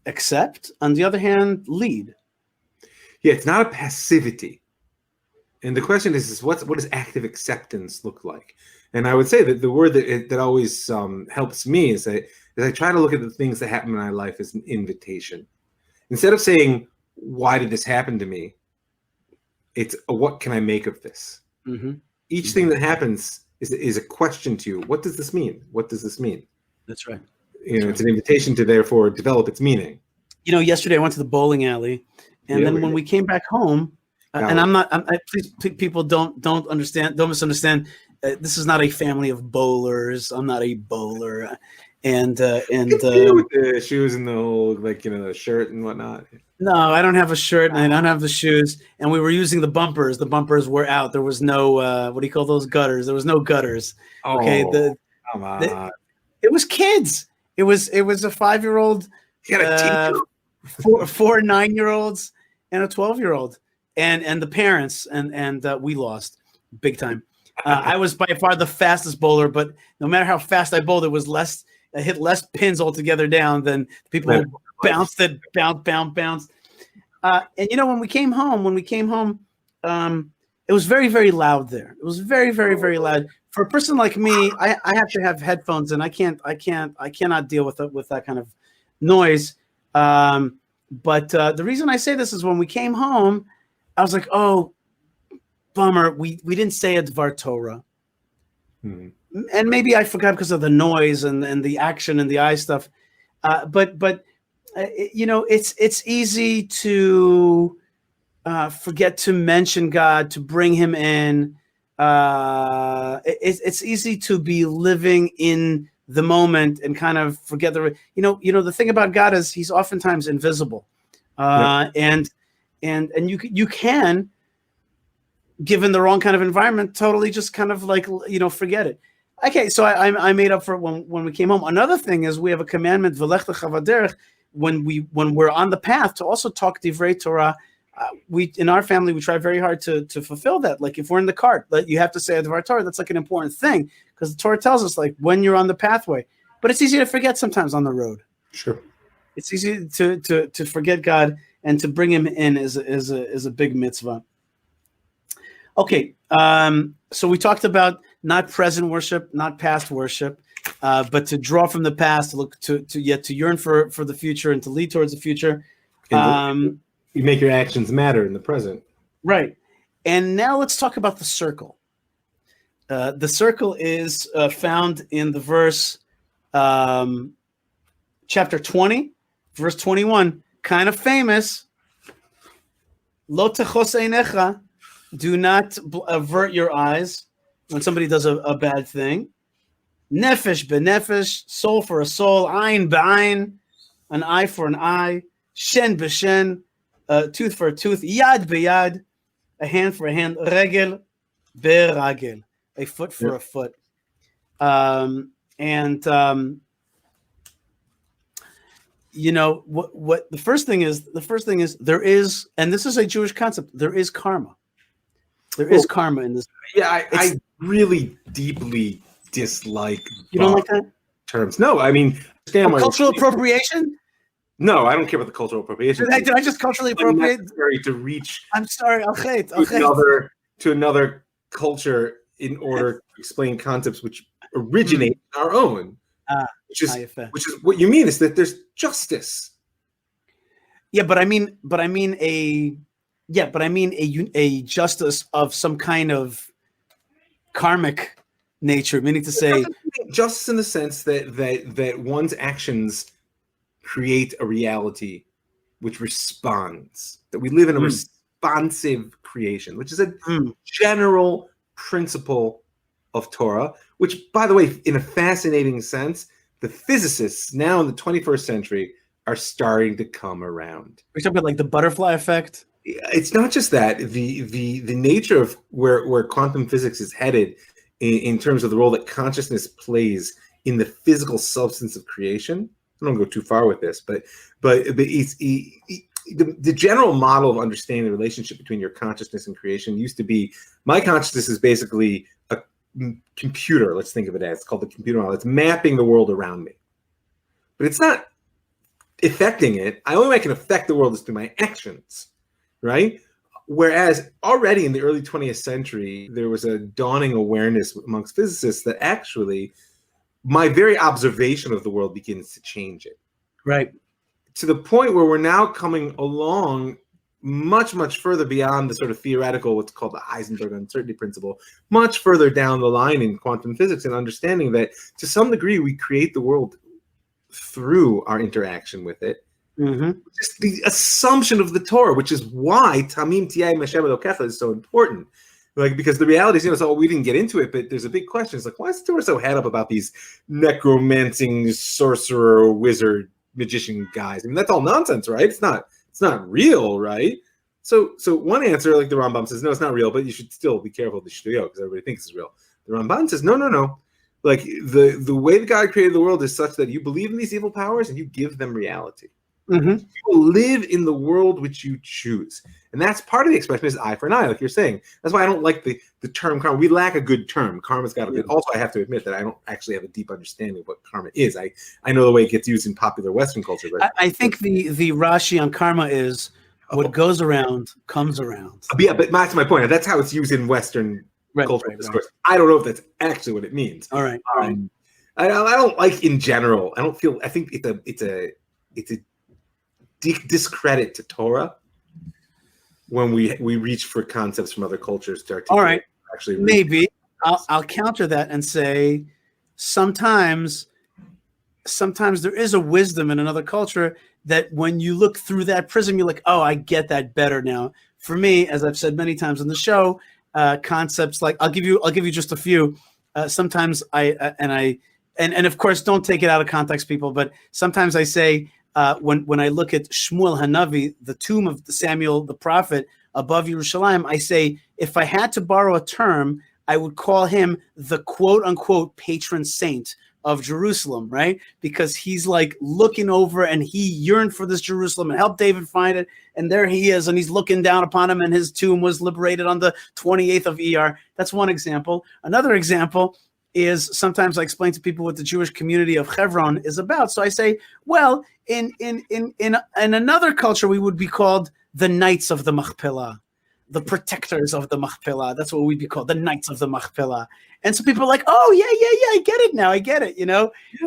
accept, on the other hand lead. Yeah, it's not a passivity. And the question is what does active acceptance look like? And I would say that the word that always helps me is I try to look at the things that happen in my life as an invitation. Instead of saying, why did this happen to me? It's what can I make of this? Mm-hmm. Each thing that happens is a question to you. What does this mean? What does this mean? That's right. It's an invitation to therefore develop its meaning. Yesterday I went to the bowling alley, and then when we came back home, and please, people don't misunderstand. This is not a family of bowlers. I'm not a bowler, and with the shoes and the whole the shirt and whatnot. No, I don't have a shirt and I don't have the shoes. And we were using the bumpers. The bumpers were out. There was no what do you call those gutters? There was no gutters. Okay, come on. It was kids. It was a 5-year-old, four 9-year-olds, and a 12-year-old, and the parents, and we lost big time. I was by far the fastest bowler, but no matter how fast I bowled, I hit less pins altogether down than people who bounced. And when we came home, it was very, very loud there. It was very, very, very loud. For a person like me, I have to have headphones, and I cannot deal with that kind of noise. But the reason I say this is when we came home, I was like, oh, bummer, we didn't say a Dvar Torah. Mm-hmm. And maybe I forgot because of the noise and the action and the eye stuff. But it's easy to forget to mention God, to bring him in. It's easy to be living in the moment and kind of forget the thing about God is he's oftentimes invisible. And you can, given the wrong kind of environment, totally just kind of forget it. Okay, so I made up for it when we came home. Another thing is we have a commandment when we're on the path to also talk divrei Torah. We in our family we try very hard to fulfill that. Like if we're in the cart, you have to say a Dvar Torah. That's like an important thing because the Torah tells us when you're on the pathway. But it's easy to forget sometimes on the road. Sure, it's easy to forget God, and to bring him in is a big mitzvah. Okay, so we talked about not present worship, not past worship, but to draw from the past, to look to yearn for the future and to lead towards the future. You make your actions matter in the present. Right. And now let's talk about the circle. The circle is found in the verse, chapter 20, verse 21, kind of famous. Lo techos einecha, do not avert your eyes when somebody does a bad thing. Nefesh benefesh, soul for a soul, ayin b'ayin, an eye for an eye, shen b'shen, tooth for a tooth, yad b'yad, a hand for a hand, regel b'ragel, a foot for a foot. What the first thing is there is, and this is a Jewish concept, there is karma. There is karma in this. Yeah, I really deeply dislike. You don't like that terms? No, I mean cultural appropriation. No, I don't care about the cultural appropriation. Did I just culturally appropriate? To reach. I'm sorry. To another culture in order to explain concepts which originate in our own. Which is what you mean is that there's justice. But I mean a justice of some kind of karmic nature, meaning to say justice in the sense that one's actions create a reality which responds, that we live in a responsive creation, which is a general principle of Torah, which, by the way, in a fascinating sense, the physicists now in the 21st century are starting to come around. We're talking about the butterfly effect. It's not just that. The nature of where quantum physics is headed in terms of the role that consciousness plays in the physical substance of creation. I don't go too far with this, but it's the general model of understanding the relationship between your consciousness and creation used to be, my consciousness is basically a computer. Let's think of it as, it's called the computer model. It's mapping the world around me, but it's not affecting it. The only way I can affect the world is through my actions, right? Whereas already in the early 20th century, there was a dawning awareness amongst physicists that actually my very observation of the world begins to change it. Right. To the point where we're now coming along much, much further beyond the sort of theoretical, what's called the Heisenberg uncertainty principle, much further down the line in quantum physics and understanding that to some degree we create the world through our interaction with it. Just the assumption of the Torah, which is why Tamim Tiyai Meshem Elokecha is so important. Like, because the reality is, so we didn't get into it, but there's a big question. It's like, why is the Torah so head up about these necromancing sorcerer, wizard, magician guys? I mean, that's all nonsense, right? It's not real, right? So one answer, like the Rambam says, no, it's not real, but you should still be careful of the shtuyot because everybody thinks it's real. The Ramban says, no. Like the way that God created the world is such that you believe in these evil powers and you give them reality. You live in the world which you choose. And that's part of the expression is eye for an eye, like you're saying. That's why I don't like the term karma. We lack a good term. Karma's got a good. Also, I have to admit that I don't actually have a deep understanding of what karma is. I know the way it gets used in popular Western culture. But I think the Rashi on karma is what goes around comes around. Yeah, but that's my point. That's how it's used in Western culture discourse. I don't know if that's actually what it means. All right. I don't like in general. I think it's a discredit to Torah when we reach for concepts from other cultures to articulate. All right, actually, maybe I'll counter that and say sometimes there is a wisdom in another culture that when you look through that prism, you're like, oh, I get that better now. For me, as I've said many times on the show, concepts like I'll give you just a few. Sometimes and of course, don't take it out of context, people. But sometimes I say. When I look at Shmuel Hanavi, the tomb of Samuel the prophet above Yerushalayim, I say, if I had to borrow a term, I would call him the quote-unquote patron saint of Jerusalem, right? Because he's like looking over and he yearned for this Jerusalem and helped David find it. And there he is, and he's looking down upon him, and his tomb was liberated on the 28th of ER. That's one example. Another example is sometimes I explain to people what the Jewish community of Hebron is about. So I say, well, in another culture, we would be called the Knights of the Machpelah, the protectors of the Machpelah. That's what we'd be called, the Knights of the Machpelah. And so people are like, oh, yeah, I get it now. I get it,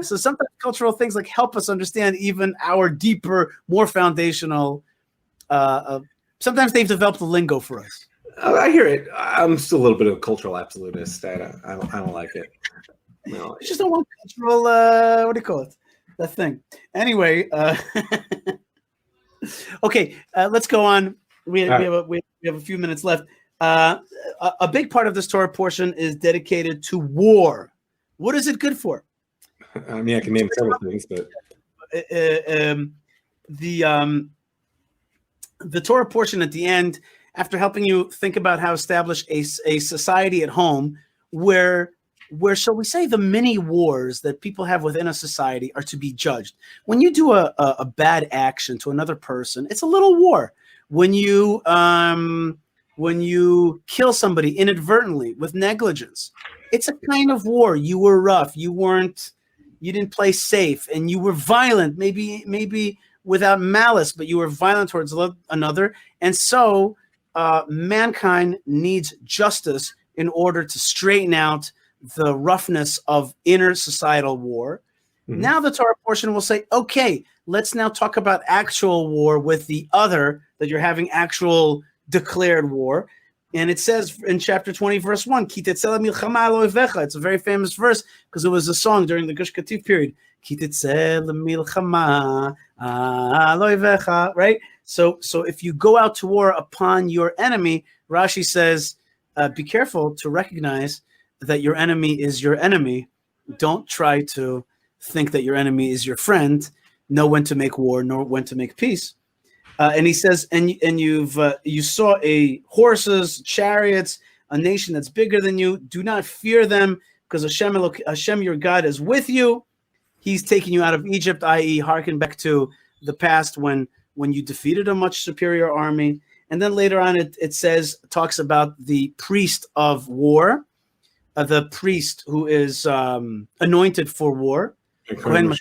So sometimes cultural things like help us understand even our deeper, more foundational, sometimes they've developed the lingo for us. I hear it. I'm still a little bit of a cultural absolutist. I don't like it. No, it's just a one cultural. What do you call it? That thing. Anyway, okay. Let's go on. We have a few minutes left. A big part of this Torah portion is dedicated to war. What is it good for? I mean, I can name several things, but the Torah portion at the end. After helping you think about how to establish a society at home where shall we say the many wars that people have within a society are to be judged. When you do a bad action to another person, it's a little war. When you kill somebody inadvertently with negligence, it's a kind of war. You were rough. You didn't play safe, and you were violent. Maybe without malice, but you were violent towards another, and so. Mankind needs justice in order to straighten out the roughness of inner societal war. Now the Torah portion will say, okay, let's now talk about actual war with the other, that you're having actual declared war. And it says in chapter 20, verse 1, Ki tetzeh milchama lo ovecha. It's a very famous verse because it was a song during the Gush Katif period. Ki tetzeh milchama lo ovecha, right? So if you go out to war upon your enemy, Rashi says, be careful to recognize that your enemy is your enemy. Don't try to think that your enemy is your friend. Know when to make war, know when to make peace. And he says, and you saw horses, chariots, a nation that's bigger than you. Do not fear them, because Hashem your God is with you. He's taking you out of Egypt, i.e., hearken back to the past when you defeated a much superior army. And then later on, it talks about the priest of war, the priest who is anointed for war, which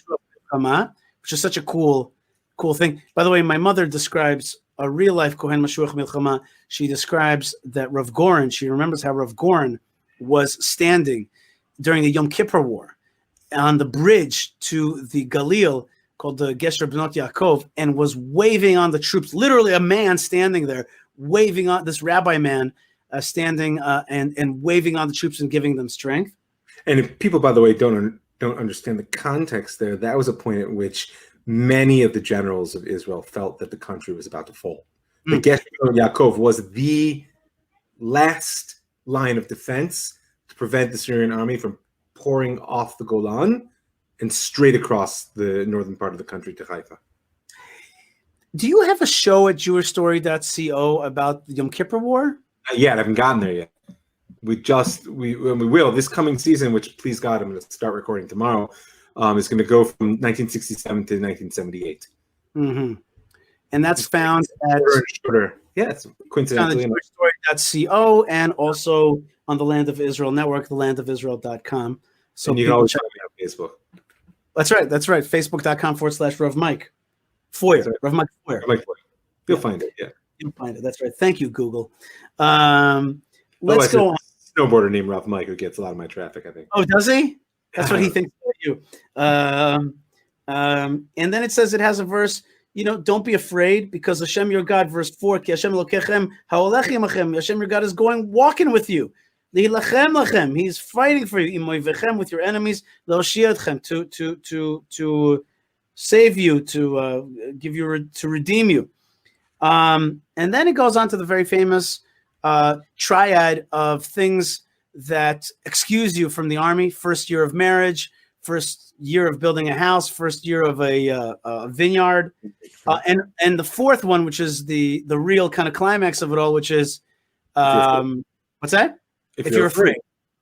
is such a cool thing. By the way, my mother describes a real life Kohen Mashuach Milchama. She describes that Rav Goren, she remembers how Rav Goren was standing during the Yom Kippur War on the bridge to the Galil called the Gesher Bnot Yaakov, and was waving on the troops. Literally, a man standing there, waving on this rabbi man, standing and waving on the troops and giving them strength. And if people, by the way, don't understand the context there, that was a point at which many of the generals of Israel felt that the country was about to fall. The Gesher Bnot Yaakov was the last line of defense to prevent the Syrian army from pouring off the Golan and straight across the northern part of the country to Haifa. Do you have a show at jewishstory.co about the Yom Kippur War? Not yet. I haven't gotten there yet. We will this coming season, which please God, I'm going to start recording tomorrow. Is going to go from 1967 to 1978. Mm-hmm. And that's found at it's coincidentally jewishstory.co and also on the Land of Israel network, thelandofisrael.com. So and you can always check me on Facebook. That's right. Facebook.com/Rav Mike Foyer. Right. Rav Mike Foyer. You'll find it. Yeah. You'll find it. That's right. Thank you, Google. Let's go on. Snowboarder named Rav Mike who gets a lot of my traffic, I think. Oh, does he? That's what he thinks about you. And then it says it has a verse, don't be afraid because Hashem your God, verse 4, Ki Hashem Elokechem ha'olech imachem. Hashem your God is walking with you. Lihilachem lachem. He's fighting for you. Imoivechem, with your enemies. Le'oshiatchem, to save you, to give you, to redeem you. And then it goes on to the very famous triad of things that excuse you from the army: first year of marriage, first year of building a house, first year of a vineyard, and the fourth one, which is the real kind of climax of it all, which is what's that? If you're afraid.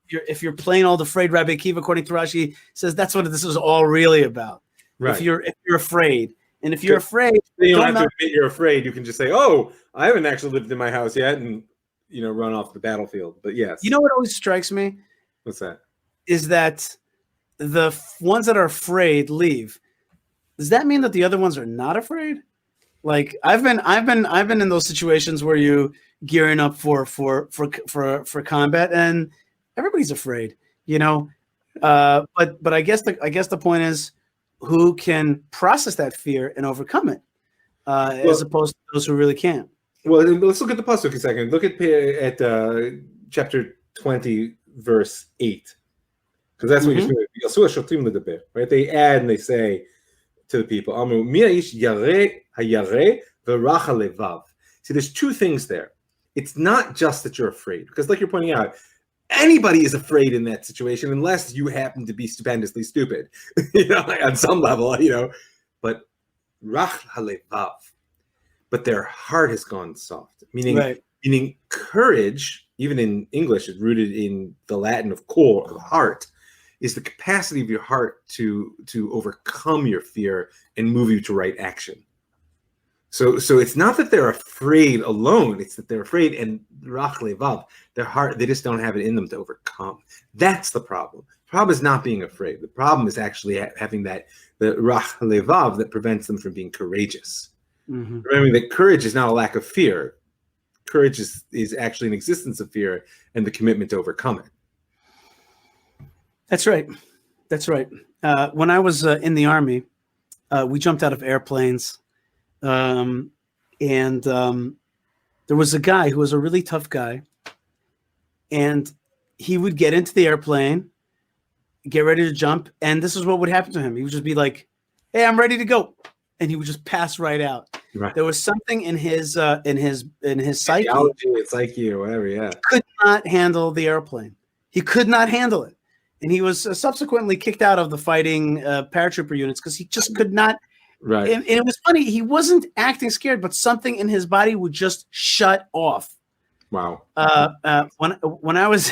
If you're plain old afraid, Rabbi Akiva, according to Rashi, says that's what this is all really about. Right. If you're afraid, and if you're afraid, you don't have to admit you're afraid. You can just say, "Oh, I haven't actually lived in my house yet," and run off the battlefield. But yes, what always strikes me? What's that? Is that the ones that are afraid leave? Does that mean that the other ones are not afraid? Like I've been in those situations where you gearing up for combat and everybody's afraid, But I guess the point is who can process that fear and overcome it, as opposed to those who really can't. Well, let's look at the pasuk a second. Look at chapter 20, verse 8, because that's what you're Shoftim, right? They add and they say to the people, See, there's two things there. It's not just that you're afraid, because like you're pointing out, anybody is afraid in that situation unless you happen to be stupendously stupid, on some level, but rach halevav. But their heart has gone soft, meaning courage, even in English, is rooted in the Latin of cor, of heart, is the capacity of your heart to overcome your fear and move you to right action. So it's not that they're afraid alone, it's that they're afraid and rach levav, their heart, they just don't have it in them to overcome. That's the problem. The problem is not being afraid. The problem is actually having the rach levav that prevents them from being courageous. Mm-hmm. Remembering that courage is not a lack of fear. Courage is actually an existence of fear and the commitment to overcome it. That's right. When I was in the army, we jumped out of airplanes, and there was a guy who was a really tough guy, and he would get into the airplane, get ready to jump, and this is what would happen to him. He would just be like, "Hey, I'm ready to go." And he would just pass right out. Right. There was something in his psyche. It's psyche or whatever, yeah. He could not handle the airplane. He could not handle it. And he was subsequently kicked out of the fighting paratrooper units because he just could not. Right. And it was funny. He wasn't acting scared, but something in his body would just shut off. Wow. When I was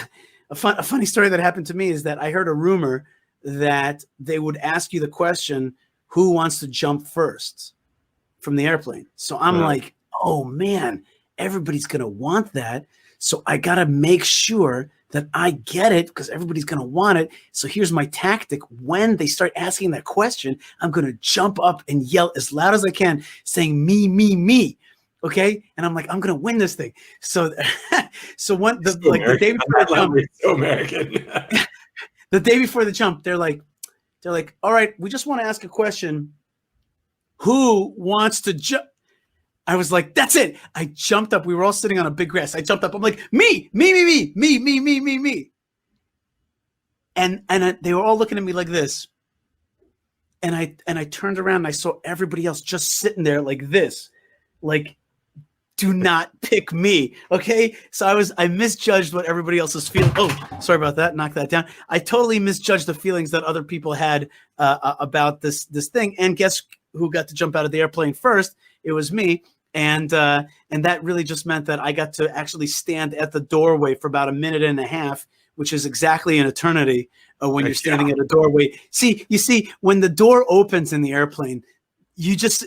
a funny story that happened to me is that I heard a rumor that they would ask you the question, who wants to jump first from the airplane? So I'm like, oh man, everybody's going to want that. So I got to make sure that I get it because everybody's going to want it. So here's my tactic. When they start asking that question, I'm going to jump up and yell as loud as I can, saying me, me, me. Okay. And I'm like, I'm going to win this thing. So, the day before the jump, so American. The day before the jump, they're like, all right, we just want to ask a question. Who wants to jump? I was like, that's it. I jumped up. We were all sitting on a big grass. I jumped up. I'm like, me. And they were all looking at me like this. And I turned around and I saw everybody else just sitting there like this. Like, do not pick me. Okay. So I misjudged what everybody else was feeling. Oh, sorry about that. Knock that down. I totally misjudged the feelings that other people had about this thing. And guess who got to jump out of the airplane first? It was me. And that really just meant that I got to actually stand at the doorway for about a minute and a half, which is exactly an eternity when you're standing at a doorway. You see, when the door opens in the airplane,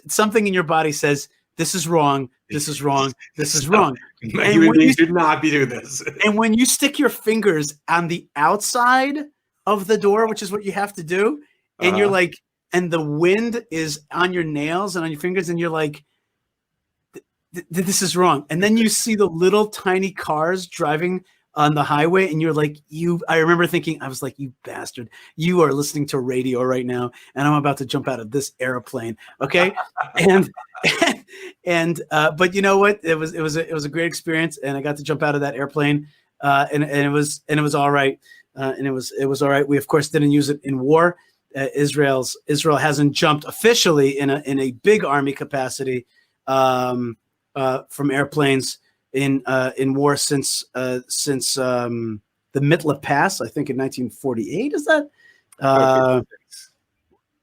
something in your body says, this is wrong. This is wrong. This is wrong. You should not be doing this. And when you stick your fingers on the outside of the door, which is what you have to do, and you're like, and the wind is on your nails and on your fingers, and you're like, this is wrong. And then you see the little tiny cars driving on the highway, and you're like, I remember thinking, I was like, you bastard, you are listening to radio right now, and I'm about to jump out of this airplane. Okay. But you know what? It was a great experience, and I got to jump out of that airplane, and it was all right. And it was all right. We of course didn't use it in war. Israel hasn't jumped officially in a big army capacity from airplanes in war since the Mitla Pass, I think in 1948. Is that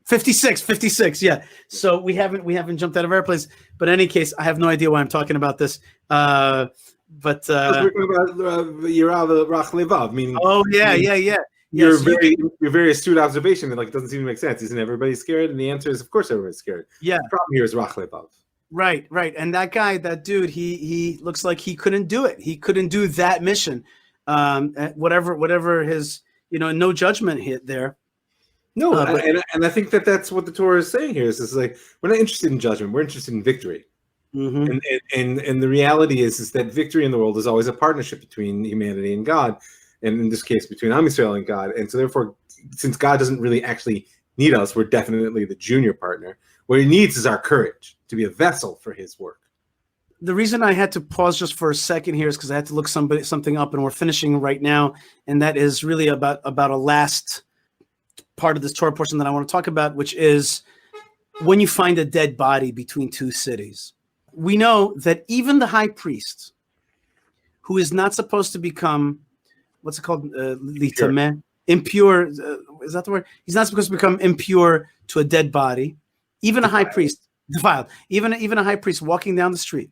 56? Yeah. So we haven't jumped out of airplanes. But in any case, I have no idea why I'm talking about this. But we're talking about Yirav Rach Levav, meaning. Oh yeah. Your very astute observation that like doesn't seem to make sense. Isn't everybody scared? And the answer is, of course, everybody's scared. Yeah. The problem here is Rach Levav. Right. And that dude, he looks like he couldn't do it. He couldn't do that mission. Whatever his, no judgment hit there. No, and I think that's what the Torah is saying here. Is like, we're not interested in judgment. We're interested in victory. Mm-hmm. And the reality is that victory in the world is always a partnership between humanity and God. And in this case, between Am Yisrael and God. And so therefore, since God doesn't really actually need us, we're definitely the junior partner. What he needs is our courage to be a vessel for his work. The reason I had to pause just for a second here is because I had to look something up, and we're finishing right now. And that is really about a last part of this Torah portion that I want to talk about, which is when you find a dead body between two cities. We know that even the high priest, who is not supposed to become, what's it called? Impure. Is that the word? He's not supposed to become impure to a dead body. Even a high priest, defiled. Even a high priest walking down the street,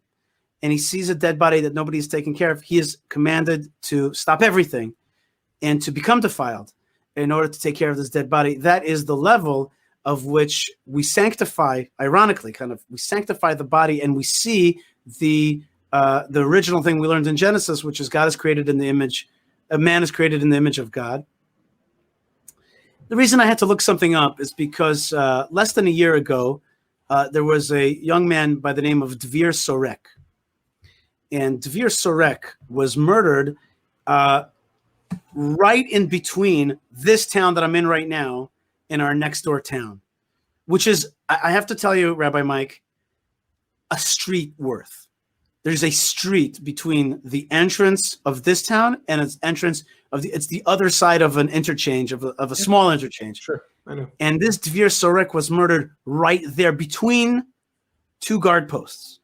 and he sees a dead body that nobody is taking care of. He is commanded to stop everything and to become defiled in order to take care of this dead body. That is the level of which we sanctify. Ironically, we sanctify the body, and we see the original thing we learned in Genesis, which is God is created in the image. A man is created in the image of God. The reason I had to look something up is because less than a year ago, there was a young man by the name of Dvir Sorek. And Dvir Sorek was murdered right in between this town that I'm in right now and our next door town, which is, I have to tell you, Rabbi Mike, a street worth. There's a street between the entrance of this town and its entrance it's the other side of an interchange, of a small interchange. Sure, I know. And this Dvir Sorek was murdered right there between two guard posts.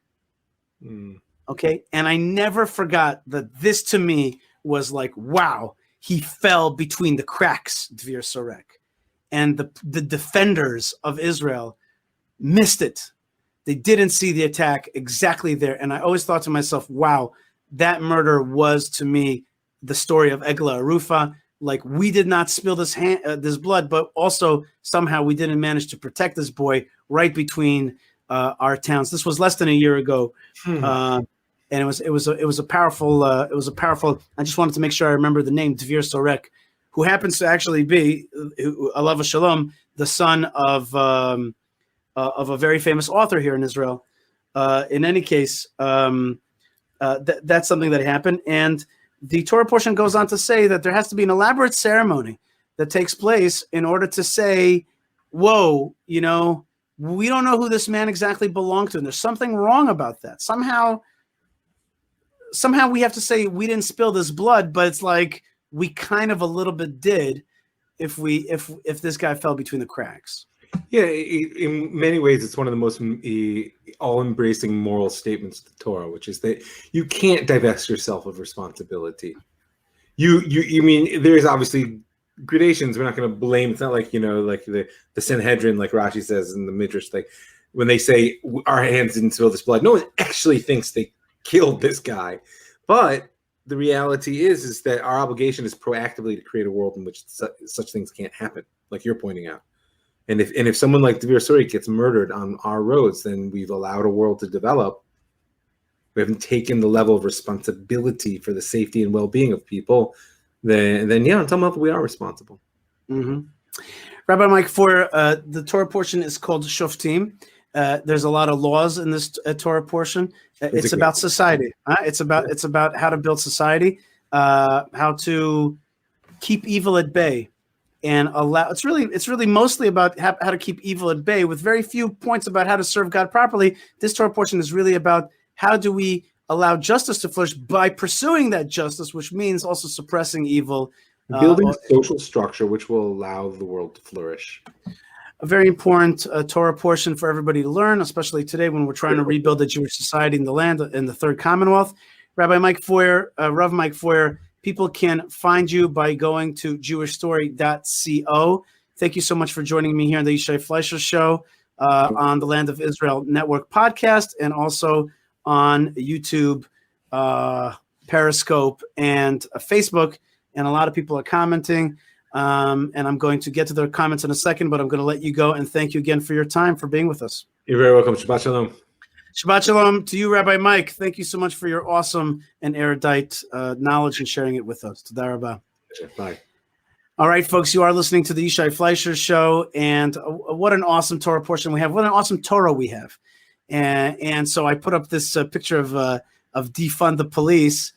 Okay, and I never forgot that. This to me was like, wow, he fell between the cracks, Dvir Sorek, and the defenders of Israel missed it. They didn't see the attack exactly there. And I always thought to myself, wow, that murder was to me the story of Egla Arufa. Like, we did not spill this blood, but also somehow we didn't manage to protect this boy right between our towns. This was less than a year ago. And it was a powerful. I just wanted to make sure I remember the name, Dvir Sorek, who happens to actually be, alav shalom, the son of a very famous author here in Israel. In any case, that's something that happened. And the Torah portion goes on to say that there has to be an elaborate ceremony that takes place in order to say, whoa, we don't know who this man exactly belonged to, and there's something wrong about that. Somehow we have to say we didn't spill this blood, but it's like we kind of a little bit did if this guy fell between the cracks. Yeah, in many ways, it's one of the most all-embracing moral statements of the Torah, which is that you can't divest yourself of responsibility. You mean there's obviously gradations. We're not going to blame. It's not like like the Sanhedrin, like Rashi says in the Midrash, like when they say our hands didn't spill this blood. No one actually thinks they killed this guy, but the reality is that our obligation is proactively to create a world in which such things can't happen, like you're pointing out. And if someone like Dvir Suri gets murdered on our roads, then we've allowed a world to develop. We haven't taken the level of responsibility for the safety and well-being of people. Then yeah, on some level we are responsible. Mm-hmm. Rabbi Mike Foyer, the Torah portion is called Shoftim. There's a lot of laws in this Torah portion. It's about society. It's about how to build society, how to keep evil at bay. And allow it's really mostly about how to keep evil at bay, with very few points about how to serve God properly. This Torah portion is really about how do we allow justice to flourish by pursuing that justice, which means also suppressing evil, building a social structure which will allow the world to flourish. A very important Torah portion for everybody to learn, especially today when we're trying to rebuild the Jewish society in the land in the Third Commonwealth. Rabbi Mike Foyer, Rav Mike Foyer. People can find you by going to jewishstory.co. Thank you so much for joining me here on the Yishai Fleisher Show on the Land of Israel Network podcast, and also on YouTube, Periscope, and Facebook. And a lot of people are commenting, and I'm going to get to their comments in a second, but I'm going to let you go, and thank you again for your time, for being with us. You're very welcome. Shabbat shalom. Shabbat shalom to you, Rabbi Mike. Thank you so much for your awesome and erudite knowledge and sharing it with us. Toda rabah. Bye. All right, folks, you are listening to the Yishai Fleisher Show, and what an awesome Torah portion we have. What an awesome Torah we have. And so I put up this picture of defund the police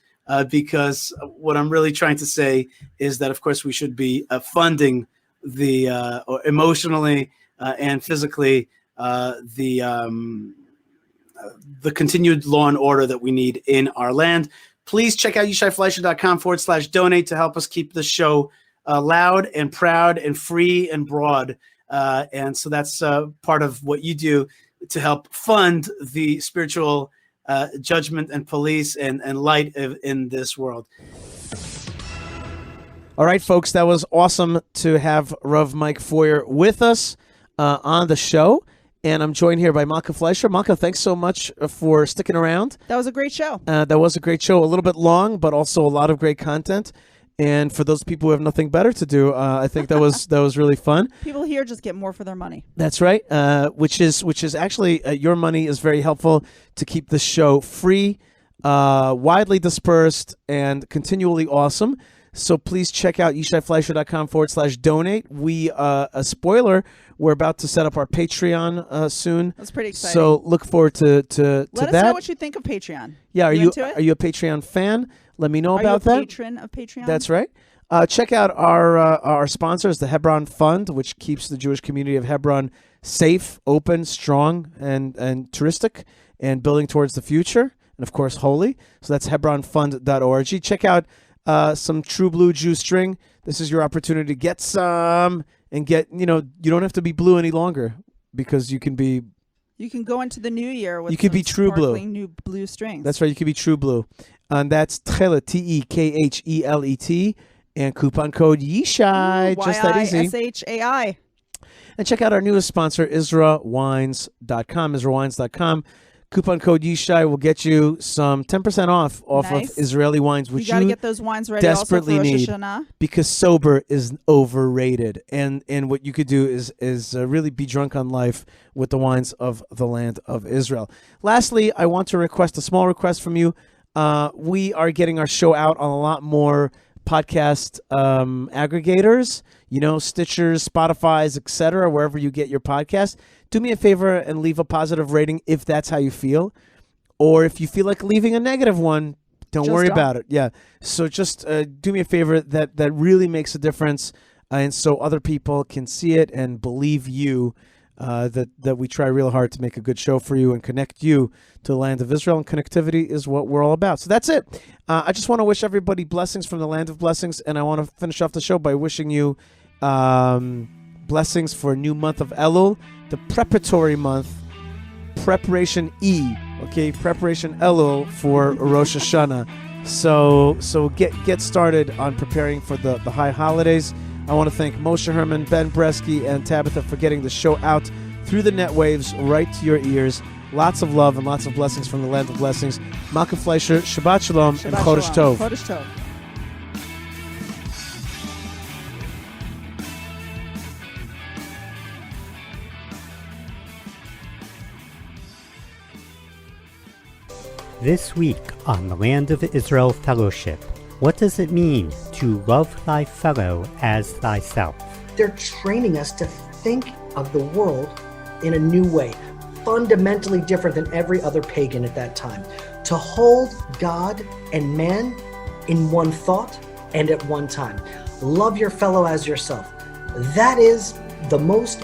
because what I'm really trying to say is that, of course, we should be funding or emotionally and physically the continued law and order that we need in our land. Please check out yishaifleisher.com/donate to help us keep the show loud and proud and free and broad. And so that's part of what you do to help fund the spiritual judgment and police and light in this world. All right, folks, that was awesome to have Rav Mike Foyer with us on the show. And I'm joined here by Malkah Fleisher. Malkah, thanks so much for sticking around. That was a great show. That was a great show. A little bit long, but also a lot of great content. And for those people who have nothing better to do, I think that was really fun. People here just get more for their money. That's right. Which is actually your money is very helpful to keep the show free, widely dispersed, and continually awesome. So please check out yishaifleisher.com/donate. A spoiler, we're about to set up our Patreon soon. That's pretty exciting. So look forward to Let us that. know what you think of Patreon. Yeah, are you into it? a Patreon fan? Let me know Are about you a that. patron of Patreon? That's right. Check out our sponsors, the Hebron Fund, which keeps the Jewish community of Hebron safe, open, strong, and touristic, and building towards the future, and of course holy. So that's hebronfund.org. Check out some True Blue Jew string. This is your opportunity to get some and get, you don't have to be blue any longer, because you can go into the new year with be true blue. New blue strings. That's right. You can be True Blue. And that's Tchelet, Tekhelet, and coupon code Yishai. Just that easy. YISHAI. And check out our newest sponsor, IsraWines.com. IsraWines.com. Coupon code Yishai will get you some 10% off Nice. of Israeli wines, which You got to you get those wines ready desperately also for Rosh need. Hashanah. Because sober is overrated, and what you could do is really be drunk on life with the wines of the land of Israel. Lastly, I want to request a small request from you. We are getting our show out on a lot more podcast aggregators, Stitchers, Spotify's, etc., wherever you get your podcast. Do me a favor and leave a positive rating if that's how you feel, or if you feel like leaving a negative one, don't worry about it. Yeah. So just do me a favor. That really makes a difference, and so other people can see it and believe you that we try real hard to make a good show for you and connect you to the land of Israel, and connectivity is what we're all about. So that's it. I just want to wish everybody blessings from the land of blessings, and I want to finish off the show by wishing you blessings for a new month of Elul, the preparatory month, Preparation E, okay, Preparation Elul for Rosh Hashanah. So get started on preparing for the high holidays. I want to thank Moshe Herman, Ben Bresky, and Tabitha for getting the show out through the net waves right to your ears. Lots of love and lots of blessings from the land of blessings. Malkah Fleisher, Shabbat Shalom, and Chodesh Tov. Chodesh Tov. This week on the Land of Israel Fellowship, what does it mean to love thy fellow as thyself? They're training us to think of the world in a new way, fundamentally different than every other pagan at that time. To hold God and man in one thought and at one time. Love your fellow as yourself. That is the most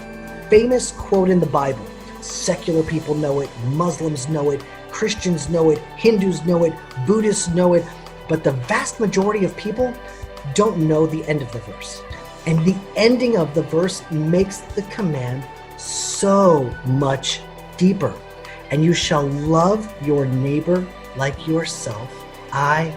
famous quote in the Bible. Secular people know it, Muslims know it, Christians know it, Hindus know it, Buddhists know it, but the vast majority of people don't know the end of the verse. And the ending of the verse makes the command so much deeper. And you shall love your neighbor like yourself. I